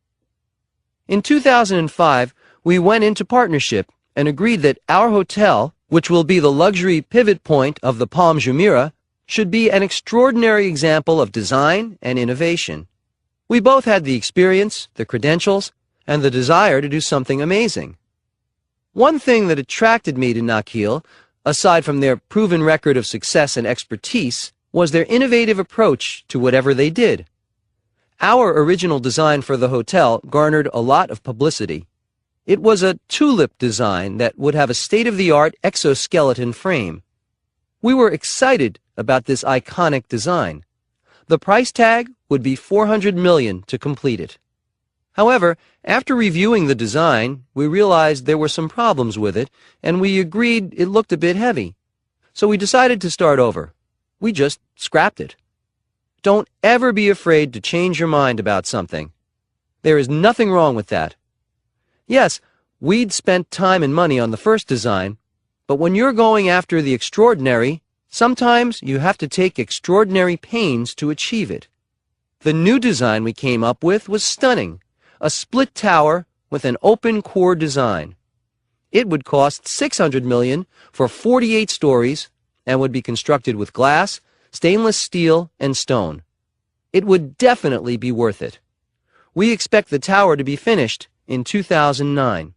In 2005, we went into partnership and agreed that our hotel, which will be the luxury pivot point of the Palm Jumeirah, should be an extraordinary example of design and innovation. We both had the experience, the credentials, and the desire to do something amazing. One thing that attracted me to Nakheel, aside from their proven record of success and expertise, was their innovative approach to whatever they did. Our original design for the hotel garnered a lot of publicity. It was a tulip design that would have a state-of-the-art exoskeleton frame. We were excited about this iconic design. The price tag would be $400 million to complete it. However, after reviewing the design, we realized there were some problems with it, and we agreed it looked a bit heavy. So we decided to start over. We just scrapped it. Don't ever be afraid to change your mind about something. There is nothing wrong with that. Yes, we'd spent time and money on the first design, but when you're going after the extraordinary, sometimes you have to take extraordinary pains to achieve it. The new design we came up with was stunning, a split tower with an open core design. It would cost $600 million for 48 stories and would be constructed with glass, stainless steel, and stone. It would definitely be worth it. We expect the tower to be finished in 2009.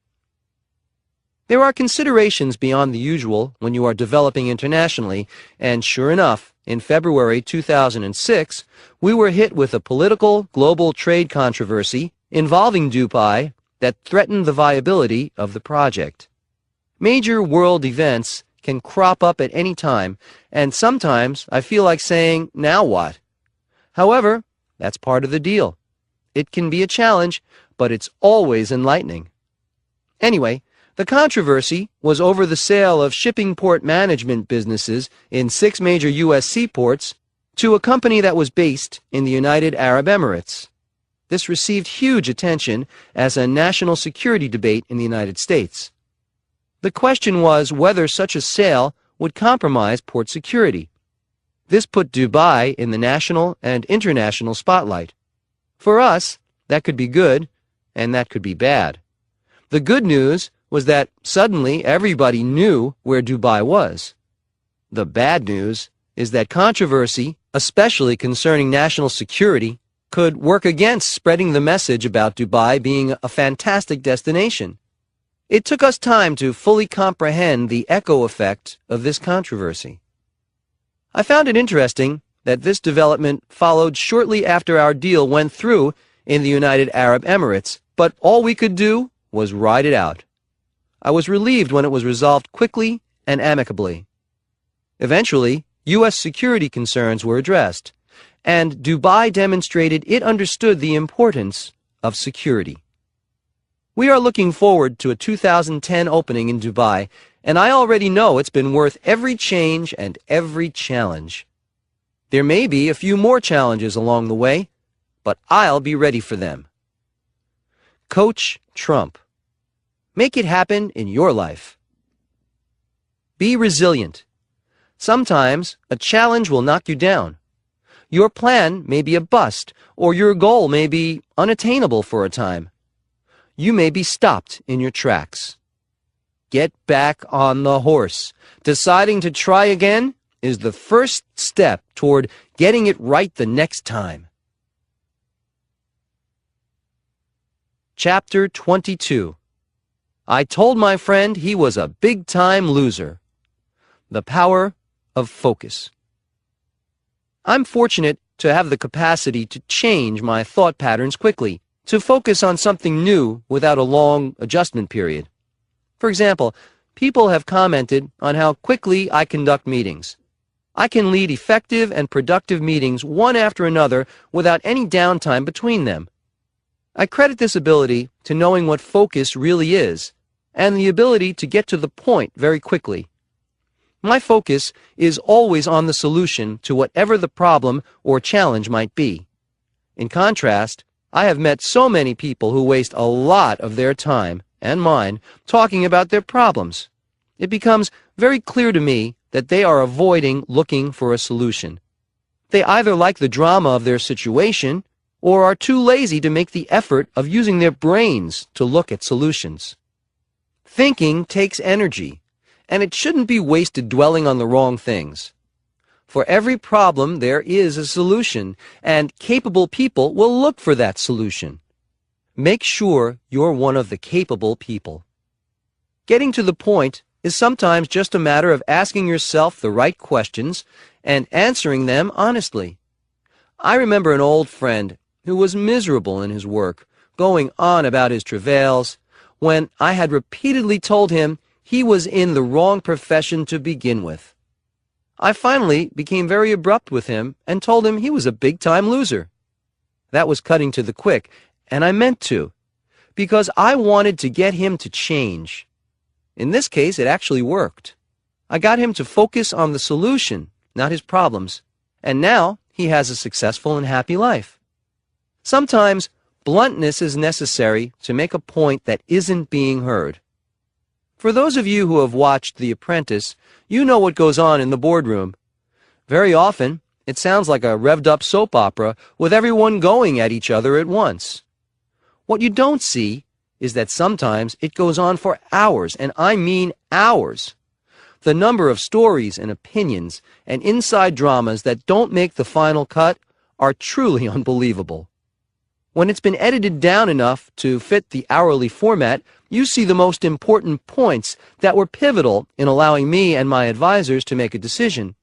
There are considerations beyond the usual when you are developing internationally, and sure enough, in February 2006, we were hit with a political global trade controversy involving Dubai that threatened the viability of the project. Major world events can crop up at any time, and sometimes I feel like saying, now what? However, that's part of the deal. It can be a challenge, but it's always enlightening. Anyway, The controversy was over the sale of shipping port management businesses in 6 major U.S. seaports to a company that was based in the United Arab Emirates. This received huge attention as a national security debate in the United States. The question was whether such a sale would compromise port security. This put Dubai in the national and international spotlight. For us, that could be good, and that could be bad. The good news was that suddenly everybody knew where Dubai was. The bad news is that controversy, especially concerning national security, could work against spreading the message about Dubai being a fantastic destination. It took us time to fully comprehend the echo effect of this controversy. I found it interesting that this development followed shortly after our deal went through in the United Arab Emirates, but all we could do was ride it out. I was relieved when it was resolved quickly and amicably. Eventually, U.S. security concerns were addressed, and Dubai demonstrated it understood the importance of security. We are looking forward to a 2010 opening in Dubai, and I already know it's been worth every change and every challenge. There may be a few more challenges along the way, but I'll be ready for them. Coach Trump. Make it happen in your life. Be resilient. Sometimes a challenge will knock you down. Your plan may be a bust, or your goal may be unattainable for a time. You may be stopped in your tracks. Get back on the horse. Deciding to try again is the first step toward getting it right the next time. Chapter 22. I told my friend he was a big-time loser. The power of focus. I'm fortunate to have the capacity to change my thought patterns quickly, to focus on something new without a long adjustment period. For example, people have commented on how quickly I conduct meetings. I can lead effective and productive meetings one after another without any downtime between them. I credit this ability to knowing what focus really is, and the ability to get to the point very quickly. My focus is always on the solution to whatever the problem or challenge might be. In contrast, I have met so many people who waste a lot of their time, and mine, talking about their problems. It becomes very clear to me that they are avoiding looking for a solution. They either like the drama of their situation, or are too lazy to make the effort of using their brains to look at solutions. Thinking takes energy, and it shouldn't be wasted dwelling on the wrong things. For every problem there is a solution, and capable people will look for that solution. Make sure you're one of the capable people. Getting to the point is sometimes just a matter of asking yourself the right questions and answering them honestly. I remember an old friend who was miserable in his work, going on about his travails, when I had repeatedly told him he was in the wrong profession to begin with. I finally became very abrupt with him and told him he was a big-time loser. That was cutting to the quick, and I meant to, because I wanted to get him to change. In this case, it actually worked. I got him to focus on the solution, not his problems, and now he has a successful and happy life. Sometimes bluntness is necessary to make a point that isn't being heard. For those of you who have watched The Apprentice, you know what goes on in the boardroom. Very often, it sounds like a revved-up soap opera with everyone going at each other at once. What you don't see is that sometimes it goes on for hours, and I mean hours. The number of stories and opinions and inside dramas that don't make the final cut are truly unbelievable. When it's been edited down enough to fit the hourly format, you see the most important points that were pivotal in allowing me and my advisors to make a decision.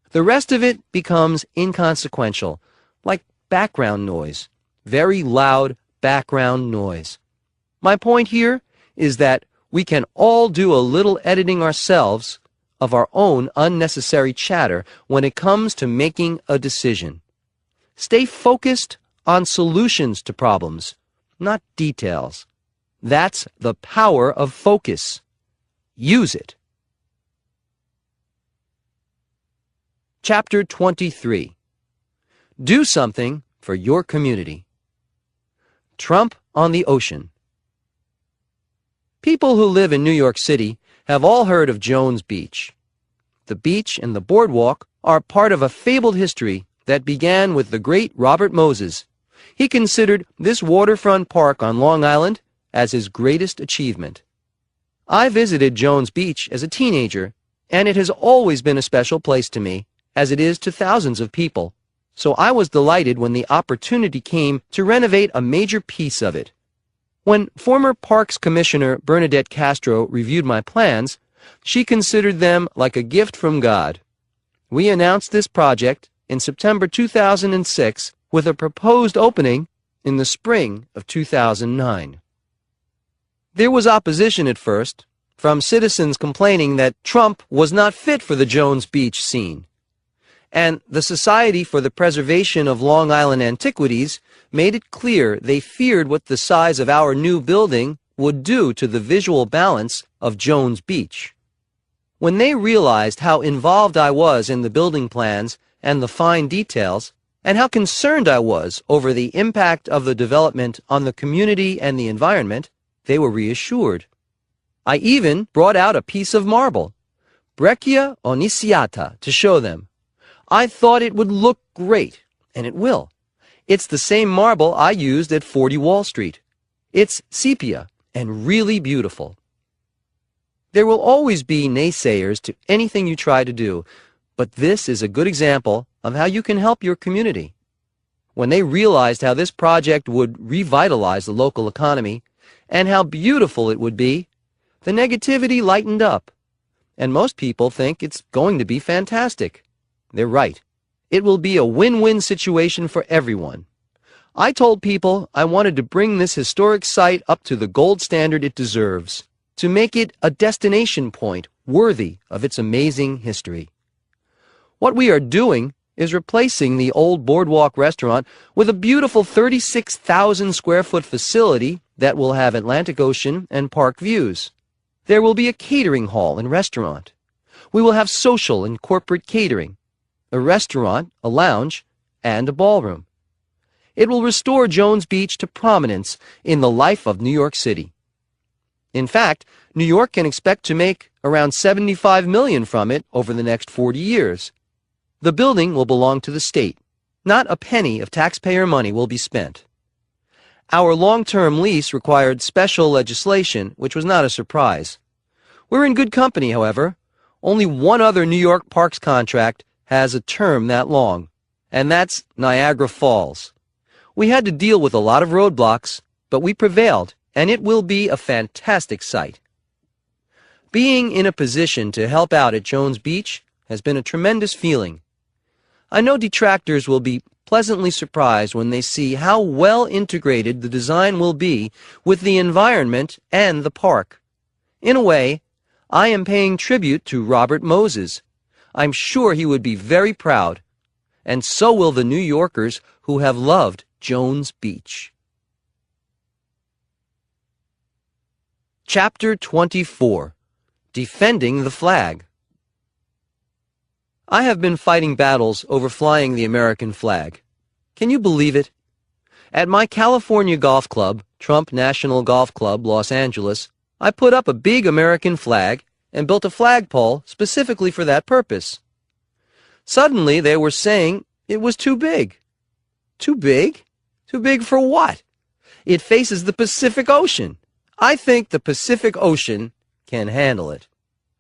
The rest of it becomes inconsequential, like background noise, very loud background noise. My point here is that we can all do a little editing ourselves of our own unnecessary chatter when it comes to making a decision. Stay focused on solutions to problems, not details. That's the power of focus. Use it. Chapter 23. Do something for your community. Trump on the ocean. People who live in New York City have all heard of Jones Beach. The beach and the boardwalk are part of a fabled history that began with the great Robert Moses. He considered this waterfront park on Long Island as his greatest achievement. I visited Jones Beach as a teenager, and it has always been a special place to me, as it is to thousands of people. So I was delighted when the opportunity came to renovate a major piece of it. When former Parks Commissioner Bernadette Castro reviewed my plans, she considered them like a gift from God. We announced this project in September 2006 with a proposed opening in the spring of 2009. There was opposition at first, from citizens complaining that Trump was not fit for the Jones Beach scene. And the Society for the Preservation of Long Island Antiquities made it clear they feared what the size of our new building would do to the visual balance of Jones Beach. When they realized how involved I was in the building plans and the fine details, and how concerned I was over the impact of the development on the community and the environment, they were reassured. I even brought out a piece of marble, Breccia Oniziata, to show them. I thought it would look great, and it will. It's the same marble I used at 40 Wall Street. It's sepia and really beautiful. There will always be naysayers to anything you try to do, but this is a good example of how you can help your community. When they realized how this project would revitalize the local economy and how beautiful it would be, the negativity lightened up, and most people think it's going to be fantastic. They're right. It will be a win-win situation for everyone. I told people I wanted to bring this historic site up to the gold standard it deserves, to make it a destination point worthy of its amazing history. What we are doing is replacing the old Boardwalk restaurant with a beautiful 36,000 square foot facility that will have Atlantic Ocean and park views. There will be a catering hall and restaurant. We will have social and corporate catering, a restaurant, a lounge, and a ballroom. It will restore Jones Beach to prominence in the life of New York City. In fact, New York can expect to make around $75 million from it over the next 40 years. The building will belong to the state. Not a penny of taxpayer money will be spent. Our long-term lease required special legislation, which was not a surprise. We're in good company, however. Only one other New York Parks contract has a term that long, and that's Niagara Falls. We had to deal with a lot of roadblocks, but we prevailed, and it will be a fantastic site. Being in a position to help out at Jones Beach has been a tremendous feeling. I know detractors will be pleasantly surprised when they see how well integrated the design will be with the environment and the park. In a way, I am paying tribute to Robert Moses. I'm sure he would be very proud, and so will the New Yorkers who have loved Jones Beach. Chapter 24. Defending the Flag. I have been fighting battles over flying the American flag. Can you believe it? At my California golf club, Trump National Golf Club, Los Angeles, I put up a big American flag and built a flagpole specifically for that purpose. Suddenly, they were saying it was too big. Too big? Too big for what? It faces the Pacific Ocean. I think the Pacific Ocean can handle it.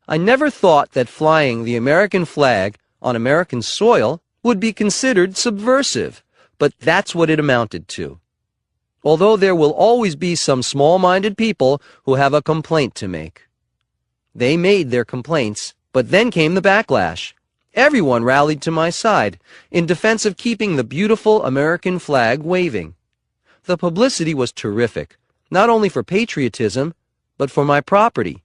I never thought that flying the American flag on American soil would be considered subversive, but that's what it amounted to. Although there will always be some small-minded people who have a complaint to make. They made their complaints, but then came the backlash. Everyone rallied to my side in defense of keeping the beautiful American flag waving. The publicity was terrific, not only for patriotism, but for my property.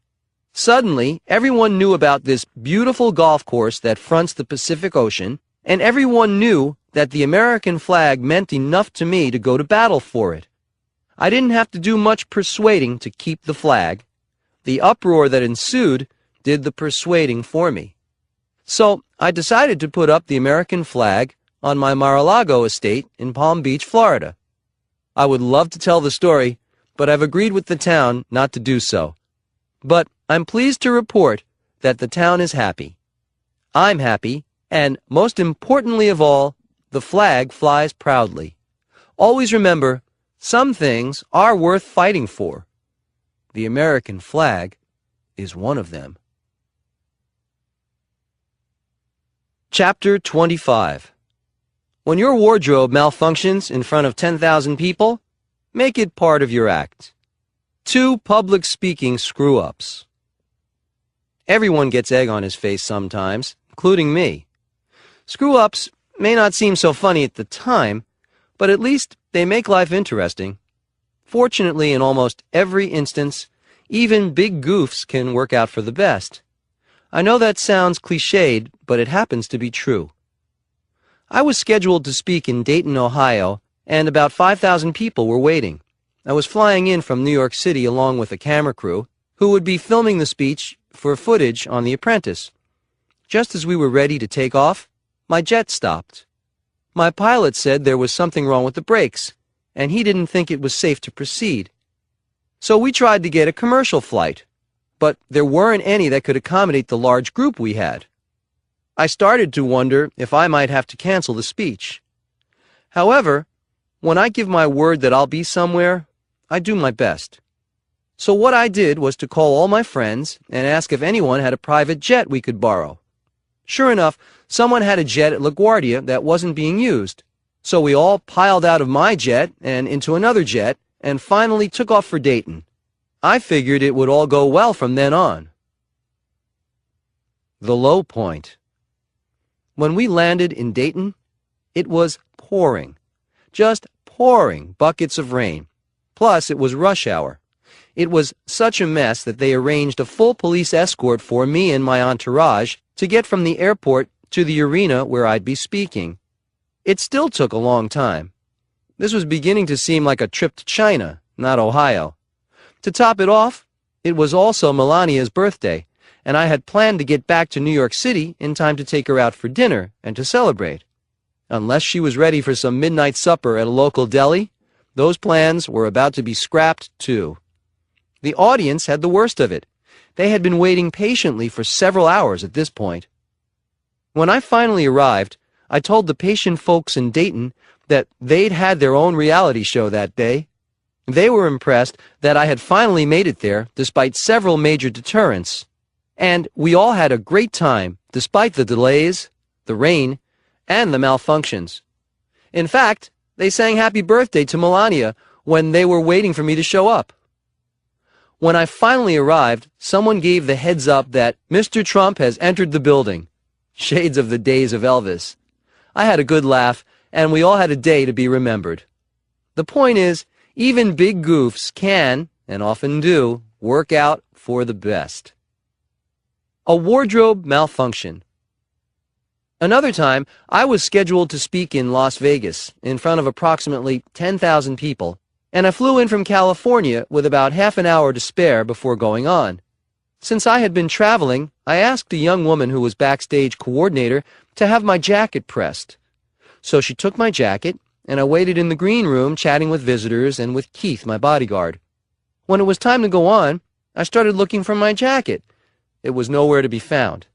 Suddenly, everyone knew about this beautiful golf course that fronts the Pacific Ocean, and everyone knew that the American flag meant enough to me to go to battle for it. I didn't have to do much persuading to keep the flag. The uproar that ensued did the persuading for me. So I decided to put up the American flag on my Mar-a-Lago estate in Palm Beach, Florida. I would love to tell the story, but I've agreed with the town not to do so. But I'm pleased to report that the town is happy. I'm happy, and most importantly of all, the flag flies proudly. Always remember, some things are worth fighting for. The American flag is one of them. Chapter 25. When your wardrobe malfunctions in front of 10,000 people, make it part of your act. 2 public speaking screw-ups. Everyone gets egg on his face sometimes, including me. Screw-ups may not seem so funny at the time, but at least they make life interesting. Fortunately, in almost every instance, even big goofs can work out for the best. I know that sounds cliched, but it happens to be true. I was scheduled to speak in Dayton, Ohio, and about 5,000 people were waiting. I was flying in from New York City along with a camera crew who would be filming the speech for footage on The Apprentice. Just as we were ready to take off, my jet stopped. My pilot said there was something wrong with the brakes, and he didn't think it was safe to proceed. So we tried to get a commercial flight, but there weren't any that could accommodate the large group we had. I started to wonder if I might have to cancel the speech. However, when I give my word that I'll be somewhere, I do my best. So what I did was to call all my friends and ask if anyone had a private jet we could borrow. Sure enough, someone had a jet at LaGuardia that wasn't being used. So we all piled out of my jet and into another jet and finally took off for Dayton. I figured it would all go well from then on. The low point. When we landed in Dayton, it was pouring. Just pouring buckets of rain. Plus, it was rush hour. It was such a mess that they arranged a full police escort for me and my entourage to get from the airport to the arena where I'd be speaking. It still took a long time. This was beginning to seem like a trip to China, not Ohio. To top it off, it was also Melania's birthday, and I had planned to get back to New York City in time to take her out for dinner and to celebrate. Unless she was ready for some midnight supper at a local deli, those plans were about to be scrapped too. The audience had the worst of it. They had been waiting patiently for several hours at this point. When I finally arrived, I told the patient folks in Dayton that they'd had their own reality show that day. They were impressed that I had finally made it there despite several major deterrents. And we all had a great time despite the delays, the rain, and the malfunctions. In fact, they sang happy birthday to Melania when they were waiting for me to show up. When I finally arrived, someone gave the heads up that Mr. Trump has entered the building. Shades of the days of Elvis. I had a good laugh, and we all had a day to be remembered. The point is, even big goofs can, and often do, work out for the best. A wardrobe malfunction. Another time, I was scheduled to speak in Las Vegas in front of approximately 10,000 people, and I flew in from California with about half an hour to spare before going on. Since I had been traveling, I asked a young woman who was backstage coordinator to have my jacket pressed. So she took my jacket, and I waited in the green room chatting with visitors and with Keith, my bodyguard. When it was time to go on, I started looking for my jacket. It was nowhere to be found.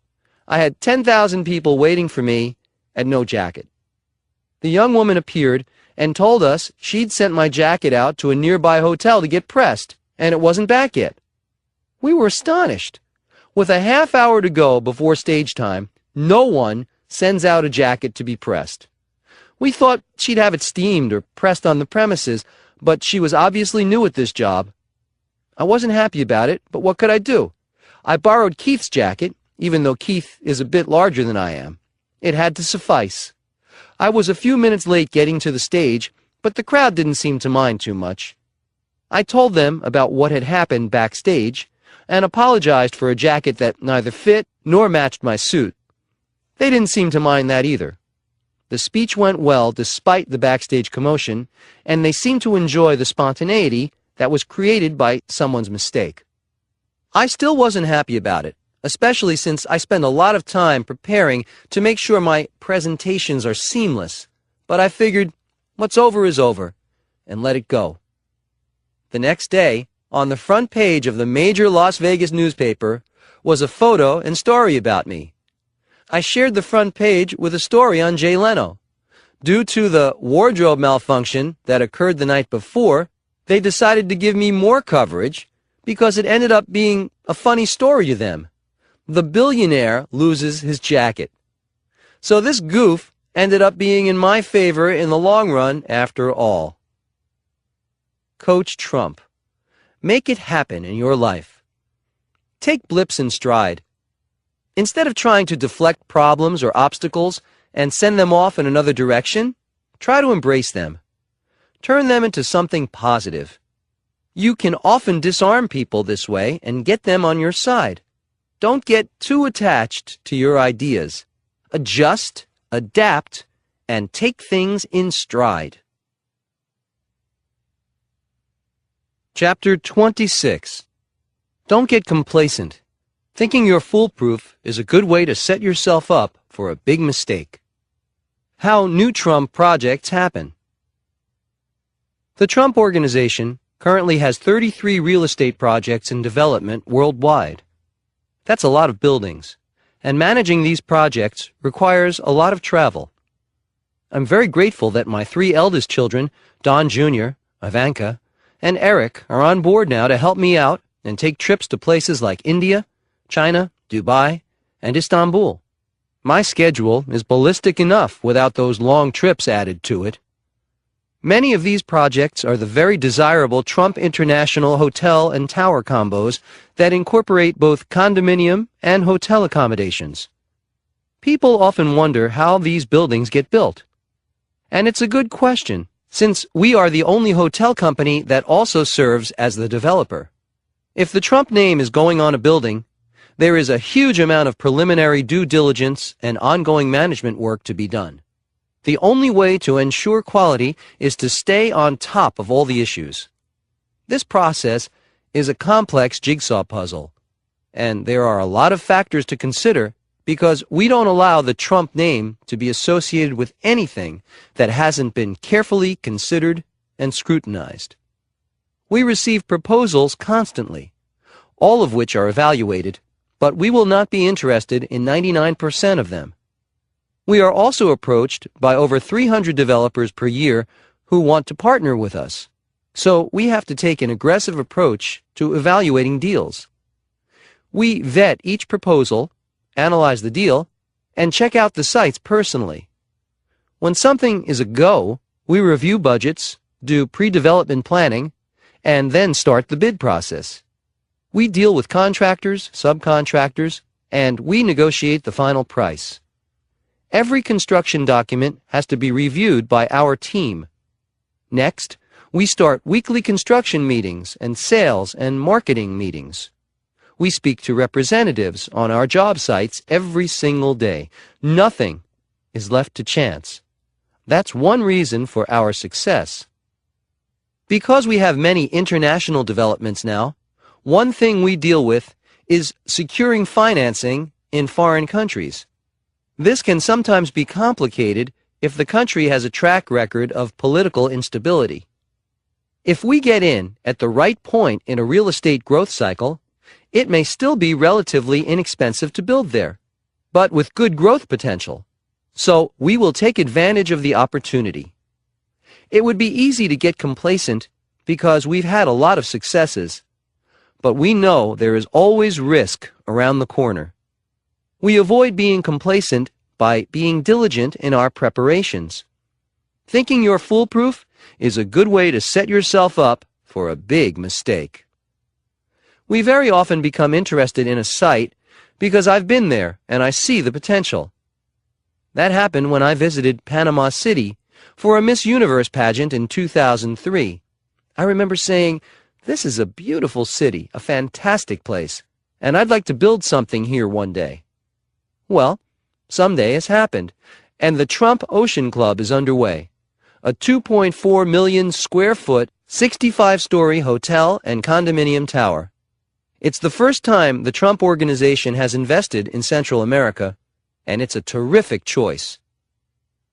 I had 10,000 people waiting for me and no jacket. The young woman appeared and told us she'd sent my jacket out to a nearby hotel to get pressed, and it wasn't back yet. We were astonished. With a half hour to go before stage time, no one sends out a jacket to be pressed. We thought she'd have it steamed or pressed on the premises, but she was obviously new at this job. I wasn't happy about it, but what could I do? I borrowed Keith's jacket, even though Keith is a bit larger than I am. It had to suffice. I was a few minutes late getting to the stage, but the crowd didn't seem to mind too much. I told them about what had happened backstage and apologized for a jacket that neither fit nor matched my suit. They didn't seem to mind that either. The speech went well despite the backstage commotion, and they seemed to enjoy the spontaneity that was created by someone's mistake. I still wasn't happy about it, especially since I spend a lot of time preparing to make sure my presentations are seamless, but I figured what's over is over, and let it go. The next day, on the front page of the major Las Vegas newspaper, was a photo and story about me. I shared the front page with a story on Jay Leno. Due to the wardrobe malfunction that occurred the night before, they decided to give me more coverage because it ended up being a funny story to them. The billionaire loses his jacket. So this goof ended up being in my favor in the long run after all. Coach Trump. Make it happen in your life. Take blips in stride. Instead of trying to deflect problems or obstacles and send them off in another direction, try to embrace them. Turn them into something positive. You can often disarm people this way and get them on your side. Don't get too attached to your ideas. Adjust, adapt, and take things in stride. Chapter 26. Don't get complacent. Thinking you're foolproof is a good way to set yourself up for a big mistake. How new Trump projects happen. The Trump Organization currently has 33 real estate projects in development worldwide. That's a lot of buildings, and managing these projects requires a lot of travel. I'm very grateful that my 3 eldest children, Don Jr., Ivanka, and Eric, are on board now to help me out and take trips to places like India, China, Dubai, and Istanbul. My schedule is ballistic enough without those long trips added to it. Many of these projects are the very desirable Trump International hotel and tower combos that incorporate both condominium and hotel accommodations. People often wonder how these buildings get built. And it's a good question, since we are the only hotel company that also serves as the developer. If the Trump name is going on a building, there is a huge amount of preliminary due diligence and ongoing management work to be done. The only way to ensure quality is to stay on top of all the issues. This process is a complex jigsaw puzzle, and there are a lot of factors to consider because we don't allow the Trump name to be associated with anything that hasn't been carefully considered and scrutinized. We receive proposals constantly, all of which are evaluated, but we will not be interested in 99% of them. We are also approached by over 300 developers per year who want to partner with us, so we have to take an aggressive approach to evaluating deals. We vet each proposal, analyze the deal, and check out the sites personally. When something is a go, we review budgets, do pre-development planning, and then start the bid process. We deal with contractors, subcontractors, and we negotiate the final price. Every construction document has to be reviewed by our team. Next, we start weekly construction meetings and sales and marketing meetings. We speak to representatives on our job sites every single day. Nothing is left to chance. That's one reason for our success. Because we have many international developments now, one thing we deal with is securing financing in foreign countries. This can sometimes be complicated if the country has a track record of political instability. If we get in at the right point in a real estate growth cycle, it may still be relatively inexpensive to build there, but with good growth potential. So we will take advantage of the opportunity. It would be easy to get complacent because we've had a lot of successes, but we know there is always risk around the corner. We avoid being complacent by being diligent in our preparations. Thinking you're foolproof is a good way to set yourself up for a big mistake. We very often become interested in a site because I've been there and I see the potential. That happened when I visited Panama City for a Miss Universe pageant in 2003. I remember saying, "This is a beautiful city, a fantastic place, and I'd like to build something here one day." Well, someday has happened, and the Trump Ocean Club is underway. A 2.4 million square foot, 65-story hotel and condominium tower. It's the first time the Trump Organization has invested in Central America, and it's a terrific choice.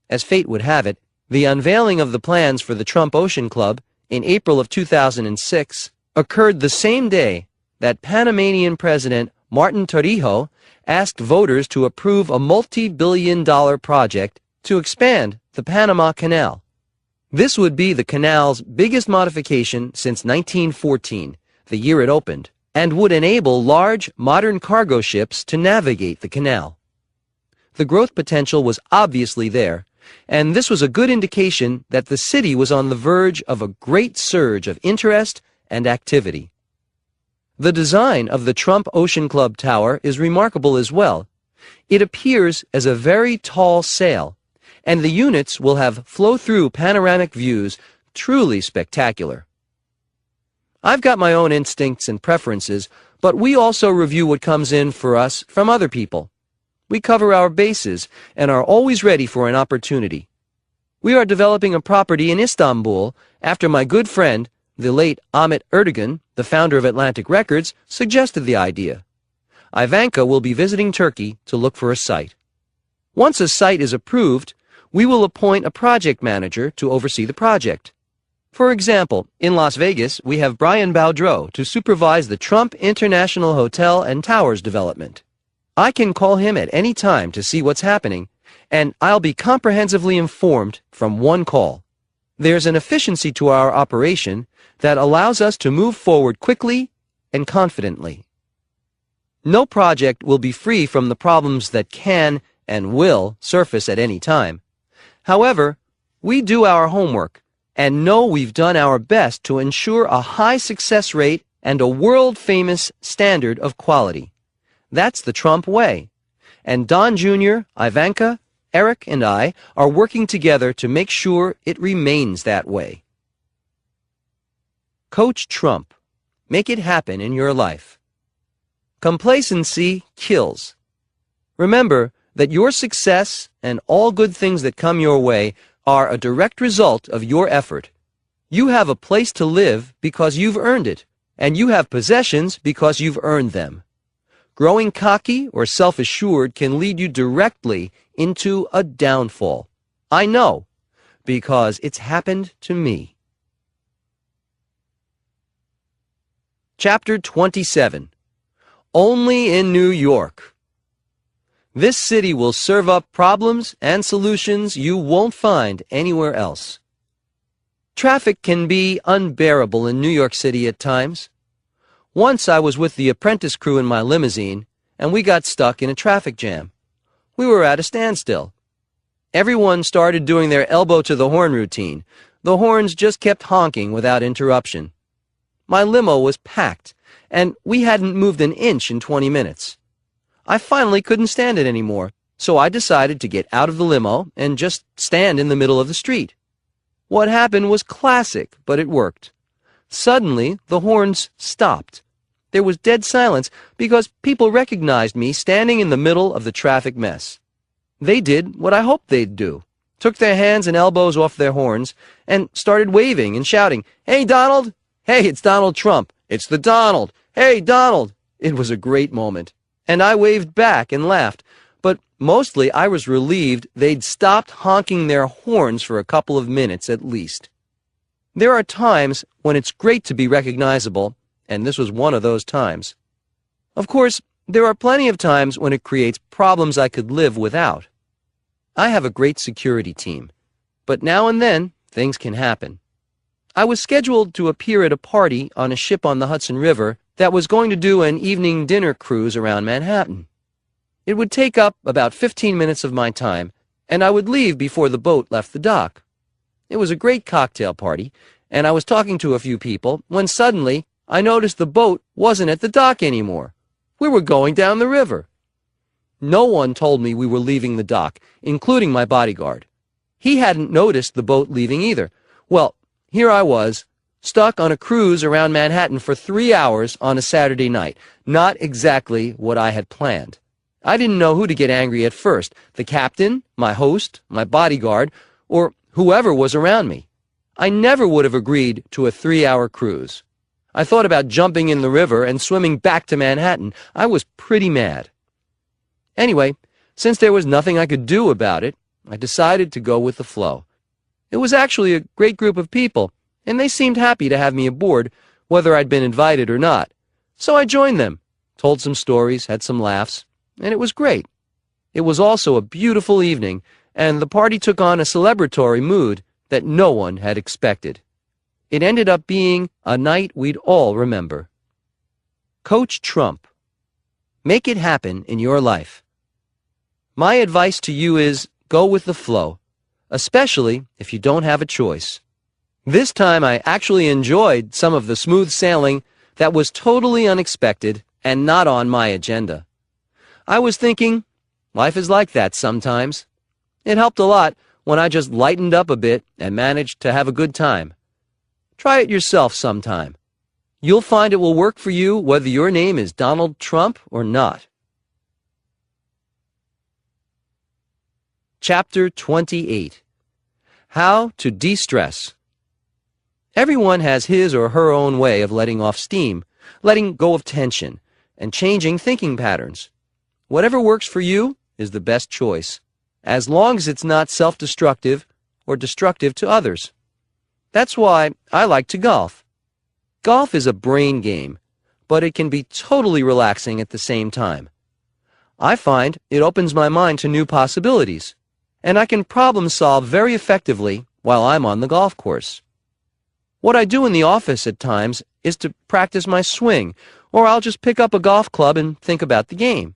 As fate would have it, the unveiling of the plans for the Trump Ocean Club in April of 2006 occurred the same day that Panamanian President Martin Torrijos asked voters to approve a multi-billion-dollar project to expand the Panama Canal. This would be the canal's biggest modification since 1914, the year it opened, and would enable large, modern cargo ships to navigate the canal. The growth potential was obviously there, and this was a good indication that the city was on the verge of a great surge of interest and activity. The design of the Trump Ocean Club Tower is remarkable as well. It appears as a very tall sail, and the units will have flow-through panoramic views truly spectacular. I've got my own instincts and preferences, but we also review what comes in for us from other people. We cover our bases and are always ready for an opportunity. We are developing a property in Istanbul after my good friend, the late Ahmet Erdogan, the founder of Atlantic Records, suggested the idea. Ivanka will be visiting Turkey to look for a site. Once a site is approved, we will appoint a project manager to oversee the project. For example, in Las Vegas, we have Brian Boudreau to supervise the Trump International Hotel and Towers development. I can call him at any time to see what's happening, and I'll be comprehensively informed from one call. There's an efficiency to our operation that allows us to move forward quickly and confidently. No project will be free from the problems that can and will surface at any time. However, we do our homework and know we've done our best to ensure a high success rate and a world-famous standard of quality. That's the Trump way. And Don Jr., Ivanka, Eric, and I are working together to make sure it remains that way. Coach Trump. Make it happen in your life. Complacency kills. Remember that your success and all good things that come your way are a direct result of your effort. You have a place to live because you've earned it, and you have possessions because you've earned them. Growing cocky or self-assured can lead you directly into a downfall. I know, because it's happened to me. Chapter 27. Only in New York. This city will serve up problems and solutions you won't find anywhere else. Traffic can be unbearable in New York City at times. Once I was with the apprentice crew in my limousine, and we got stuck in a traffic jam. We were at a standstill. Everyone started doing their elbow-to-the-horn routine. The horns just kept honking without interruption. My limo was packed, and we hadn't moved an inch in 20 minutes. I finally couldn't stand it anymore, so I decided to get out of the limo and just stand in the middle of the street. What happened was classic, but it worked. Suddenly, the horns stopped. There was dead silence because people recognized me standing in the middle of the traffic mess. They did what I hoped they'd do, took their hands and elbows off their horns, and started waving and shouting, "Hey, Donald! Hey, it's Donald Trump! It's the Donald! Hey, Donald!" It was a great moment, and I waved back and laughed, but mostly I was relieved they'd stopped honking their horns for a couple of minutes at least. There are times when it's great to be recognizable, and this was one of those times. Of course, there are plenty of times when it creates problems I could live without. I have a great security team, but now and then things can happen. I was scheduled to appear at a party on a ship on the Hudson River that was going to do an evening dinner cruise around Manhattan. It would take up about 15 minutes of my time, and I would leave before the boat left the dock. It was a great cocktail party, and I was talking to a few people when suddenly I noticed the boat wasn't at the dock anymore. We were going down the river. No one told me we were leaving the dock, including my bodyguard. He hadn't noticed the boat leaving either. Well, here I was, stuck on a cruise around Manhattan for 3 hours on a Saturday night. Not exactly what I had planned. I didn't know who to get angry at first, the captain, my host, my bodyguard, or whoever was around me. I never would have agreed to a 3-hour cruise. I thought about jumping in the river and swimming back to Manhattan. I was pretty mad. Anyway, since there was nothing I could do about it, I decided to go with the flow. It was actually a great group of people, and they seemed happy to have me aboard, whether I'd been invited or not. So I joined them, told some stories, had some laughs, and it was great. It was also a beautiful evening, and the party took on a celebratory mood that no one had expected. It ended up being a night we'd all remember. Coach Trump. Make it happen in your life. My advice to you is go with the flow, especially if you don't have a choice. This time I actually enjoyed some of the smooth sailing that was totally unexpected and not on my agenda. I was thinking, life is like that sometimes. It helped a lot when I just lightened up a bit and managed to have a good time. Try it yourself sometime. You'll find it will work for you whether your name is Donald Trump or not. Chapter 28. How to De-stress. Everyone has his or her own way of letting off steam, letting go of tension, and changing thinking patterns. Whatever works for you is the best choice, as long as it's not self-destructive or destructive to others. That's why I like to golf. Golf is a brain game, but it can be totally relaxing at the same time. I find it opens my mind to new possibilities, and I can problem solve very effectively while I'm on the golf course. What I do in the office at times is to practice my swing, or I'll just pick up a golf club and think about the game.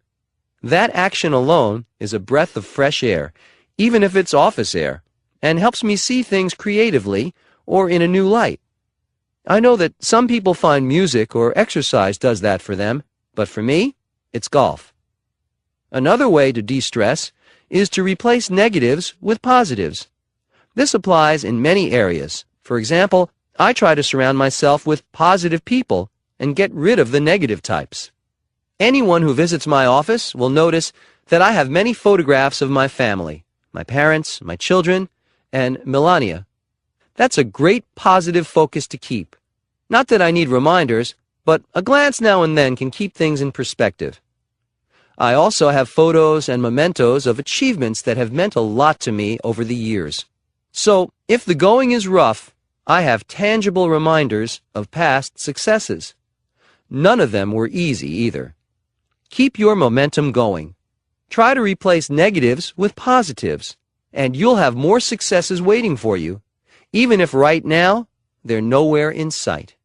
That action alone is a breath of fresh air, even if it's office air, and helps me see things creatively or in a new light. I know that some people find music or exercise does that for them, but for me, it's golf. Another way to de-stress is to replace negatives with positives. This applies in many areas. For example, I try to surround myself with positive people and get rid of the negative types. Anyone who visits my office will notice that I have many photographs of my family, my parents, my children, and Melania. That's a great positive focus to keep. Not that I need reminders, but a glance now and then can keep things in perspective. I also have photos and mementos of achievements that have meant a lot to me over the years. So, if the going is rough, I have tangible reminders of past successes. None of them were easy either. Keep your momentum going. Try to replace negatives with positives, and you'll have more successes waiting for you, even if right now they're nowhere in sight.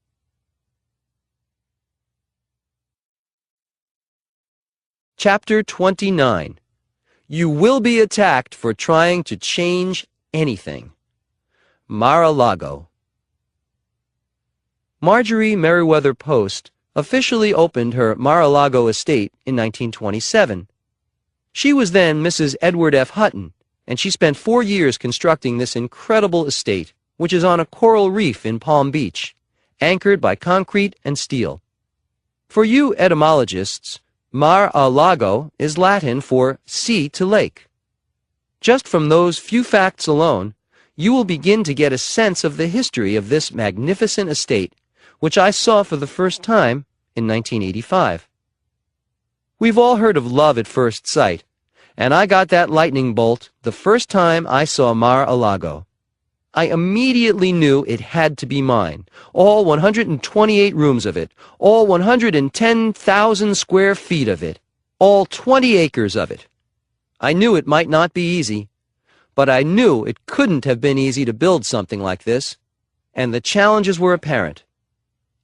Chapter 29. You will be attacked for trying to change anything. Mar-a-Lago. Marjorie Merriweather Post officially opened her Mar-a-Lago estate in 1927. She was then Mrs. Edward F. Hutton, and she spent 4 years constructing this incredible estate, which is on a coral reef in Palm Beach, anchored by concrete and steel. For you etymologists, Mar-a-Lago is Latin for sea to lake. Just from those few facts alone, you will begin to get a sense of the history of this magnificent estate, which I saw for the first time in 1985. We've all heard of love at first sight, and I got that lightning bolt the first time I saw Mar-a-Lago. I immediately knew it had to be mine, all 128 rooms of it, all 110,000 square feet of it, all 20 acres of it. I knew it might not be easy, but I knew it couldn't have been easy to build something like this, and the challenges were apparent.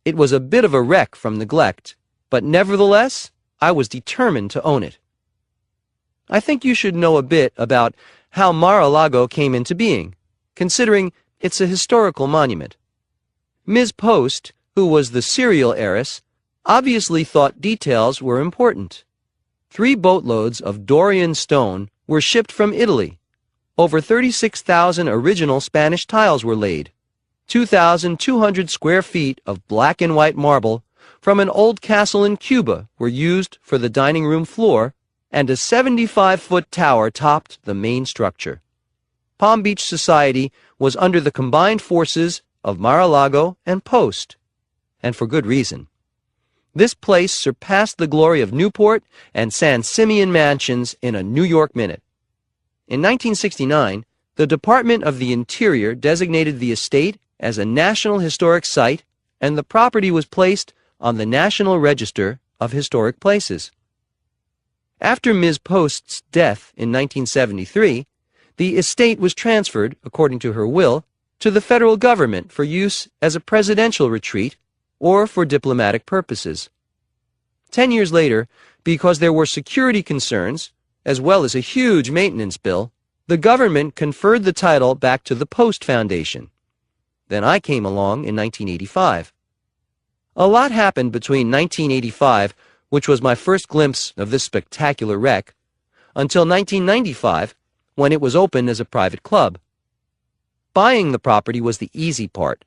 It was a bit of a wreck from neglect, but nevertheless, I was determined to own it. I think you should know a bit about how Mar-a-Lago came into being, considering it's a historical monument. Ms. Post, who was the serial heiress, obviously thought details were important. 3 boatloads of Dorian stone were shipped from Italy. Over 36,000 original Spanish tiles were laid. 2,200 square feet of black and white marble from an old castle in Cuba were used for the dining room floor, and a 75-foot tower topped the main structure. Palm Beach society was under the combined forces of Mar-a-Lago and Post, and for good reason. This place surpassed the glory of Newport and San Simeon mansions in a New York minute. In 1969, the Department of the Interior designated the estate as a National Historic Site, and the property was placed on the National Register of Historic Places. After Ms. Post's death in 1973, the estate was transferred, according to her will, to the federal government for use as a presidential retreat or for diplomatic purposes. 10 years later, because there were security concerns, as well as a huge maintenance bill, the government conferred the title back to the Post Foundation. Then I came along in 1985. A lot happened between 1985, which was my first glimpse of this spectacular wreck, until 1995, when it was opened as a private club. Buying the property was the easy part.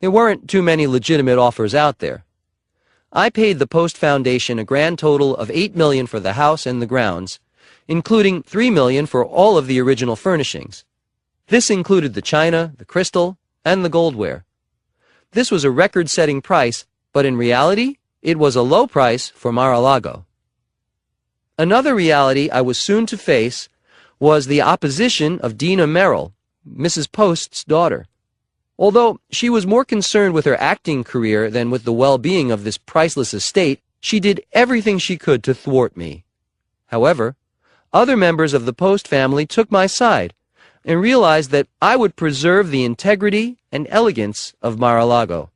There weren't too many legitimate offers out there. I paid the Post Foundation a grand total of $8 million for the house and the grounds, including $3 million for all of the original furnishings. This included the china, the crystal, and the goldware. This was a record-setting price, but in reality, it was a low price for Mar-a-Lago. Another reality I was soon to face was the opposition of Dina Merrill, Mrs. Post's daughter. Although she was more concerned with her acting career than with the well-being of this priceless estate, she did everything she could to thwart me. However, other members of the Post family took my side and realized that I would preserve the integrity and elegance of Mar-a-Lago.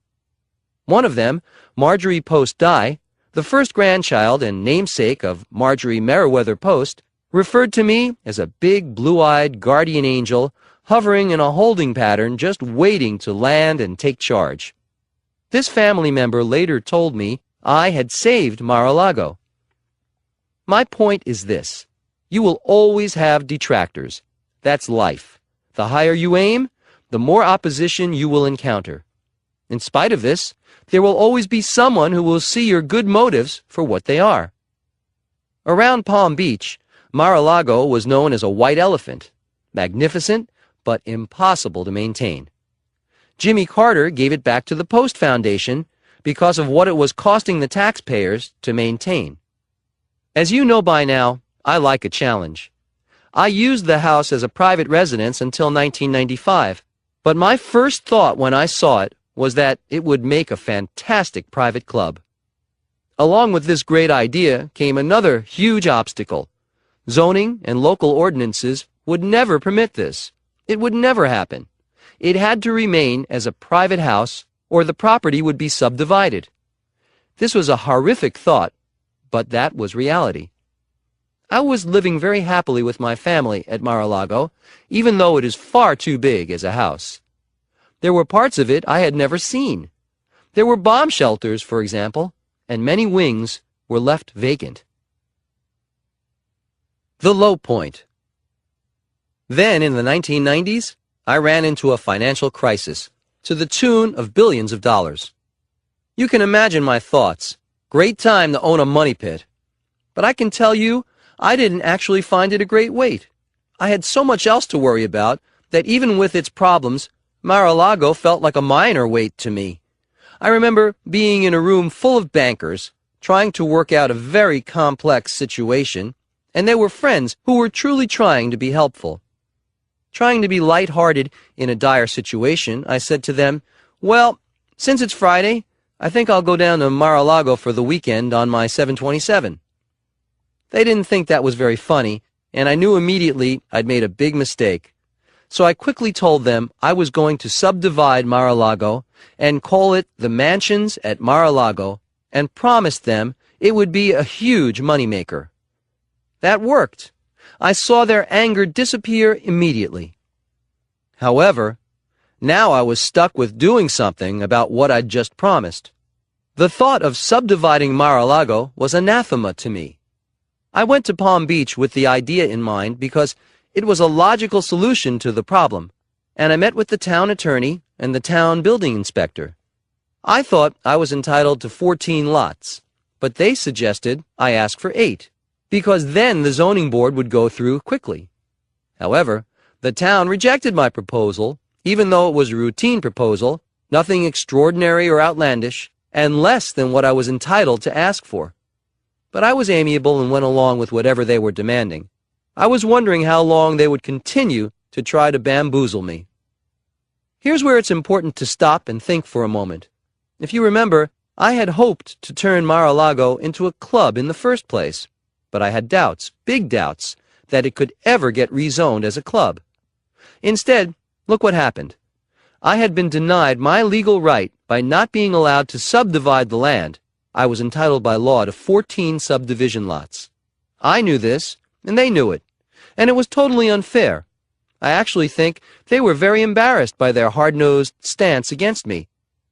One of them, Marjorie Post Dye, the first grandchild and namesake of Marjorie Merriweather Post, referred to me as a big blue-eyed guardian angel hovering in a holding pattern just waiting to land and take charge. This family member later told me I had saved Mar-a-Lago. My point is this: you will always have detractors. That's life. The higher you aim, the more opposition you will encounter. In spite of this, there will always be someone who will see your good motives for what they are. Around Palm Beach, Mar-a-Lago was known as a white elephant, magnificent but impossible to maintain. Jimmy Carter gave it back to the Post Foundation because of what it was costing the taxpayers to maintain. As you know by now, I like a challenge. I used the house as a private residence until 1995, but my first thought when I saw it was that it would make a fantastic private club. Along with this great idea came another huge obstacle. Zoning and local ordinances would never permit this. It would never happen. It had to remain as a private house, or the property would be subdivided. This was a horrific thought, but that was reality. I was living very happily with my family at Mar-a-Lago, even though it is far too big as a house. There were parts of it I had never seen. There were bomb shelters, for example, and many wings were left vacant. The low point. Then, in the 1990s, I ran into a financial crisis, to the tune of billions of dollars. You can imagine my thoughts. Great time to own a money pit. But I can tell you, I didn't actually find it a great weight. I had so much else to worry about that even with its problems, Mar-a-Lago felt like a minor weight to me. I remember being in a room full of bankers, trying to work out a very complex situation, and they were friends who were truly trying to be helpful. Trying to be light-hearted in a dire situation, I said to them, "Well, since it's Friday, I think I'll go down to Mar-a-Lago for the weekend on my 727. They didn't think that was very funny, and I knew immediately I'd made a big mistake. So I quickly told them I was going to subdivide Mar-a-Lago and call it the Mansions at Mar-a-Lago, and promised them it would be a huge moneymaker. That worked. I saw their anger disappear immediately. However, now I was stuck with doing something about what I'd just promised. The thought of subdividing Mar-a-Lago was anathema to me. I went to Palm Beach with the idea in mind because it was a logical solution to the problem, and I met with the town attorney and the town building inspector. I thought I was entitled to 14 lots, but they suggested I ask for 8, because then the zoning board would go through quickly. However, the town rejected my proposal, even though it was a routine proposal, nothing extraordinary or outlandish, and less than what I was entitled to ask for. But I was amiable and went along with whatever they were demanding. I was wondering how long they would continue to try to bamboozle me. Here's where it's important to stop and think for a moment. If you remember, I had hoped to turn Mar-a-Lago into a club in the first place, but I had doubts, big doubts, that it could ever get rezoned as a club. Instead, look what happened. I had been denied my legal right by not being allowed to subdivide the land. I was entitled by law to 14 subdivision lots. I knew this, and they knew it, and it was totally unfair. I actually think they were very embarrassed by their hard-nosed stance against me,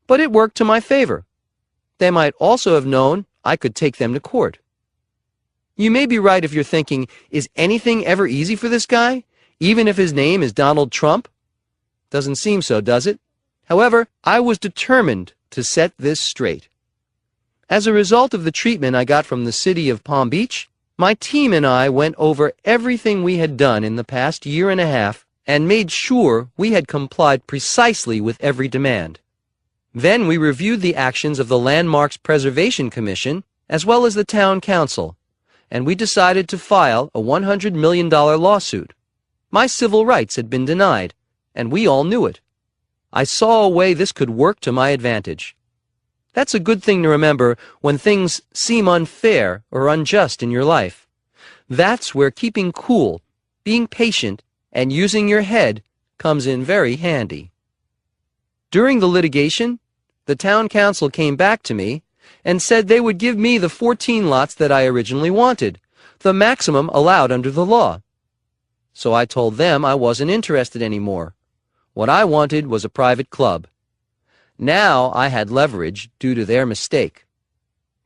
but it worked to my favor. They might also have known I could take them to court. You may be right if you're thinking, is anything ever easy for this guy, even if his name is Donald Trump? Doesn't seem so, does it? However, I was determined to set this straight. As a result of the treatment I got from the city of Palm Beach, my team and I went over everything we had done in the past year and a half and made sure we had complied precisely with every demand. Then we reviewed the actions of the Landmarks Preservation Commission as well as the Town Council, and we decided to file a $100 million lawsuit. My civil rights had been denied, and we all knew it. I saw a way this could work to my advantage. That's a good thing to remember when things seem unfair or unjust in your life. That's where keeping cool, being patient, and using your head comes in very handy. During the litigation, the town council came back to me and said they would give me the 14 lots that I originally wanted, the maximum allowed under the law. So I told them I wasn't interested anymore. What I wanted was a private club. Now I had leverage due to their mistake.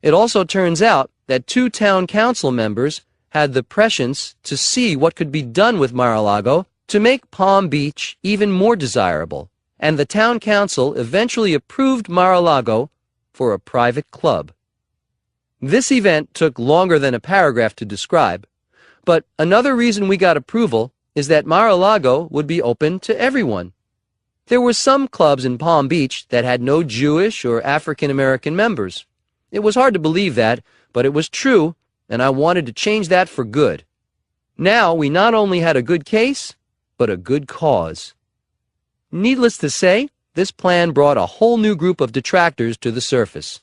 It also turns out that 2 town council members had the prescience to see what could be done with Mar-a-Lago to make Palm Beach even more desirable, and the town council eventually approved Mar-a-Lago for a private club. This event took longer than a paragraph to describe, but another reason we got approval is that Mar-a-Lago would be open to everyone. There were some clubs in Palm Beach that had no Jewish or African American members. It was hard to believe that, but it was true, and I wanted to change that for good. Now we not only had a good case, but a good cause. Needless to say, this plan brought a whole new group of detractors to the surface.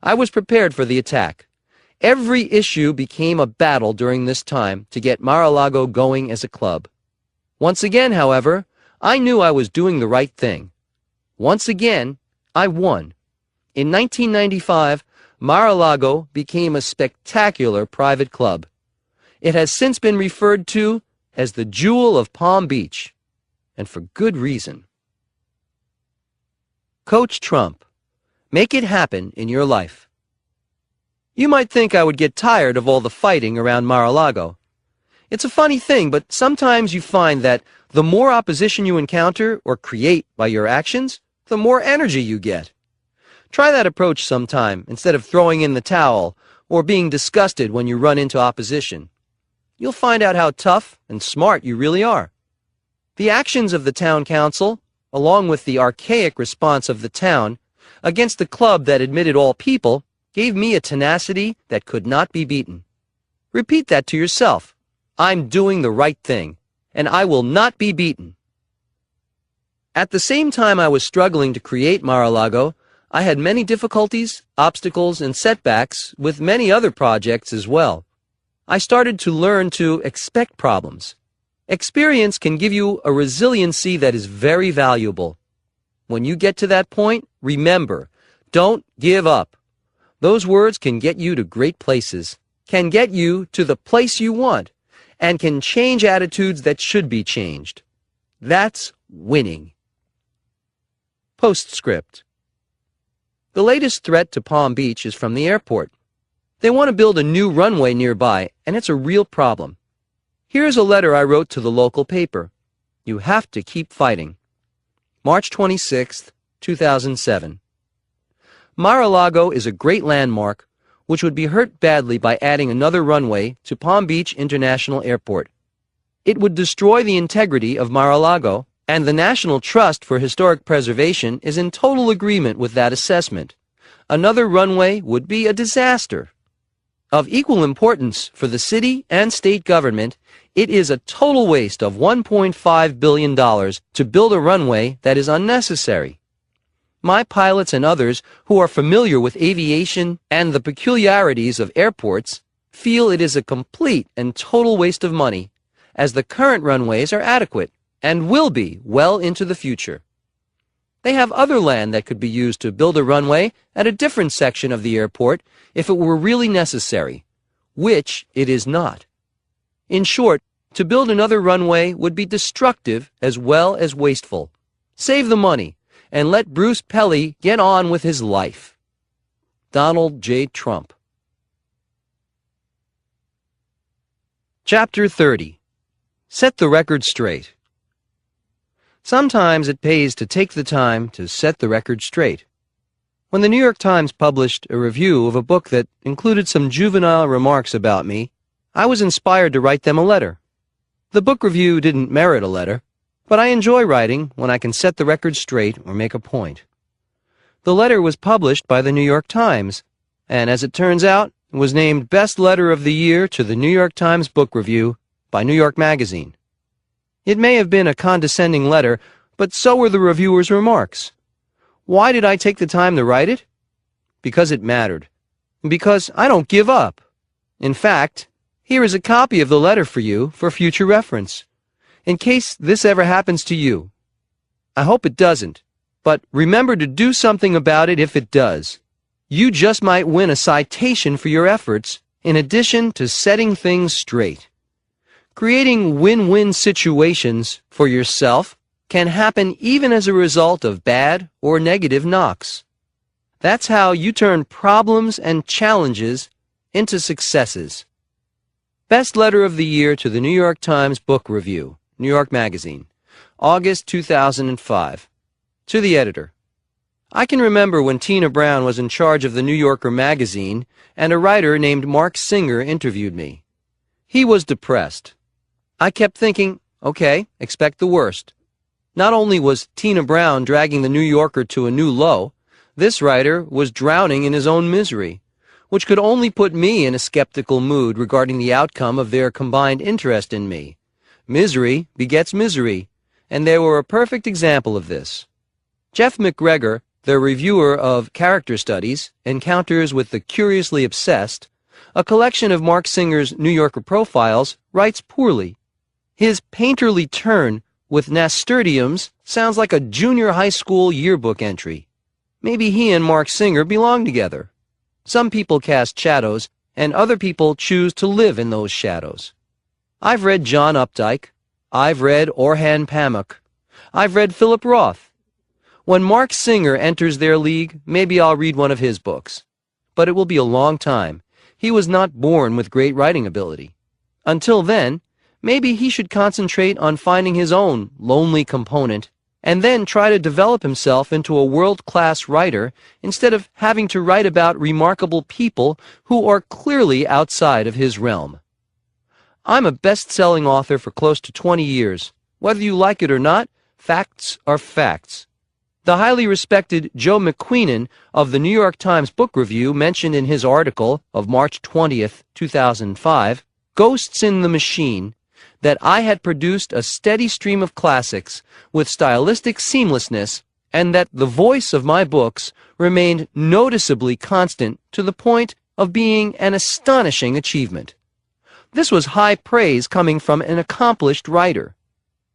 I was prepared for the attack. Every issue became a battle during this time to get Mar-a-Lago going as a club. Once again, however, I knew I was doing the right thing. Once again, I won. In 1995, Mar-a-Lago became a spectacular private club. It has since been referred to as the Jewel of Palm Beach, and for good reason. Coach Trump, make it happen in your life. You might think I would get tired of all the fighting around Mar-a-Lago. It's a funny thing, but sometimes you find that the more opposition you encounter or create by your actions, the more energy you get. Try that approach sometime instead of throwing in the towel or being disgusted when you run into opposition. You'll find out how tough and smart you really are. The actions of the town council, along with the archaic response of the town against the club that admitted all people, gave me a tenacity that could not be beaten. Repeat that to yourself. I'm doing the right thing, and I will not be beaten. At the same time I was struggling to create Mar-a-Lago, I had many difficulties, obstacles, and setbacks with many other projects as well. I started to learn to expect problems. Experience can give you a resiliency that is very valuable. When you get to that point, remember, don't give up. Those words can get you to great places, can get you to the place you want, and can change attitudes that should be changed. That's winning. Postscript. The latest threat to Palm Beach is from the airport. They want to build a new runway nearby, and it's a real problem. Here's a letter I wrote to the local paper. You have to keep fighting. March 26, 2007. Mar-a-Lago is a great landmark, which would be hurt badly by adding another runway to Palm Beach International Airport. It would destroy the integrity of Mar-a-Lago, and the National Trust for Historic Preservation is in total agreement with that assessment. Another runway would be a disaster. Of equal importance for the city and state government, it is a total waste of $1.5 billion to build a runway that is unnecessary. My pilots and others who are familiar with aviation and the peculiarities of airports feel it is a complete and total waste of money, as the current runways are adequate and will be well into the future. They have other land that could be used to build a runway at a different section of the airport if it were really necessary, which it is not. In short, to build another runway would be destructive as well as wasteful. Save the money and let Bruce Pelly get on with his life. Donald J. Trump. Chapter 30. Set the record straight. Sometimes it pays to take the time to set the record straight. When the New York Times published a review of a book that included some juvenile remarks about me, I was inspired to write them a letter. The book review didn't merit a letter, but I enjoy writing when I can set the record straight or make a point. The letter was published by the New York Times, and as it turns out, it was named Best Letter of the Year to the New York Times Book Review by New York Magazine. It may have been a condescending letter, but so were the reviewer's remarks. Why did I take the time to write it? Because it mattered. Because I don't give up. In fact, here is a copy of the letter for you for future reference, in case this ever happens to you. I hope it doesn't, but remember to do something about it if it does. You just might win a citation for your efforts, in addition to setting things straight. Creating win-win situations for yourself can happen even as a result of bad or negative knocks. That's how you turn problems and challenges into successes. Best Letter of the Year to the New York Times Book Review, New York Magazine, August 2005. To the editor. I can remember when Tina Brown was in charge of the New Yorker magazine and a writer named Mark Singer interviewed me. He was depressed. I kept thinking, okay, expect the worst. Not only was Tina Brown dragging the New Yorker to a new low, this writer was drowning in his own misery, which could only put me in a skeptical mood regarding the outcome of their combined interest in me. Misery begets misery, and they were a perfect example of this. Jeff McGregor, the reviewer of Character Studies, Encounters with the Curiously Obsessed, a collection of Mark Singer's New Yorker profiles, writes poorly. His painterly turn with nasturtiums sounds like a junior high school yearbook entry. Maybe he and Mark Singer belong together. Some people cast shadows, and other people choose to live in those shadows. I've read John Updike. I've read Orhan Pamuk. I've read Philip Roth. When Mark Singer enters their league, maybe I'll read one of his books. But it will be a long time. He was not born with great writing ability. Until then, maybe he should concentrate on finding his own lonely component and then try to develop himself into a world-class writer instead of having to write about remarkable people who are clearly outside of his realm. I'm a best-selling author for close to 20 years. Whether you like it or not, facts are facts. The highly respected Joe McQueenan of the New York Times Book Review mentioned in his article of March 20th, 2005, Ghosts in the Machine, that I had produced a steady stream of classics with stylistic seamlessness and that the voice of my books remained noticeably constant to the point of being an astonishing achievement. This was high praise coming from an accomplished writer.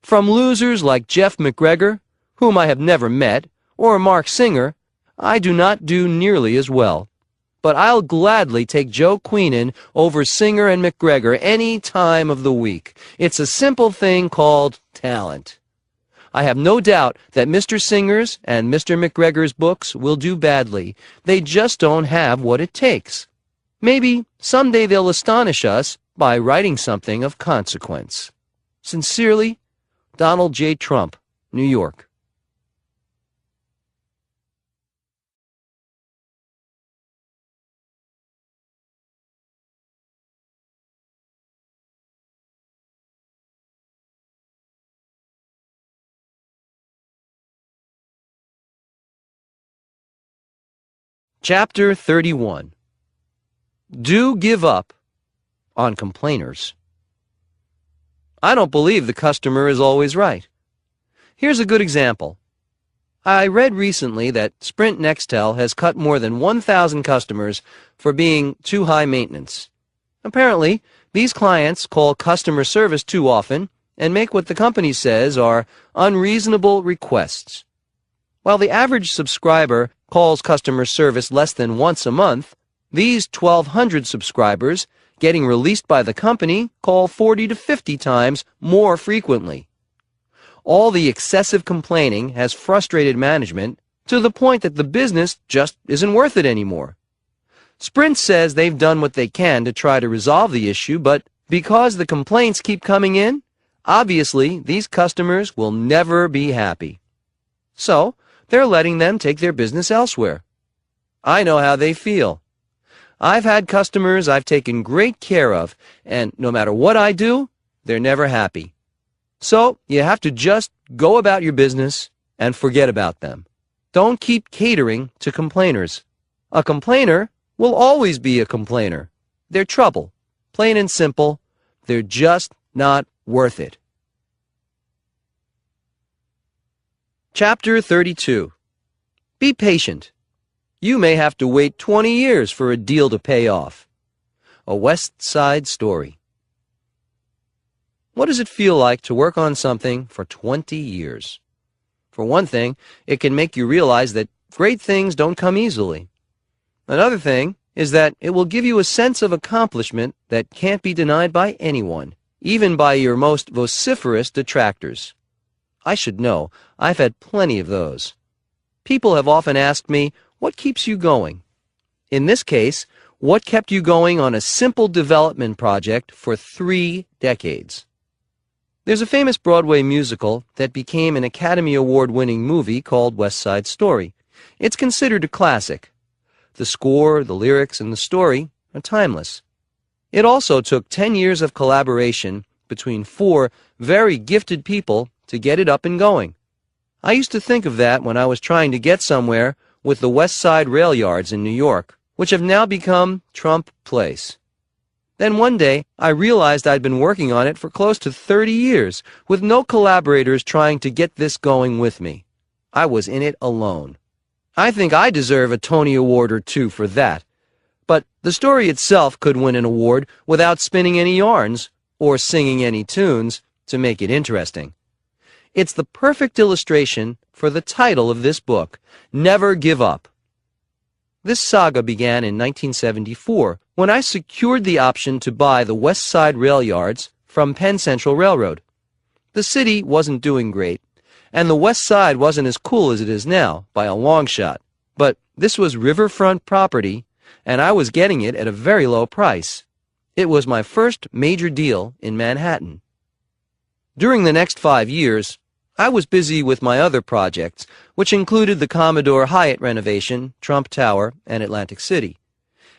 From losers like Jeff McGregor, whom I have never met, or Mark Singer, I do not do nearly as well. But I'll gladly take Joe Queenan over Singer and McGregor any time of the week. It's a simple thing called talent. I have no doubt that Mr. Singer's and Mr. McGregor's books will do badly. They just don't have what it takes. Maybe someday they'll astonish us by writing something of consequence. Sincerely, Donald J. Trump, New York. Chapter 31. Do give up on complainers. I don't believe the customer is always right. Here's a good example. I read recently that Sprint Nextel has cut more than 1,000 customers for being too high maintenance. Apparently, these clients call customer service too often and make what the company says are unreasonable requests. While the average subscriber calls customer service less than once a month, these 1,200 subscribers getting released by the company call 40 to 50 times more frequently. All the excessive complaining has frustrated management to the point that the business just isn't worth it anymore. Sprint says they've done what they can to try to resolve the issue, but because the complaints keep coming in, obviously these customers will never be happy. So, they're letting them take their business elsewhere. I know how they feel. I've had customers I've taken great care of, and no matter what I do, they're never happy. So, you have to just go about your business and forget about them. Don't keep catering to complainers. A complainer will always be a complainer. They're trouble. Plain and simple. They're just not worth it. Chapter 32. Be patient. You may have to wait 20 years for a deal to pay off. A West Side Story. What does it feel like to work on something for 20 years? For one thing, it can make you realize that great things don't come easily. Another thing is that it will give you a sense of accomplishment that can't be denied by anyone, even by your most vociferous detractors. I should know. I've had plenty of those. People have often asked me, what keeps you going? In this case, what kept you going on a simple development project for 3 decades? There's a famous Broadway musical that became an Academy Award-winning movie called West Side Story. It's considered a classic. The score, the lyrics, and the story are timeless. It also took 10 years of collaboration between 4 very gifted people to get it up and going. I used to think of that when I was trying to get somewhere with the West Side Rail Yards in New York, which have now become Trump Place. Then one day, I realized I'd been working on it for close to 30 years, with no collaborators trying to get this going with me. I was in it alone. I think I deserve a Tony Award or 2 for that. But the story itself could win an award without spinning any yarns or singing any tunes to make it interesting. It's the perfect illustration for the title of this book, Never Give Up. This saga began in 1974 when I secured the option to buy the West Side Rail Yards from Penn Central Railroad. The city wasn't doing great, and the West Side wasn't as cool as it is now, by a long shot. But this was riverfront property, and I was getting it at a very low price. It was my first major deal in Manhattan. During the next 5 years, I was busy with my other projects, which included the Commodore Hyatt renovation, Trump Tower, and Atlantic City.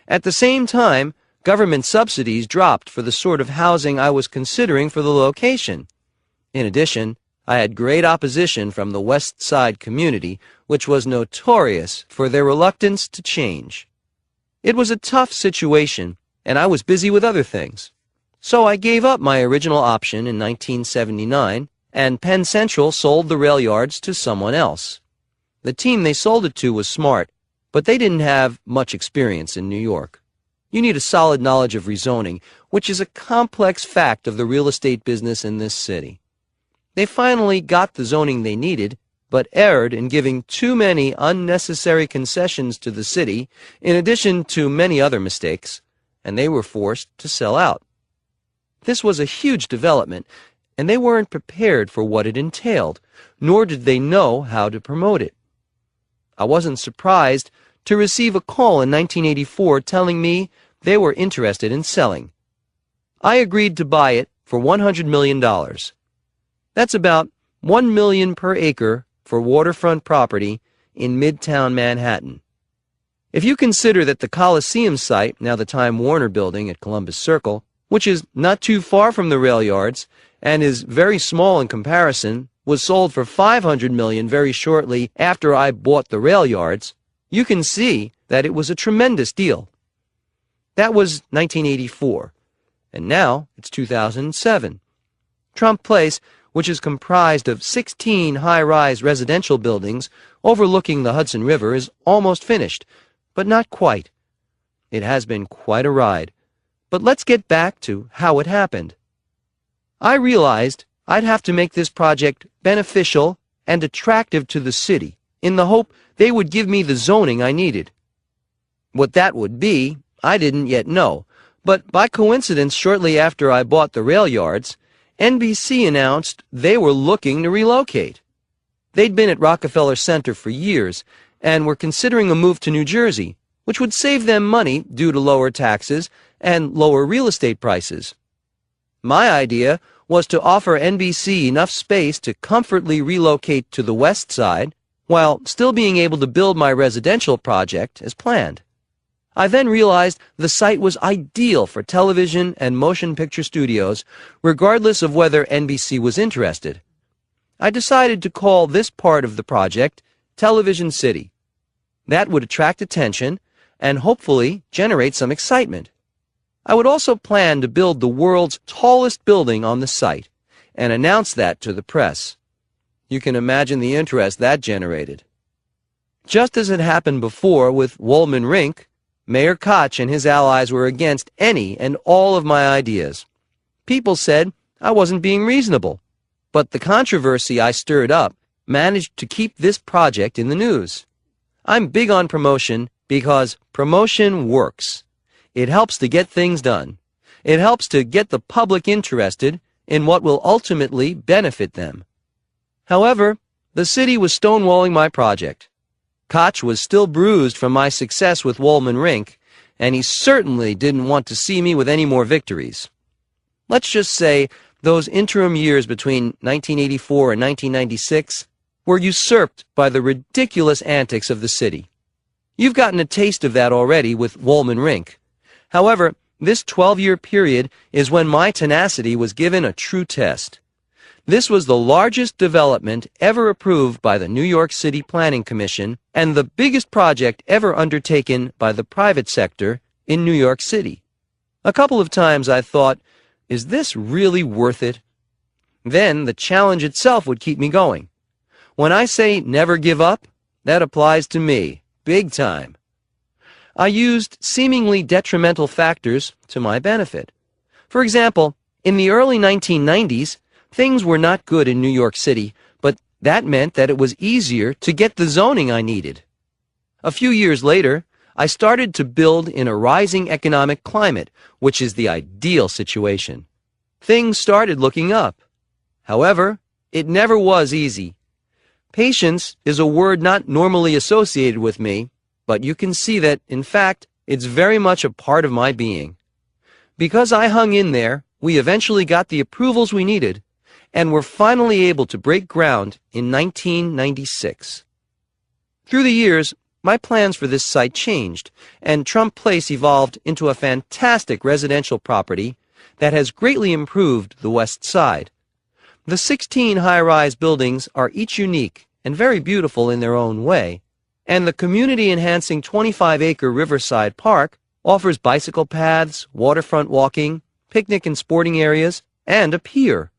At the same time, government subsidies dropped for the sort of housing I was considering for the location. In addition, I had great opposition from the West Side community, which was notorious for their reluctance to change. It was a tough situation, and I was busy with other things. So I gave up my original option in 1979, and Penn Central sold the rail yards to someone else. The team they sold it to was smart, but they didn't have much experience in New York. You need a solid knowledge of rezoning, which is a complex fact of the real estate business in this city. They finally got the zoning they needed, but erred in giving too many unnecessary concessions to the city, in addition to many other mistakes, and they were forced to sell out. This was a huge development, and they weren't prepared for what it entailed, nor did they know how to promote it. I wasn't surprised to receive a call in 1984 telling me they were interested in selling. I agreed to buy it for $100 million. That's about $1 million per acre for waterfront property in Midtown Manhattan. If you consider that the Coliseum site, now the Time Warner Building at Columbus Circle, which is not too far from the rail yards and is very small in comparison, was sold for $500 million very shortly after I bought the rail yards, you can see that it was a tremendous deal. That was 1984, and now it's 2007. Trump Place, which is comprised of 16 high-rise residential buildings overlooking the Hudson River, is almost finished, but not quite. It has been quite a ride. But let's get back to how it happened. I realized I'd have to make this project beneficial and attractive to the city in the hope they would give me the zoning I needed. What that would be, I didn't yet know, but by coincidence, shortly after I bought the rail yards, NBC announced they were looking to relocate. They'd been at Rockefeller Center for years and were considering a move to New Jersey, which would save them money due to lower taxes and lower real estate prices. My idea was to offer NBC enough space to comfortably relocate to the west side while still being able to build my residential project as planned. I then realized the site was ideal for television and motion picture studios, regardless of whether NBC was interested. I decided to call this part of the project Television City. That would attract attention and hopefully generate some excitement. I would also plan to build the world's tallest building on the site and announce that to the press. You can imagine the interest that generated. Just as had happened before with Wollman Rink, Mayor Koch and his allies were against any and all of my ideas. People said I wasn't being reasonable, but the controversy I stirred up managed to keep this project in the news. I'm big on promotion because promotion works. It helps to get things done. It helps to get the public interested in what will ultimately benefit them. However, the city was stonewalling my project. Koch was still bruised from my success with Wollman Rink, and he certainly didn't want to see me with any more victories. Let's just say those interim years between 1984 and 1996 were usurped by the ridiculous antics of the city. You've gotten a taste of that already with Wollman Rink. However, this 12-year period is when my tenacity was given a true test. This was the largest development ever approved by the New York City Planning Commission and the biggest project ever undertaken by the private sector in New York City. A couple of times I thought, is this really worth it? Then the challenge itself would keep me going. When I say never give up, that applies to me, big time. I used seemingly detrimental factors to my benefit. For example, in the early 1990s, things were not good in New York City, but that meant that it was easier to get the zoning I needed. A few years later, I started to build in a rising economic climate, which is the ideal situation. Things started looking up. However, it never was easy. Patience is a word not normally associated with me, but you can see that, in fact, it's very much a part of my being. Because I hung in there, we eventually got the approvals we needed, and were finally able to break ground in 1996. Through the years, my plans for this site changed, and Trump Place evolved into a fantastic residential property that has greatly improved the west side. The 16 high-rise buildings are each unique and very beautiful in their own way, and the community-enhancing 25-acre Riverside Park offers bicycle paths, waterfront walking, picnic and sporting areas, and a pier.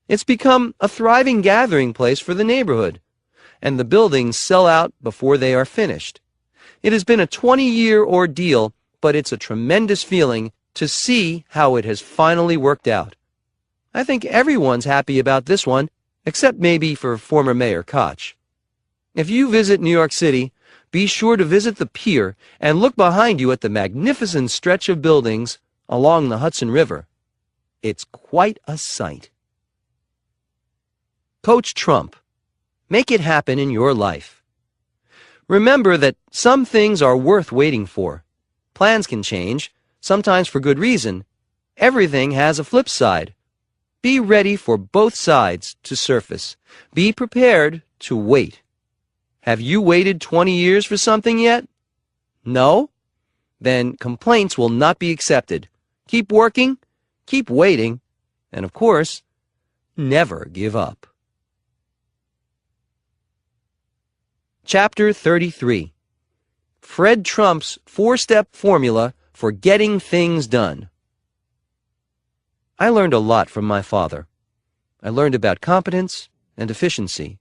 It's become a thriving gathering place for the neighborhood, and the buildings sell out before they are finished. It has been a 20-year ordeal, but it's a tremendous feeling to see how it has finally worked out. I think everyone's happy about this one, except maybe for former Mayor Koch. If you visit New York City, be sure to visit the pier and look behind you at the magnificent stretch of buildings along the Hudson River. It's quite a sight. Coach Trump. Make it happen in your life. Remember that some things are worth waiting for. Plans can change, sometimes for good reason. Everything has a flip side. Be ready for both sides to surface. Be prepared to wait. Have you waited 20 years for something yet? No? Then complaints will not be accepted. Keep working, keep waiting, and of course, never give up. Chapter 33. Fred Trump's 4-step formula for getting things done. I learned a lot from my father. I learned about competence and efficiency.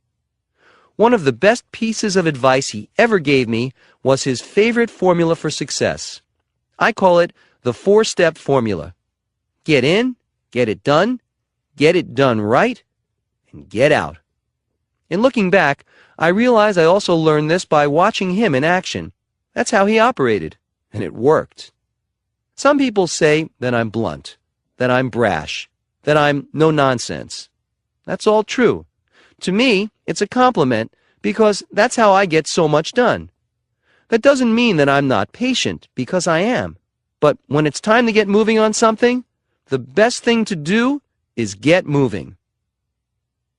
One of the best pieces of advice he ever gave me was his favorite formula for success. I call it the 4-step formula. Get in, get it done right, and get out. In looking back, I realize I also learned this by watching him in action. That's how he operated, and it worked. Some people say that I'm blunt, that I'm brash, that I'm no nonsense. That's all true. To me, it's a compliment because that's how I get so much done. That doesn't mean that I'm not patient, because I am. But when it's time to get moving on something, the best thing to do is get moving.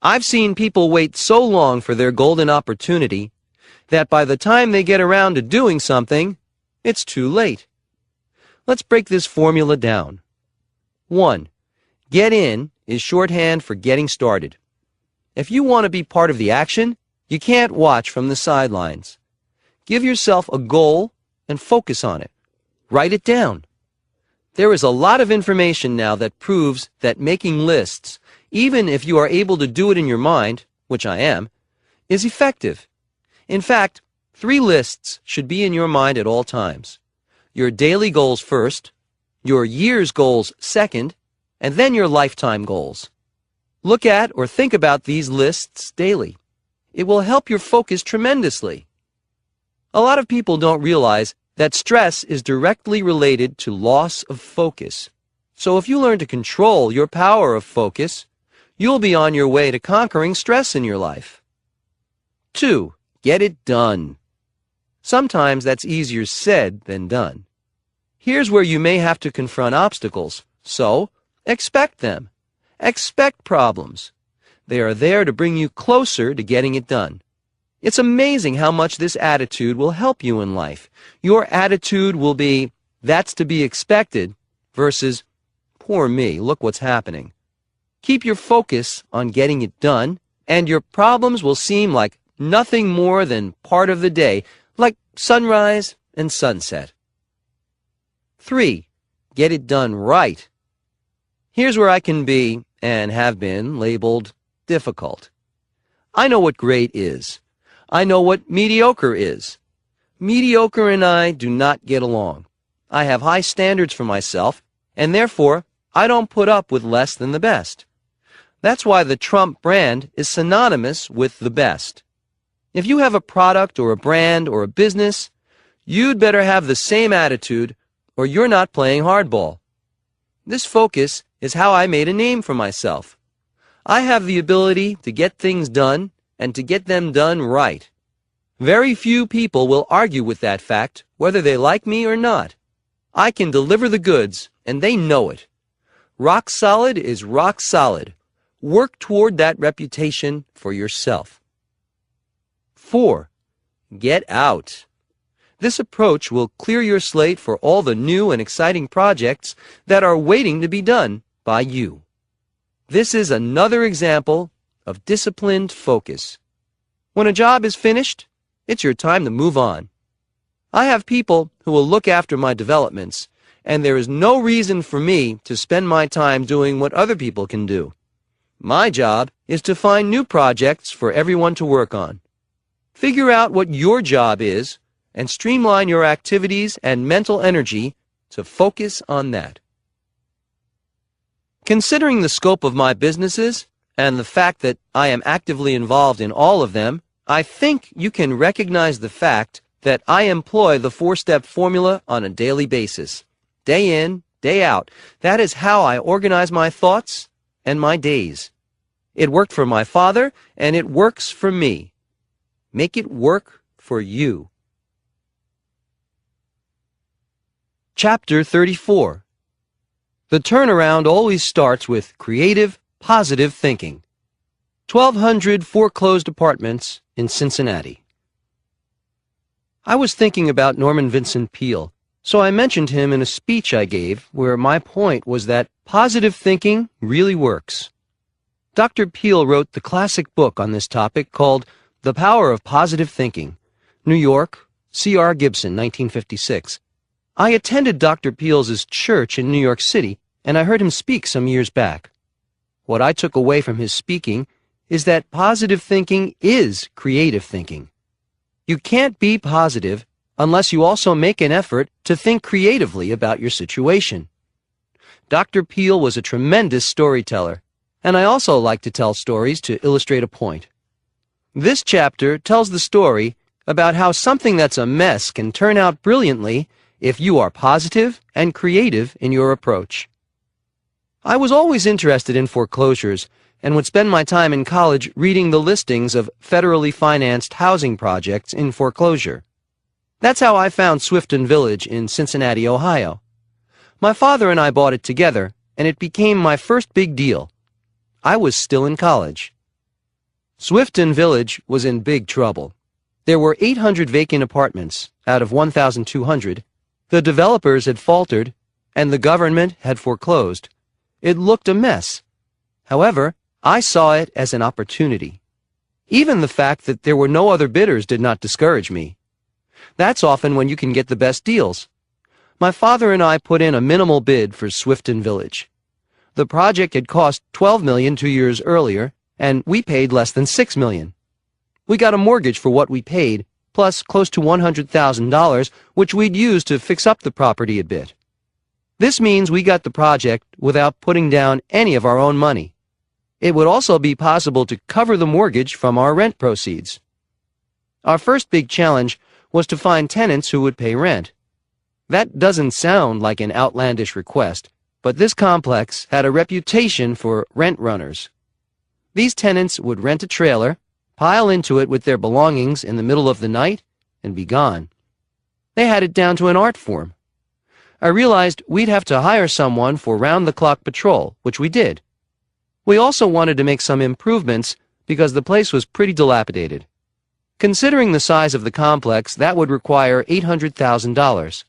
I've seen people wait so long for their golden opportunity that by the time they get around to doing something, it's too late. Let's break this formula down. 1. Get in is shorthand for getting started. If you want to be part of the action, you can't watch from the sidelines. Give yourself a goal and focus on it. Write it down. There is a lot of information now that proves that making lists, even if you are able to do it in your mind, which I am, is effective. In fact, 3 lists should be in your mind at all times. Your daily goals first, your year's goals second, and then your lifetime goals. Look at or think about these lists daily. It will help your focus tremendously. A lot of people don't realize that stress is directly related to loss of focus. So if you learn to control your power of focus, you'll be on your way to conquering stress in your life. 2. Get it done. Sometimes that's easier said than done. Here's where you may have to confront obstacles, so expect them. Expect problems. They are there to bring you closer to getting it done. It's amazing how much this attitude will help you in life. Your attitude will be, that's to be expected, versus, poor me, look what's happening. Keep your focus on getting it done, and your problems will seem like nothing more than part of the day, like sunrise and sunset. 3. Get it done right. Here's where I can be, and have been, labeled difficult. I know what great is. I know what mediocre is. Mediocre and I do not get along. I have high standards for myself, and therefore, I don't put up with less than the best. That's why the Trump brand is synonymous with the best. If you have a product or a brand or a business, you'd better have the same attitude, or you're not playing hardball. This focus is how I made a name for myself. I have the ability to get things done and to get them done right. Very few people will argue with that fact, whether they like me or not. I can deliver the goods, and they know it. Rock solid is rock solid. Work toward that reputation for yourself. 4. Get out. This approach will clear your slate for all the new and exciting projects that are waiting to be done by you. This is another example of disciplined focus. When a job is finished, it's your time to move on. I have people who will look after my developments, and there is no reason for me to spend my time doing what other people can do. My job is to find new projects for everyone to work on. Figure out what your job is and streamline your activities and mental energy to focus on that. Considering the scope of my businesses and the fact that I am actively involved in all of them, I think you can recognize the fact that I employ the 4-step formula on a daily basis. Day in, day out. That is how I organize my thoughts and my days. It worked for my father, and it works for me. Make it work for you. Chapter 34. The turnaround always starts with creative, positive thinking. 1,200 foreclosed apartments in Cincinnati. I was thinking about Norman Vincent Peale, so I mentioned him in a speech I gave where my point was that positive thinking really works. Dr. Peale wrote the classic book on this topic called The Power of Positive Thinking. New York, C.R. Gibson, 1956. I attended Dr. Peel's church in New York City, and I heard him speak some years back. What I took away from his speaking is that positive thinking is creative thinking. You can't be positive unless you also make an effort to think creatively about your situation. Dr. Peel was a tremendous storyteller, and I also like to tell stories to illustrate a point. This chapter tells the story about how something that's a mess can turn out brilliantly if you are positive and creative in your approach. I was always interested in foreclosures and would spend my time in college reading the listings of federally financed housing projects in foreclosure. That's how I found Swifton Village in Cincinnati, Ohio. My father and I bought it together, and it became my first big deal. I was still in college. Swifton Village was in big trouble. There were 800 vacant apartments out of 1,200. The developers had faltered, and the government had foreclosed. It looked a mess. However, I saw it as an opportunity. Even the fact that there were no other bidders did not discourage me. That's often when you can get the best deals. My father and I put in a minimal bid for Swifton Village. The project had cost $12 million 2 years earlier, and we paid less than $6 million. We got a mortgage for what we paid, plus close to $100,000, which we'd use to fix up the property a bit. This means we got the project without putting down any of our own money. It would also be possible to cover the mortgage from our rent proceeds. Our first big challenge was to find tenants who would pay rent. That doesn't sound like an outlandish request, but this complex had a reputation for rent runners. These tenants would rent a trailer, pile into it with their belongings in the middle of the night, and be gone. They had it down to an art form. I realized we'd have to hire someone for round-the-clock patrol, which we did. We also wanted to make some improvements because the place was pretty dilapidated. Considering the size of the complex, that would require $800,000.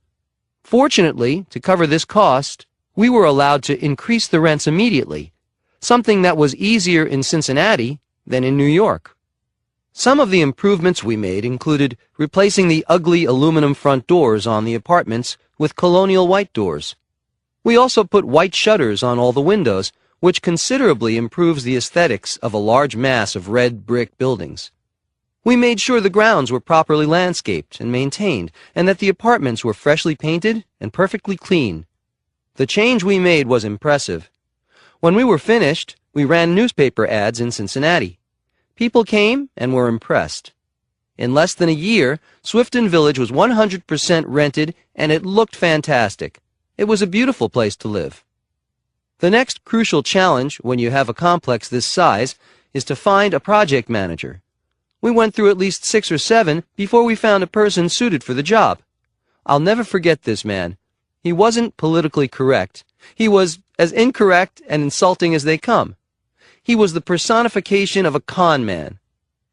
Fortunately, to cover this cost, we were allowed to increase the rents immediately, something that was easier in Cincinnati than in New York. Some of the improvements we made included replacing the ugly aluminum front doors on the apartments with colonial white doors. We also put white shutters on all the windows, which considerably improves the aesthetics of a large mass of red brick buildings. We made sure the grounds were properly landscaped and maintained, and that the apartments were freshly painted and perfectly clean. The change we made was impressive. When we were finished, we ran newspaper ads in Cincinnati. People came and were impressed. In less than a year, Swifton Village was 100% rented, and it looked fantastic. It was a beautiful place to live. The next crucial challenge when you have a complex this size is to find a project manager. We went through at least 6 or 7 before we found a person suited for the job. I'll never forget this man. He wasn't politically correct. He was as incorrect and insulting as they come. He was the personification of a con man.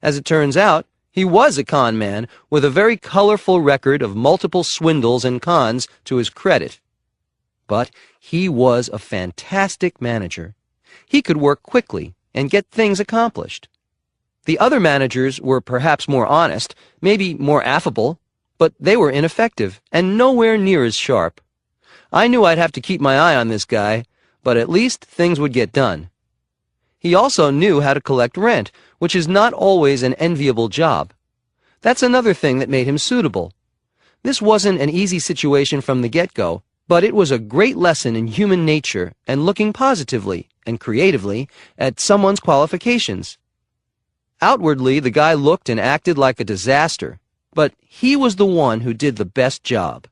As it turns out, he was a con man with a very colorful record of multiple swindles and cons to his credit. But he was a fantastic manager. He could work quickly and get things accomplished. The other managers were perhaps more honest, maybe more affable, but they were ineffective and nowhere near as sharp. I knew I'd have to keep my eye on this guy, but at least things would get done. He also knew how to collect rent, which is not always an enviable job. That's another thing that made him suitable. This wasn't an easy situation from the get-go, but it was a great lesson in human nature and looking positively and creatively at someone's qualifications. Outwardly, the guy looked and acted like a disaster, but he was the one who did the best job.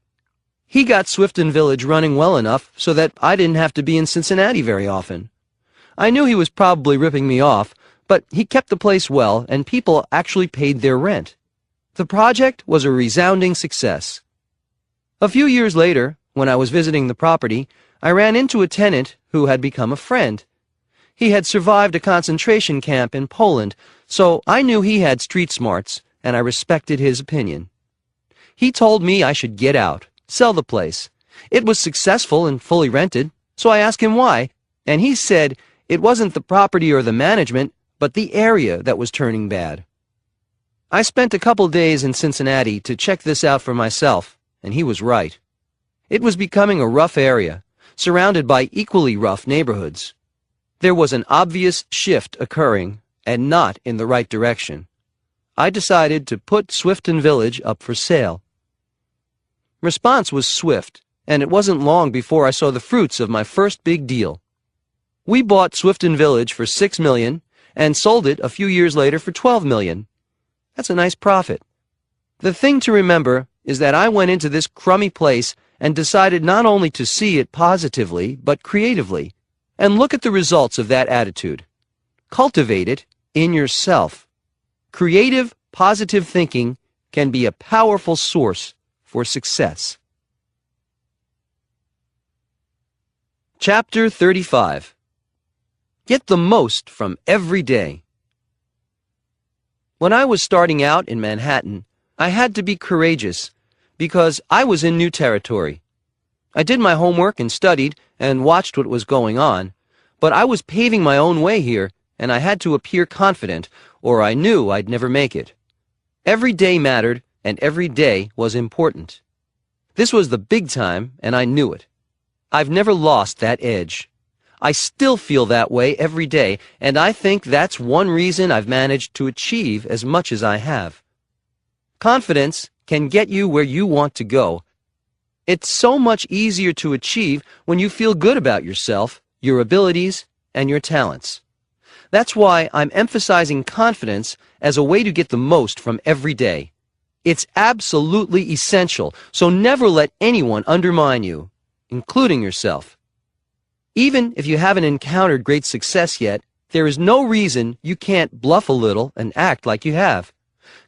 He got Swifton Village running well enough so that I didn't have to be in Cincinnati very often. I knew he was probably ripping me off, but he kept the place well, and people actually paid their rent. The project was a resounding success. A few years later, when I was visiting the property, I ran into a tenant who had become a friend. He had survived a concentration camp in Poland, so I knew he had street smarts, and I respected his opinion. He told me I should get out, sell the place. It was successful and fully rented, so I asked him why, and he said it wasn't the property or the management, but the area that was turning bad. I spent a couple days in Cincinnati to check this out for myself, and he was right. It was becoming a rough area, surrounded by equally rough neighborhoods. There was an obvious shift occurring, and not in the right direction. I decided to put Swifton Village up for sale. Response was swift, and it wasn't long before I saw the fruits of my first big deal. We bought Swifton Village for $6 million and sold it a few years later for $12 million. That's a nice profit. The thing to remember is that I went into this crummy place and decided not only to see it positively, but creatively, and look at the results of that attitude. Cultivate it in yourself. Creative, positive thinking can be a powerful source for success. Chapter 35. Get the most from every day. When I was starting out in Manhattan, I had to be courageous because I was in new territory. I did my homework and studied and watched what was going on, but I was paving my own way here, and I had to appear confident, or I knew I'd never make it. Every day mattered, and every day was important. This was the big time, and I knew it. I've never lost that edge. I still feel that way every day, and I think that's one reason I've managed to achieve as much as I have. Confidence can get you where you want to go. It's so much easier to achieve when you feel good about yourself, your abilities, and your talents. That's why I'm emphasizing confidence as a way to get the most from every day. It's absolutely essential, so never let anyone undermine you, including yourself. Even if you haven't encountered great success yet, there is no reason you can't bluff a little and act like you have.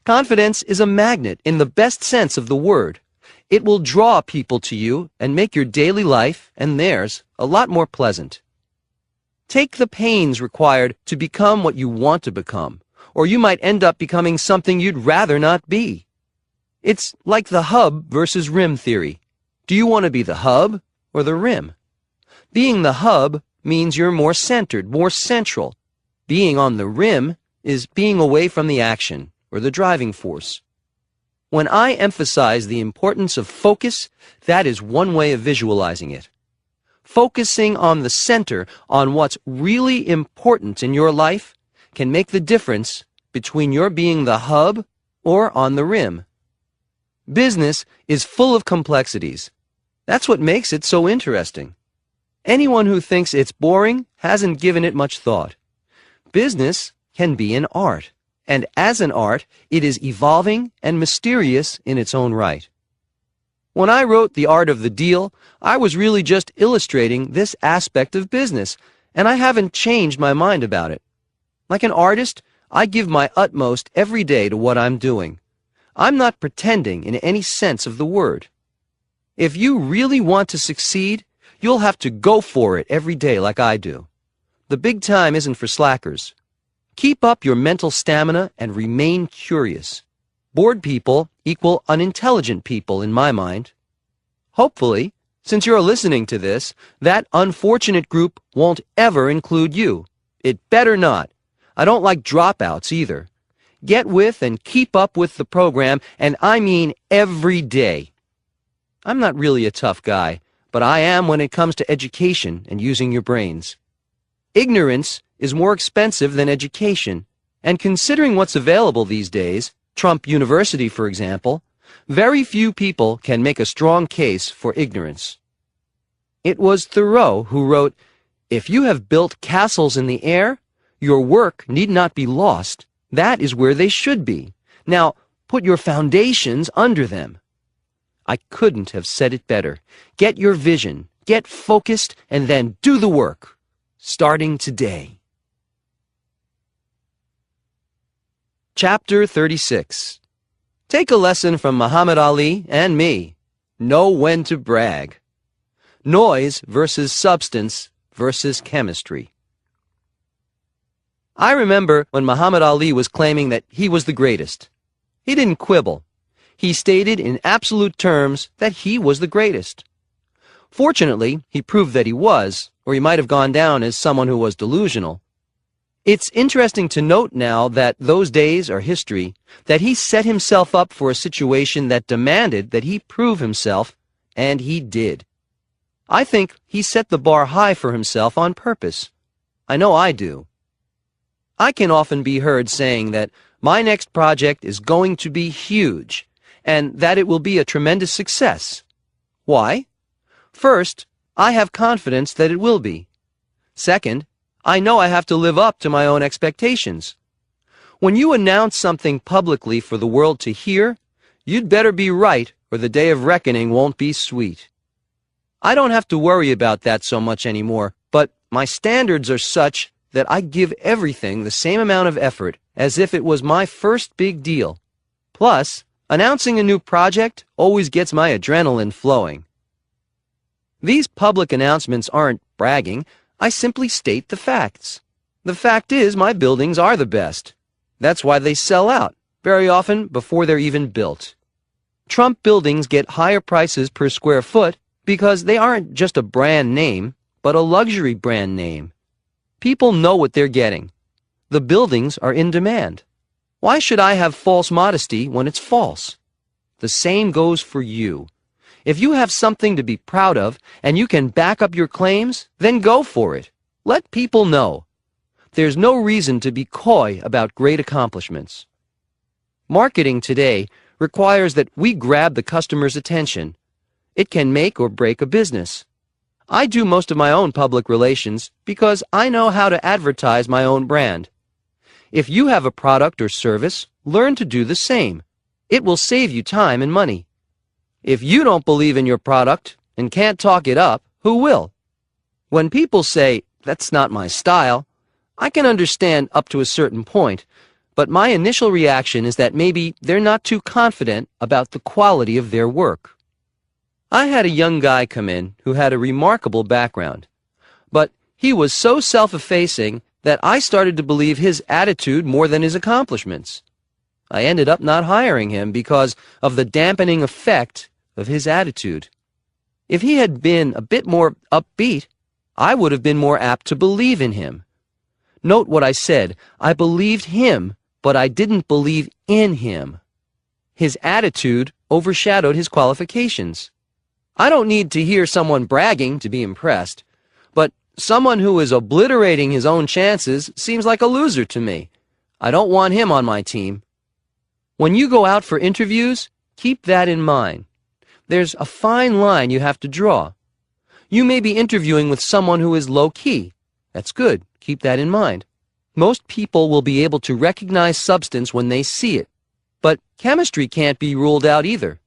Confidence is a magnet in the best sense of the word. It will draw people to you and make your daily life and theirs a lot more pleasant. Take the pains required to become what you want to become, or you might end up becoming something you'd rather not be. It's like the hub versus rim theory. Do you want to be the hub or the rim? Being the hub means you're more centered, more central. Being on the rim is being away from the action or the driving force. When I emphasize the importance of focus, that is one way of visualizing it. Focusing on the center, on what's really important in your life, can make the difference between your being the hub or on the rim. Business is full of complexities. That's what makes it so interesting. Anyone who thinks it's boring hasn't given it much thought. Business can be an art, and as an art, it is evolving and mysterious in its own right. When I wrote The Art of the Deal, I was really just illustrating this aspect of business, and I haven't changed my mind about it. Like an artist, I give my utmost every day to what I'm doing. I'm not pretending in any sense of the word. If you really want to succeed, you'll have to go for it every day like I do. The big time isn't for slackers. Keep up your mental stamina and remain curious. Bored people equal unintelligent people in my mind. Hopefully, since you're listening to this, that unfortunate group won't ever include you. It better not. I don't like dropouts either. Get with and keep up with the program, and I mean every day. I'm not really a tough guy, but I am when it comes to education and using your brains. Ignorance is more expensive than education, and considering what's available these days, Trump University, for example, very few people can make a strong case for ignorance. It was Thoreau who wrote, "If you have built castles in the air, your work need not be lost. That is where they should be. Now, put your foundations under them." I couldn't have said it better. Get your vision, get focused, and then do the work, starting today. Chapter 36. Take a lesson from Muhammad Ali and me. Know when to brag. Noise versus substance versus chemistry. I remember when Muhammad Ali was claiming that he was the greatest. He didn't quibble. He stated in absolute terms that he was the greatest. Fortunately, he proved that he was, or he might have gone down as someone who was delusional. It's interesting to note now that those days are history, that he set himself up for a situation that demanded that he prove himself, and he did. I think he set the bar high for himself on purpose. I know I do. I can often be heard saying that my next project is going to be huge, and that it will be a tremendous success. Why? First, I have confidence that it will be. Second, I know I have to live up to my own expectations. When you announce something publicly for the world to hear, you'd better be right or the day of reckoning won't be sweet. I don't have to worry about that so much anymore, but my standards are such that I give everything the same amount of effort as if it was my first big deal. Plus, announcing a new project always gets my adrenaline flowing. These public announcements aren't bragging. I simply state the facts. The fact is, my buildings are the best. That's why they sell out, very often before they're even built. Trump buildings get higher prices per square foot because they aren't just a brand name, but a luxury brand name. People know what they're getting. The buildings are in demand. Why should I have false modesty when it's false? The same goes for you. If you have something to be proud of and you can back up your claims, then go for it. Let people know. There's no reason to be coy about great accomplishments. Marketing today requires that we grab the customer's attention. It can make or break a business. I do most of my own public relations because I know how to advertise my own brand. If you have a product or service, learn to do the same. It will save you time and money. If you don't believe in your product and can't talk it up, who will? When people say, "That's not my style," I can understand up to a certain point, but my initial reaction is that maybe they're not too confident about the quality of their work. I had a young guy come in who had a remarkable background, but he was so self-effacing that I started to believe his attitude more than his accomplishments. I ended up not hiring him because of the dampening effect of his attitude. If he had been a bit more upbeat, I would have been more apt to believe in him. Note what I said. I believed him, but I didn't believe in him. His attitude overshadowed his qualifications. I don't need to hear someone bragging to be impressed, but someone who is obliterating his own chances seems like a loser to me. I don't want him on my team. When you go out for interviews, keep that in mind. There's a fine line you have to draw. You may be interviewing with someone who is low-key. That's good. Keep that in mind. Most people will be able to recognize substance when they see it. But chemistry can't be ruled out either.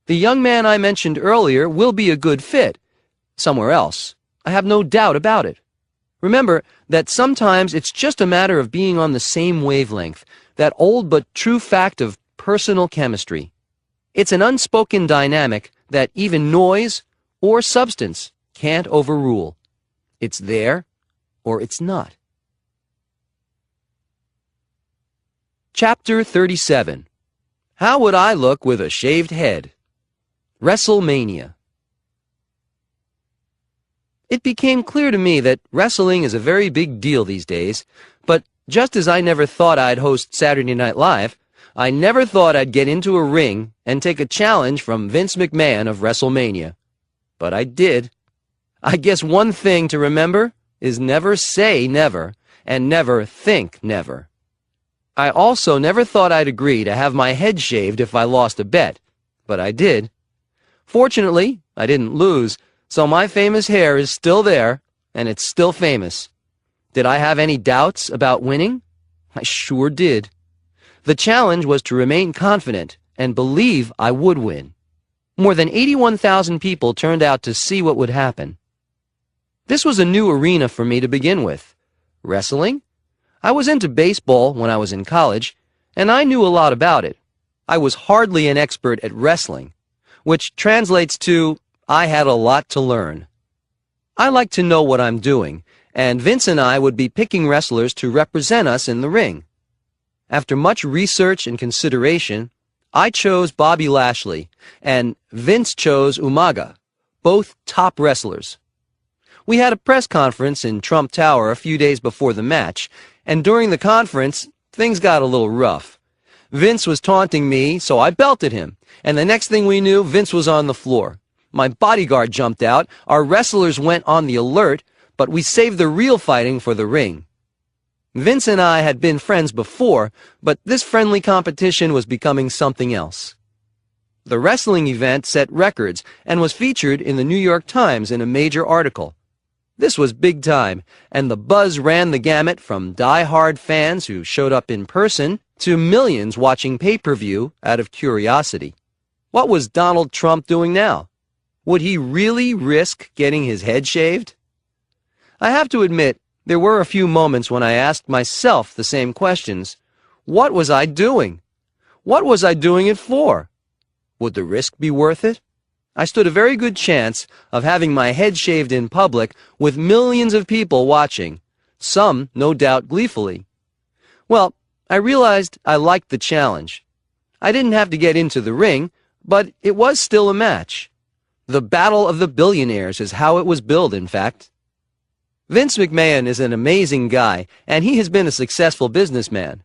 The young man I mentioned earlier will be a good fit somewhere else. I have no doubt about it. Remember that sometimes it's just a matter of being on the same wavelength, that old but true fact of personal chemistry. It's an unspoken dynamic that even noise or substance can't overrule. It's there or it's not. Chapter 37. How would I look with a shaved head? WrestleMania. It became clear to me that wrestling is a very big deal these days, but just as I never thought I'd host Saturday Night Live, I never thought I'd get into a ring and take a challenge from Vince McMahon of WrestleMania. But I did. I guess one thing to remember is never say never, and never think never. I also never thought I'd agree to have my head shaved if I lost a bet, but I did. Fortunately, I didn't lose, so my famous hair is still there, and it's still famous. Did I have any doubts about winning? I sure did. The challenge was to remain confident and believe I would win. More than 81,000 people turned out to see what would happen. This was a new arena for me to begin with. Wrestling? I was into baseball when I was in college, and I knew a lot about it. I was hardly an expert at wrestling, which translates to I had a lot to learn. I like to know what I'm doing, and Vince and I would be picking wrestlers to represent us in the ring. After much research and consideration, I chose Bobby Lashley, and Vince chose Umaga, both top wrestlers. We had a press conference in Trump Tower a few days before the match, And during the conference, things got a little rough. Vince was taunting me, so I belted him. And the next thing we knew, Vince was on the floor. My bodyguard jumped out, our wrestlers went on the alert, but we saved the real fighting for the ring. Vince and I had been friends before, but this friendly competition was becoming something else. The wrestling event set records and was featured in the New York Times in a major article. This was big time, and the buzz ran the gamut from die-hard fans who showed up in person to millions watching pay-per-view out of curiosity. What was Donald Trump doing now? Would he really risk getting his head shaved? I have to admit, there were a few moments when I asked myself the same questions. What was I doing? What was I doing it for? Would the risk be worth it? I stood a very good chance of having my head shaved in public with millions of people watching, some no doubt gleefully. Well, I realized I liked the challenge. I didn't have to get into the ring, but it was still a match. The Battle of the Billionaires is how it was billed, in fact. Vince McMahon is an amazing guy, and he has been a successful businessman.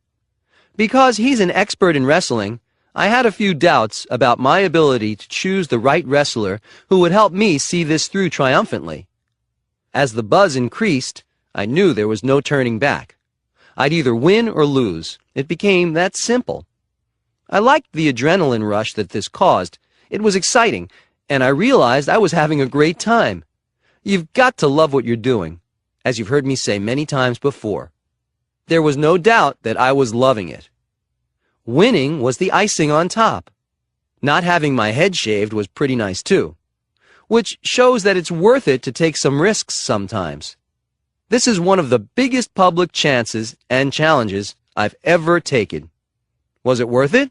Because he's an expert in wrestling, I had a few doubts about my ability to choose the right wrestler who would help me see this through triumphantly. As the buzz increased, I knew there was no turning back. I'd either win or lose. It became that simple. I liked the adrenaline rush that this caused. It was exciting, and I realized I was having a great time. You've got to love what you're doing, as you've heard me say many times before. There was no doubt that I was loving it. Winning was the icing on top. Not having my head shaved was pretty nice too, which shows that it's worth it to take some risks sometimes. This is one of the biggest public chances and challenges I've ever taken. Was it worth it?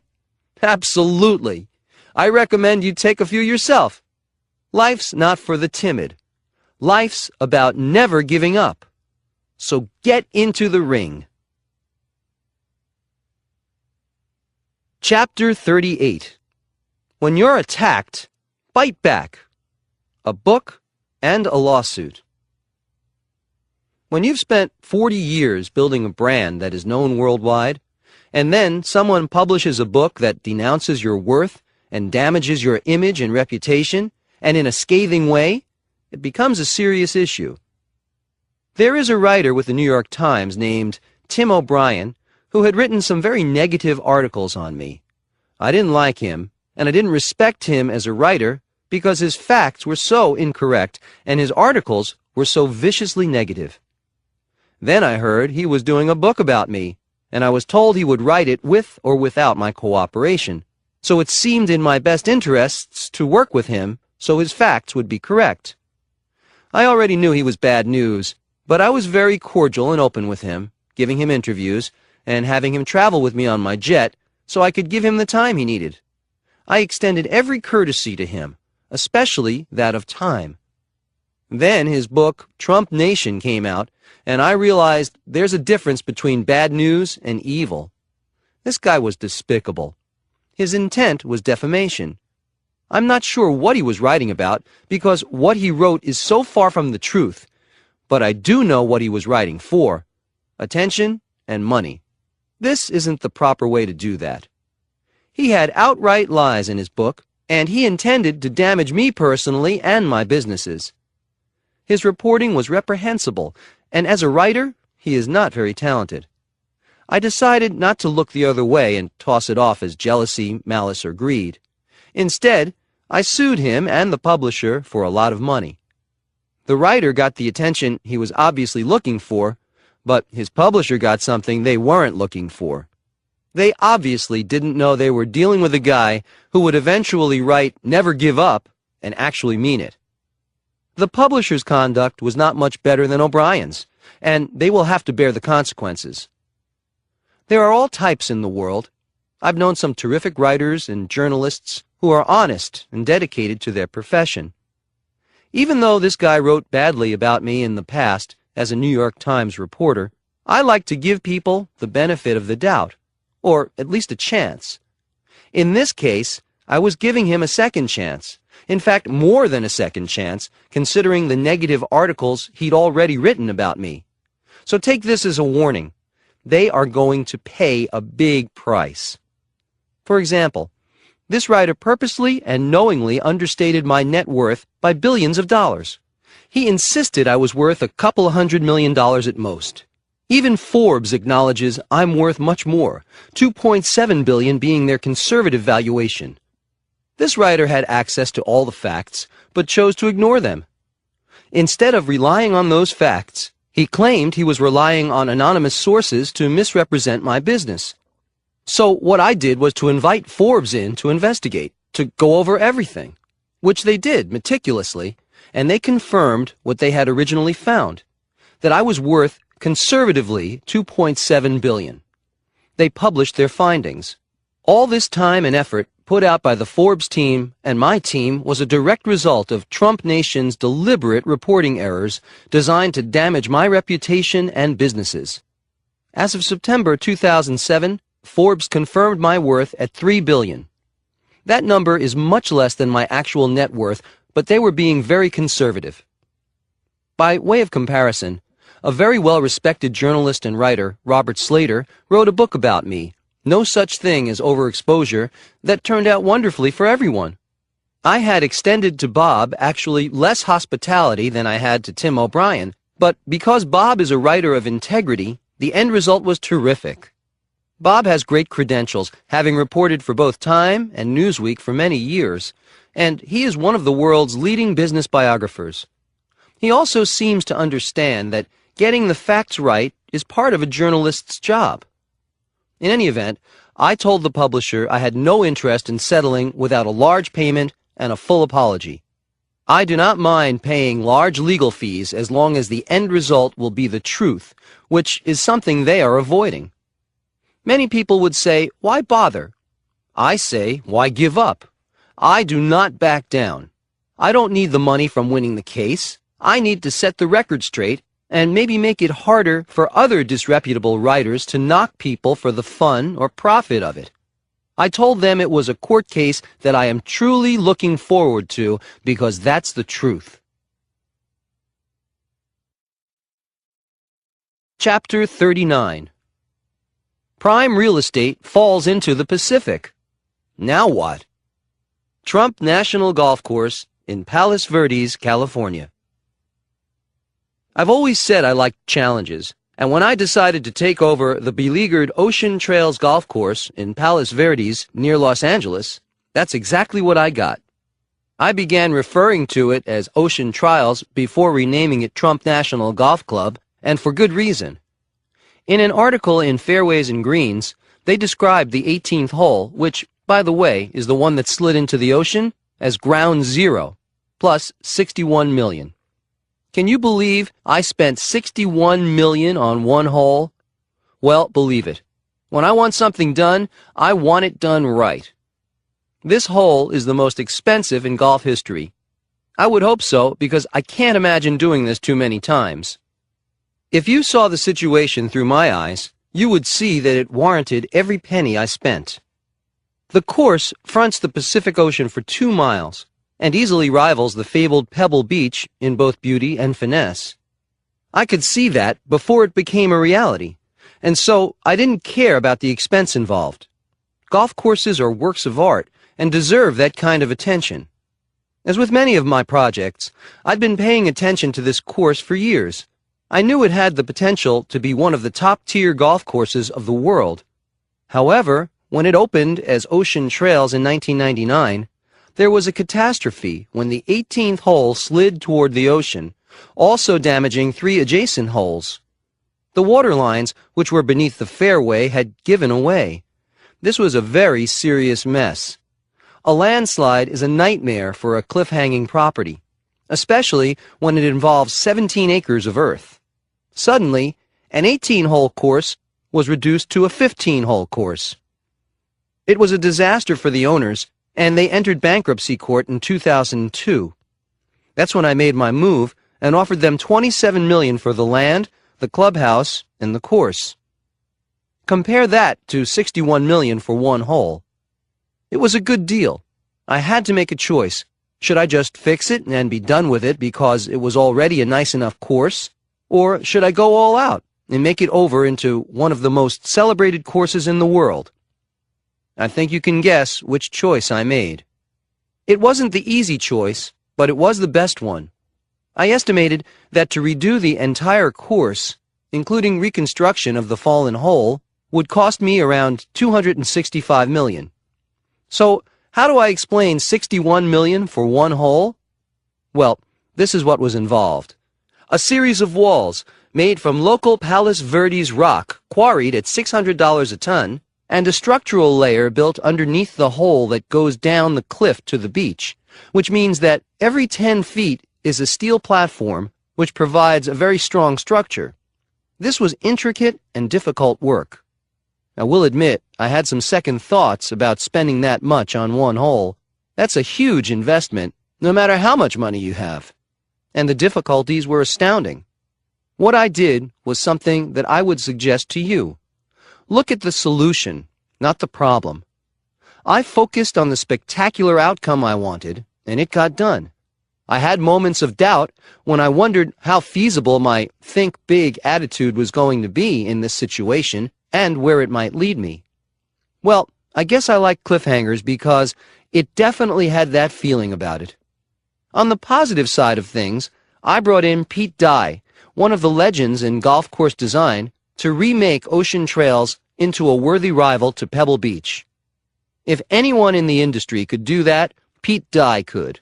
Absolutely. I recommend you take a few yourself. Life's not for the timid. Life's about never giving up. So get into the ring. Chapter 38. When you're attacked, fight back. A book and a lawsuit. When you've spent 40 years building a brand that is known worldwide, and then someone publishes a book that denounces your worth and damages your image and reputation, and in a scathing way, it becomes a serious issue. There is a writer with the New York Times named Tim O'Brien who had written some very negative articles on me. I didn't like him, and I didn't respect him as a writer because his facts were so incorrect and his articles were so viciously negative. Then I heard he was doing a book about me, and I was told he would write it with or without my cooperation. So it seemed in my best interests to work with him so his facts would be correct. I already knew he was bad news, but I was very cordial and open with him, giving him interviews and having him travel with me on my jet so I could give him the time he needed. I extended every courtesy to him, especially that of time. Then his book, Trump Nation, came out, and I realized there's a difference between bad news and evil. This guy was despicable. His intent was defamation. I'm not sure what he was writing about because what he wrote is so far from the truth, but I do know what he was writing for: attention and money. This isn't the proper way to do that. He had outright lies in his book, and he intended to damage me personally and my businesses. His reporting was reprehensible, and as a writer, he is not very talented. I decided not to look the other way and toss it off as jealousy, malice, or greed. Instead, I sued him and the publisher for a lot of money. The writer got the attention he was obviously looking for, but his publisher got something they weren't looking for. They obviously didn't know they were dealing with a guy who would eventually write "Never Give Up" and actually mean it. The publisher's conduct was not much better than O'Brien's, and they will have to bear the consequences. There are all types in the world. I've known some terrific writers and journalists who are honest and dedicated to their profession. Even though this guy wrote badly about me in the past as a New York Times reporter, I like to give people the benefit of the doubt, or at least a chance. In this case, I was giving him a second chance. In fact, more than a second chance, considering the negative articles he'd already written about me. So take this as a warning. they are going to pay a big price. For example, this writer purposely and knowingly understated my net worth by billions of dollars. He insisted I was worth a couple $100 million at most. Even Forbes acknowledges I'm worth much more, $2.7 billion being their conservative valuation. This writer had access to all the facts, but chose to ignore them. Instead of relying on those facts, he claimed he was relying on anonymous sources to misrepresent my business. So what I did was to invite Forbes in to investigate, to go over everything, which they did meticulously, and they confirmed what they had originally found, that I was worth conservatively $2.7 billion. They published their findings. All this time and effort put out by the Forbes team and my team was a direct result of Trump Nation's deliberate reporting errors designed to damage my reputation and businesses. As of September 2007, Forbes confirmed my worth at $3 billion. That number is much less than my actual net worth, but they were being very conservative. By way of comparison, a very well-respected journalist and writer, Robert Slater, wrote a book about me, No Such Thing as Overexposure, that turned out wonderfully for everyone. I had extended to Bob actually less hospitality than I had to Tim O'Brien, but because Bob is a writer of integrity, the end result was terrific. Bob has great credentials, having reported for both Time and Newsweek for many years, and he is one of the world's leading business biographers. He also seems to understand that getting the facts right is part of a journalist's job. In any event, I told the publisher I had no interest in settling without a large payment and a full apology. I do not mind paying large legal fees as long as the end result will be the truth, which is something they are avoiding. Many people would say, why bother? I say, why give up? I do not back down. I don't need the money from winning the case. I need to set the record straight and maybe make it harder for other disreputable writers to knock people for the fun or profit of it. I told them it was a court case that I am truly looking forward to because that's the truth. Chapter 39. Prime real estate falls into the Pacific. Now what? Trump National Golf Course in Palos Verdes, California. I've always said I liked challenges, and when I decided to take over the beleaguered Ocean Trails Golf Course in Palos Verdes near Los Angeles, that's exactly what I got. I began referring to it as Ocean Trials before renaming it Trump National Golf Club, and for good reason. In an article in Fairways and Greens, they described the 18th hole, which, by the way, is the one that slid into the ocean, as ground zero, plus $61 million. Can you believe I spent $61 million on one hole? Well, believe it. When I want something done, I want it done right. This hole is the most expensive in golf history. I would hope so, because I can't imagine doing this too many times. If you saw the situation through my eyes, you would see that it warranted every penny I spent. The course fronts the Pacific Ocean for 2 miles, and easily rivals the fabled Pebble Beach in both beauty and finesse. I could see that before it became a reality, and so I didn't care about the expense involved. Golf courses are works of art and deserve that kind of attention. As with many of my projects, I'd been paying attention to this course for years. I knew it had the potential to be one of the top-tier golf courses of the world. However, when it opened as Ocean Trails in 1999, there was a catastrophe when the 18th hole slid toward the ocean, also damaging 3 adjacent holes. The water lines, which were beneath the fairway, had given away. This was a very serious mess. A landslide is a nightmare for a cliff-hanging property, especially when it involves 17 acres of earth. Suddenly, an 18-hole course was reduced to a 15-hole course. It was a disaster for the owners, and they entered bankruptcy court in 2002. That's when I made my move and offered them $27 million for the land, the clubhouse, and the course. Compare that to $61 million for one hole. It was a good deal. I had to make a choice. Should I just fix it and be done with it because it was already a nice enough course? Or should I go all out and make it over into one of the most celebrated courses in the world. I think you can guess which choice I made. It wasn't the easy choice, but it was the best one. I estimated that to redo the entire course, including reconstruction of the fallen hole, would cost me around $265 million. So, how do I explain $61 million for one hole? Well, this is what was involved. A series of walls made from local Palos Verdes rock quarried at $600 a ton, and a structural layer built underneath the hole that goes down the cliff to the beach, which means that every 10 feet is a steel platform which provides a very strong structure. This was intricate and difficult work. I will admit I had some second thoughts about spending that much on one hole. That's a huge investment, no matter how much money you have. And the difficulties were astounding. What I did was something that I would suggest to you. Look at the solution, not the problem. I focused on the spectacular outcome I wanted, and it got done. I had moments of doubt when I wondered how feasible my think big attitude was going to be in this situation and where it might lead me. Well, I guess I like cliffhangers because it definitely had that feeling about it. On the positive side of things, I brought in Pete Dye, one of the legends in golf course design, to remake Ocean Trails into a worthy rival to Pebble Beach. If anyone in the industry could do that, Pete Dye could.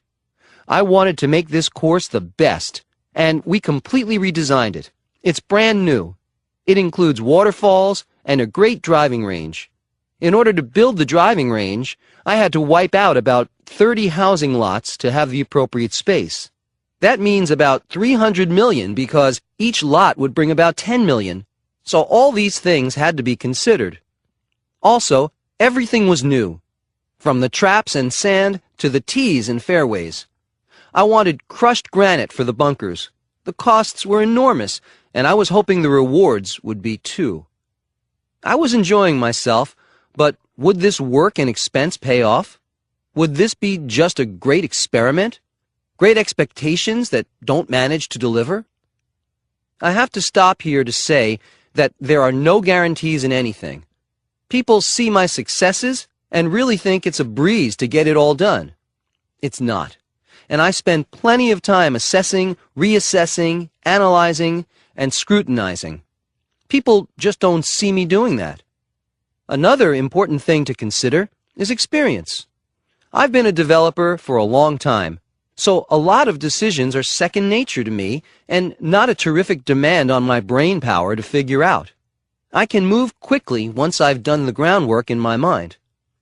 I wanted to make this course the best, and we completely redesigned it. It's brand new. It includes waterfalls and a great driving range. In order to build the driving range, I had to wipe out about 30 housing lots to have the appropriate space. That means about $300 million because each lot would bring about $10 million. So all these things had to be considered. Also, everything was new, from the traps and sand to the tees and fairways. I wanted crushed granite for the bunkers. The costs were enormous, and I was hoping the rewards would be too. I was enjoying myself, but would this work and expense pay off? Would this be just a great experiment? Great expectations that don't manage to deliver? I have to stop here to say that there are no guarantees in anything. People see my successes and really think it's a breeze to get it all done. It's not. And I spend plenty of time assessing, reassessing, analyzing, and scrutinizing. People just don't see me doing that. Another important thing to consider is experience. I've been a developer for a long time, so a lot of decisions are second nature to me and not a terrific demand on my brain power to figure out. I can move quickly once I've done the groundwork in my mind.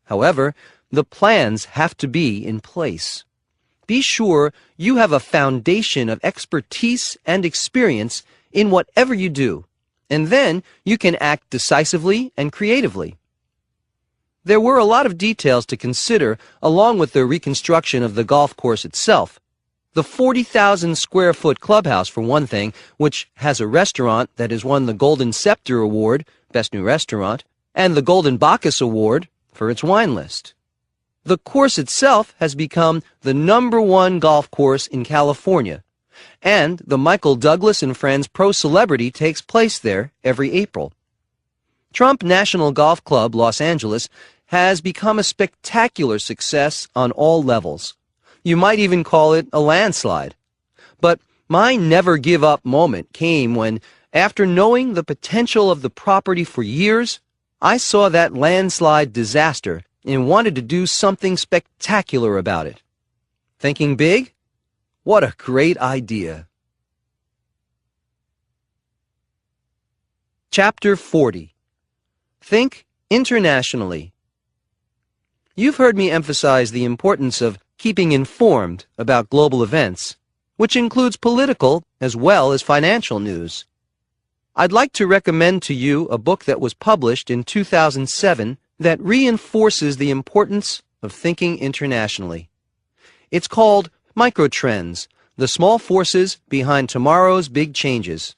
However, the plans have to be in place. Be sure you have a foundation of expertise and experience in whatever you do, and then you can act decisively and creatively. There were a lot of details to consider along with the reconstruction of the golf course itself. The 40,000 square foot clubhouse, for one thing, which has a restaurant that has won the Golden Scepter Award, Best New Restaurant, and the Golden Bacchus Award for its wine list. The course itself has become the #1 golf course in California, and the Michael Douglas and Friends Pro Celebrity takes place there every April. Trump National Golf Club, Los Angeles, has become a spectacular success on all levels. You might even call it a landslide. But my never-give-up moment came when, after knowing the potential of the property for years, I saw that landslide disaster and wanted to do something spectacular about it. Thinking big? What a great idea. Chapter 40. Think internationally. You've heard me emphasize the importance of keeping informed about global events, which includes political as well as financial news. I'd like to recommend to you a book that was published in 2007 that reinforces the importance of thinking internationally. It's called Microtrends: The Small Forces Behind Tomorrow's Big Changes.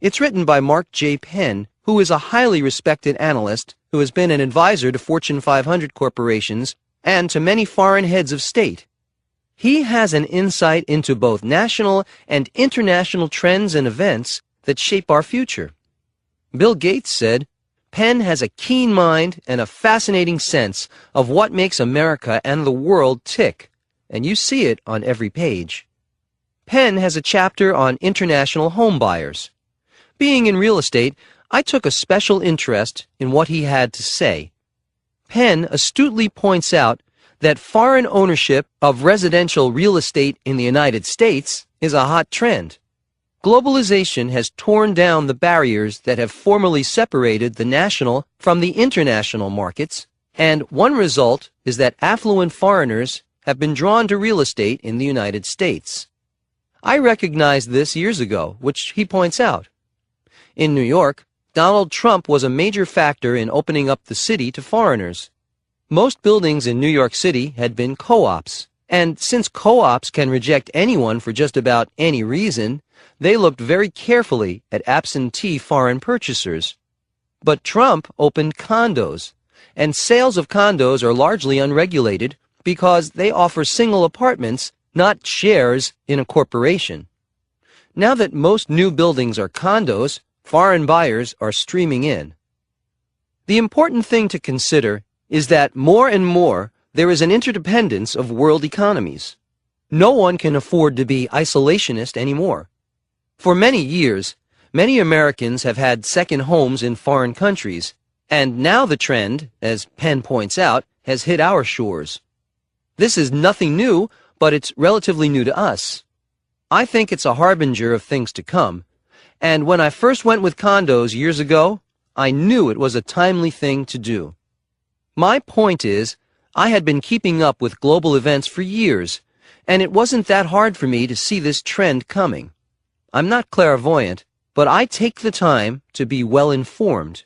It's written by Mark J. Penn, who is a highly respected analyst who has been an advisor to Fortune 500 corporations and to many foreign heads of state. He has an insight into both national and international trends and events that shape our future. Bill Gates said, "Penn has a keen mind and a fascinating sense of what makes America and the world tick, and you see it on every page." Penn has a chapter on international home buyers. Being in real estate, I took a special interest in what he had to say. Penn astutely points out that foreign ownership of residential real estate in the United States is a hot trend. Globalization has torn down the barriers that have formerly separated the national from the international markets, and one result is that affluent foreigners have been drawn to real estate in the United States. I recognized this years ago, which he points out. In New York, Donald Trump was a major factor in opening up the city to foreigners. Most buildings in New York City had been co-ops, and since co-ops can reject anyone for just about any reason, they looked very carefully at absentee foreign purchasers. But Trump opened condos, and sales of condos are largely unregulated because they offer single apartments, not shares in a corporation. Now that most new buildings are condos, foreign buyers are streaming in. The important thing to consider is that more and more there is an interdependence of world economies. No one can afford to be isolationist anymore. For many years, many Americans have had second homes in foreign countries, and now the trend, as Penn points out, has hit our shores. This is nothing new, but it's relatively new to us. I think it's a harbinger of things to come, and when I first went with condos years ago, I knew it was a timely thing to do. My point is, I had been keeping up with global events for years, and it wasn't that hard for me to see this trend coming. I'm not clairvoyant, but I take the time to be well informed.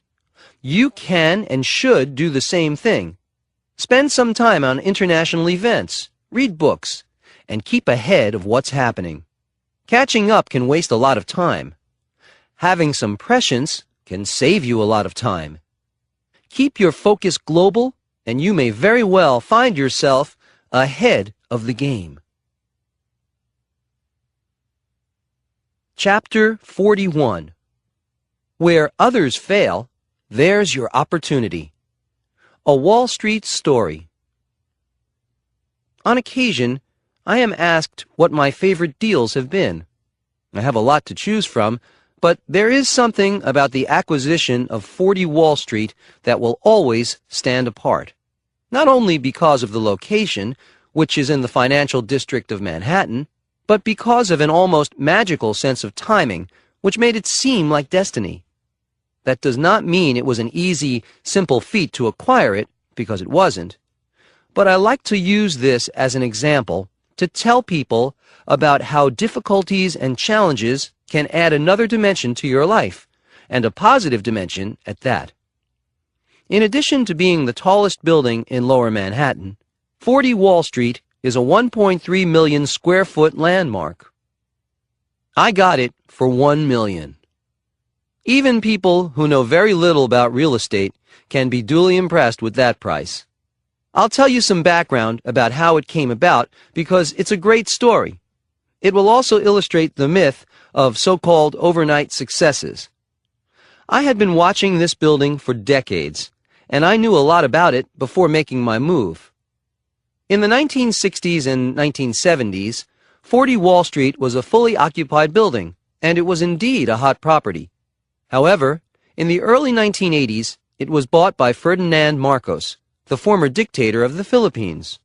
You can and should do the same thing. Spend some time on international events, read books, and keep ahead of what's happening. Catching up can waste a lot of time. Having some prescience can save you a lot of time. Keep your focus global, and you may very well find yourself ahead of the game. Chapter 41. Where others fail, there's your opportunity. A Wall Street Story. On occasion, I am asked what my favorite deals have been. I have a lot to choose from, but there is something about the acquisition of 40 Wall Street that will always stand apart. Not only because of the location, which is in the financial district of Manhattan, but because of an almost magical sense of timing, which made it seem like destiny. That does not mean it was an easy, simple feat to acquire it, because it wasn't. But I like to use this as an example to tell people about how difficulties and challenges can add another dimension to your life, and a positive dimension at that. In addition to being the tallest building in Lower Manhattan, 40 Wall Street is a 1.3 million square foot landmark. I got it for $1 million. Even people who know very little about real estate can be duly impressed with that price. I'll tell you some background about how it came about because it's a great story. It will also illustrate the myth of so-called overnight successes. I had been watching this building for decades, and I knew a lot about it before making my move. In the 1960s and 1970s, 40 Wall Street was a fully occupied building, and it was indeed a hot property. However, in the early 1980s, it was bought by Ferdinand Marcos, the former dictator of the Philippines.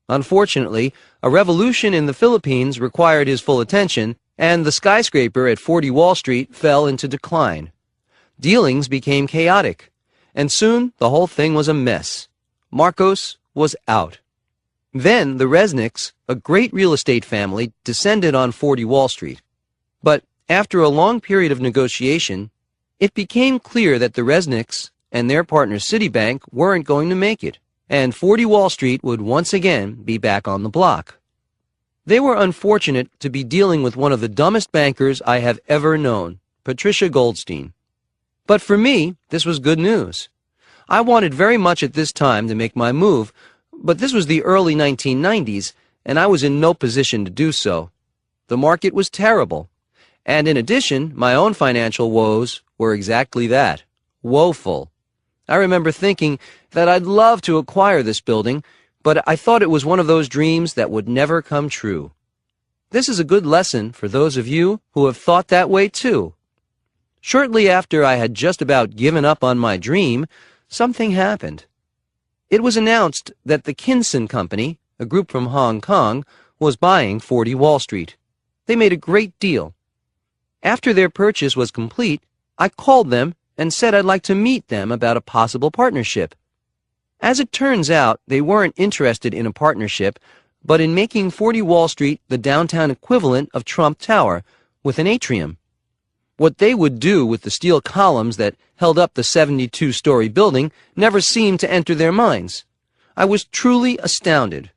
Unfortunately, a revolution in the Philippines required his full attention, and the skyscraper at 40 Wall Street fell into decline. Dealings became chaotic, and soon the whole thing was a mess. Marcos was out. Then the Resnicks, a great real estate family, descended on 40 Wall Street. But after a long period of negotiation, it became clear that the Resnicks and their partner Citibank weren't going to make it, and 40 Wall Street would once again be back on the block. They were unfortunate to be dealing with one of the dumbest bankers I have ever known, Patricia Goldstein. But for me, this was good news. I wanted very much at this time to make my move, but this was the early 1990s, and I was in no position to do so. The market was terrible, and in addition, my own financial woes were exactly that, woeful. I remember thinking that I'd love to acquire this building, but I thought it was one of those dreams that would never come true. This is a good lesson for those of you who have thought that way too. Shortly after I had just about given up on my dream, something happened. It was announced that the Kinson Company, a group from Hong Kong, was buying 40 Wall Street. They made a great deal. After their purchase was complete, I called them and said I'd like to meet them about a possible partnership. As it turns out, they weren't interested in a partnership, but in making 40 Wall Street the downtown equivalent of Trump Tower, with an atrium. What they would do with the steel columns that held up the 72-story building never seemed to enter their minds. I was truly astounded.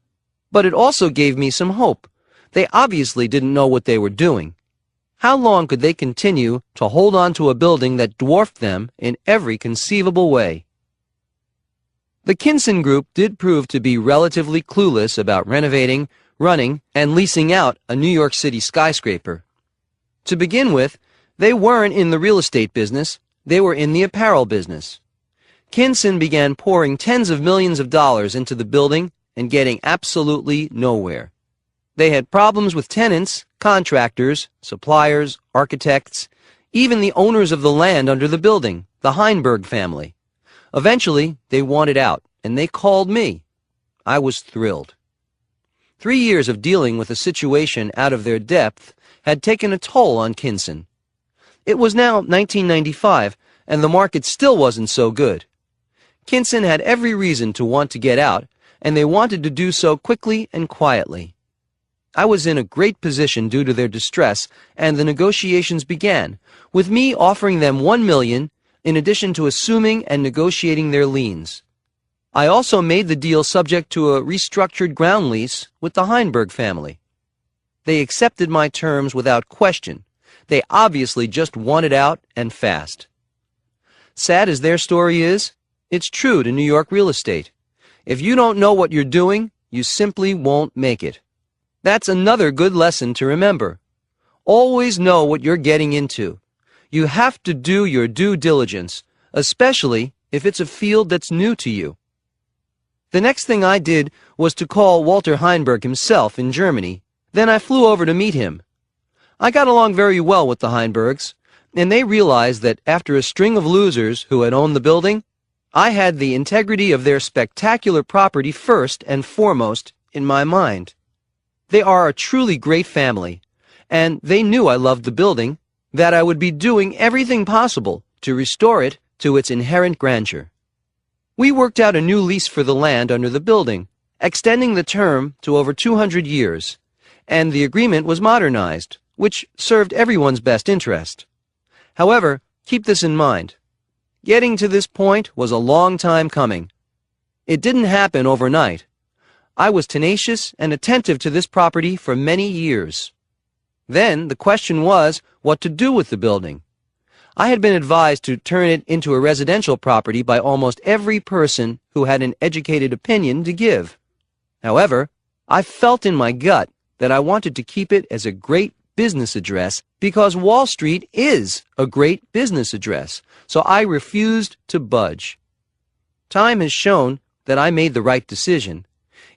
But it also gave me some hope. They obviously didn't know what they were doing. How long could they continue to hold on to a building that dwarfed them in every conceivable way? The Kinson Group did prove to be relatively clueless about renovating, running, and leasing out a New York City skyscraper. To begin with, they weren't in the real estate business, they were in the apparel business. Kinson began pouring tens of millions of dollars into the building and getting absolutely nowhere. They had problems with tenants, contractors, suppliers, architects, even the owners of the land under the building, the Heinberg family. Eventually, they wanted out, and they called me. I was thrilled. 3 years of dealing with a situation out of their depth had taken a toll on Kinson. It was now 1995, and the market still wasn't so good. Kinson had every reason to want to get out, and they wanted to do so quickly and quietly. I was in a great position due to their distress, and the negotiations began, with me offering them $1 million in addition to assuming and negotiating their liens. I also made the deal subject to a restructured ground lease with the Heinberg family. They accepted my terms without question. They obviously just wanted out and fast. Sad as their story is, it's true to New York real estate. If you don't know what you're doing, you simply won't make it. That's another good lesson to remember. Always know what you're getting into. You have to do your due diligence, especially if it's a field that's new to you. The next thing I did was to call Walter Heinberg himself in Germany. Then I flew over to meet him. I got along very well with the Heinbergs, and they realized that after a string of losers who had owned the building, I had the integrity of their spectacular property first and foremost in my mind. They are a truly great family, and they knew I loved the building, that I would be doing everything possible to restore it to its inherent grandeur. We worked out a new lease for the land under the building, extending the term to over 200 years, and the agreement was modernized, which served everyone's best interest. However, keep this in mind. Getting to this point was a long time coming. It didn't happen overnight. I was tenacious and attentive to this property for many years. Then the question was what to do with the building. I had been advised to turn it into a residential property by almost every person who had an educated opinion to give. However, I felt in my gut that I wanted to keep it as a great business address because Wall Street is a great business address, so I refused to budge. Time has shown that I made the right decision.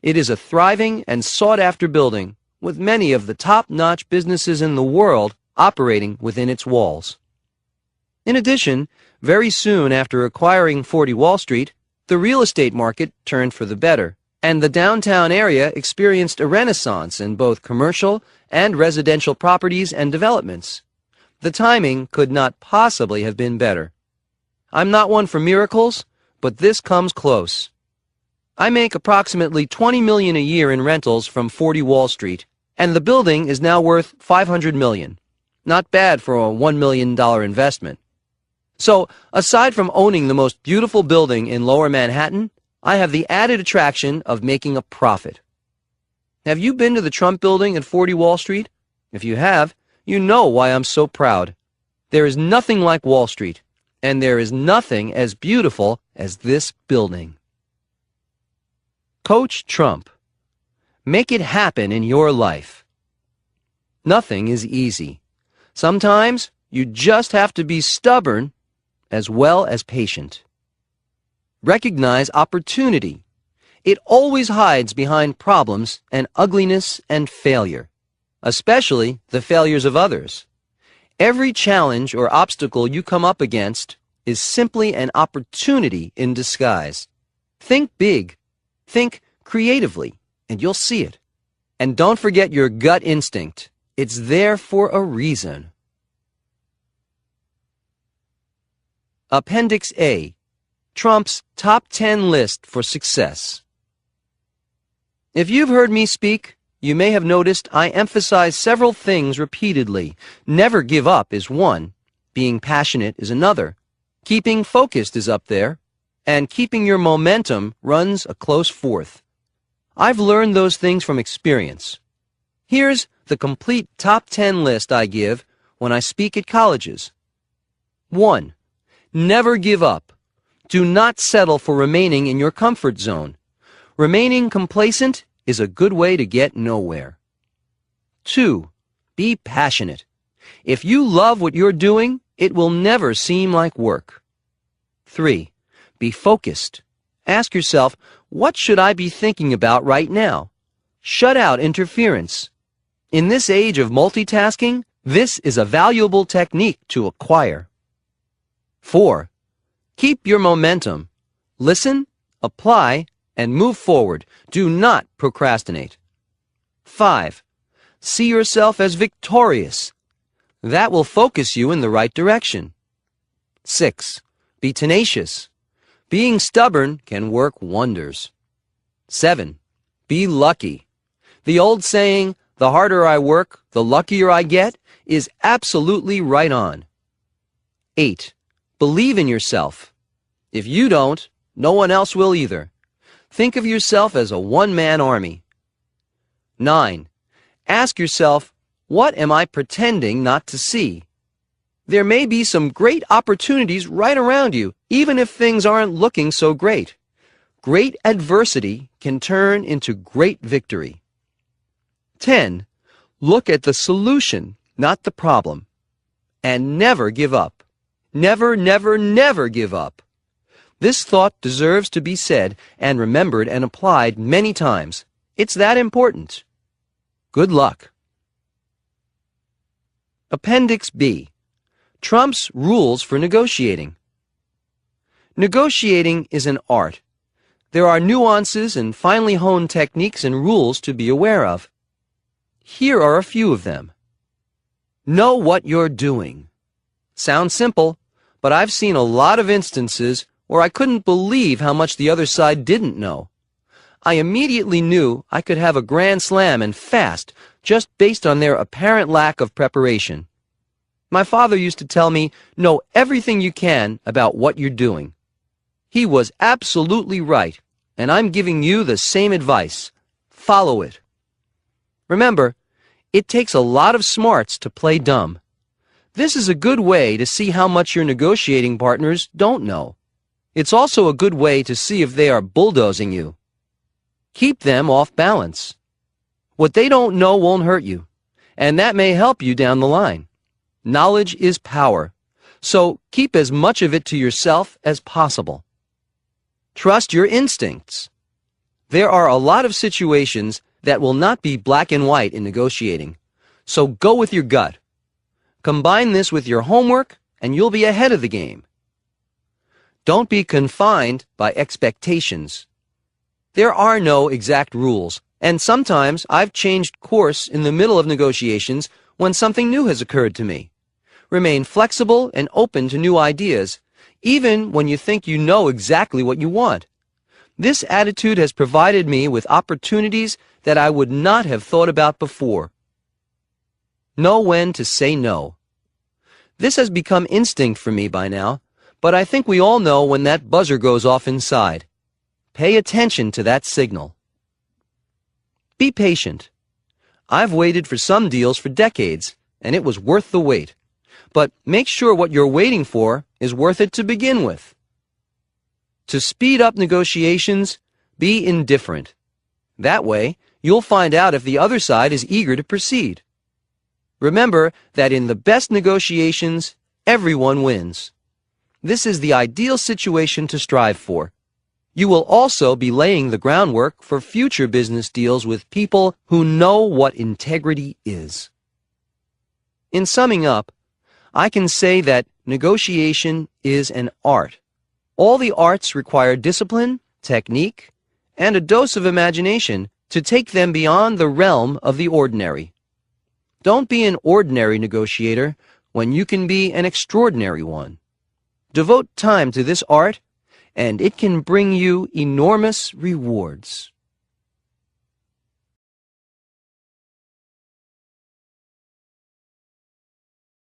It is a thriving and sought-after building, with many of the top-notch businesses in the world operating within its walls. In addition, very soon after acquiring 40 Wall Street, the real estate market turned for the better, and the downtown area experienced a renaissance in both commercial and residential properties and developments. The timing could not possibly have been better. I'm not one for miracles, but this comes close. I make approximately $20 million a year in rentals from 40 Wall Street, and the building is now worth $500 million. Not bad for a $1 million investment. So, aside from owning the most beautiful building in Lower Manhattan, I have the added attraction of making a profit. Have you been to the Trump Building at 40 Wall Street? If you have, you know why I'm so proud. There is nothing like Wall Street, and there is nothing as beautiful as this building. Coach Trump. Make it happen in your life. Nothing is easy. Sometimes you just have to be stubborn as well as patient. Recognize opportunity. It always hides behind problems and ugliness and failure, especially the failures of others. Every challenge or obstacle you come up against is simply an opportunity in disguise. Think big. Think creatively, and you'll see it. And don't forget your gut instinct. It's there for a reason. Appendix A. Trump's Top 10 List for Success. If you've heard me speak, you may have noticed I emphasize several things repeatedly. Never give up is one. Being passionate is another. Keeping focused is up there. And keeping your momentum runs a close fourth. I've learned those things from experience. Here's the complete top 10 list I give when I speak at colleges. 1. Never give up. Do not settle for remaining in your comfort zone. Remaining complacent is a good way to get nowhere. 2. Be passionate. If you love what you're doing, it will never seem like work. 3. Be focused. Ask yourself, what should I be thinking about right now? Shut out interference. In this age of multitasking, this is a valuable technique to acquire. 4. Keep your momentum. Listen, apply, and move forward. Do not procrastinate. 5. See yourself as victorious. That will focus you in the right direction. 6. Be tenacious. Being stubborn can work wonders. 7. Be lucky. The old saying, the harder I work, the luckier I get, is absolutely right on. 8. Believe in yourself. If you don't, no one else will either. Think of yourself as a one-man army. 9. Ask yourself, what am I pretending not to see? There may be some great opportunities right around you, even if things aren't looking so great. Great adversity can turn into great victory. 10. Look at the solution, not the problem. And never give up. Never, never, never give up. This thought deserves to be said and remembered and applied many times. It's that important. Good luck. Appendix B. Trump's Rules for Negotiating. Negotiating is an art. There are nuances and finely honed techniques and rules to be aware of. Here are a few of them. Know what you're doing. Sounds simple, but I've seen a lot of instances where I couldn't believe how much the other side didn't know. I immediately knew I could have a grand slam and fast just based on their apparent lack of preparation. My father used to tell me, know everything you can about what you're doing. He was absolutely right, and I'm giving you the same advice. Follow it. Remember, it takes a lot of smarts to play dumb. This is a good way to see how much your negotiating partners don't know. It's also a good way to see if they are bulldozing you. Keep them off balance. What they don't know won't hurt you, and that may help you down the line. Knowledge is power, so keep as much of it to yourself as possible. Trust your instincts. There are a lot of situations that will not be black and white in negotiating, so go with your gut. Combine this with your homework, and you'll be ahead of the game. Don't be confined by expectations. There are no exact rules, and sometimes I've changed course in the middle of negotiations when something new has occurred to me. Remain flexible and open to new ideas, even when you think you know exactly what you want. This attitude has provided me with opportunities that I would not have thought about before. Know when to say no. This has become instinct for me by now, but I think we all know when that buzzer goes off inside. Pay attention to that signal. Be patient. I've waited for some deals for decades, and it was worth the wait. But make sure what you're waiting for is worth it to begin with. To speed up negotiations, be indifferent. That way, you'll find out if the other side is eager to proceed. Remember that in the best negotiations, everyone wins. This is the ideal situation to strive for. You will also be laying the groundwork for future business deals with people who know what integrity is. In summing up, I can say that negotiation is an art. All the arts require discipline, technique, and a dose of imagination to take them beyond the realm of the ordinary. Don't be an ordinary negotiator when you can be an extraordinary one. Devote time to this art, and it can bring you enormous rewards.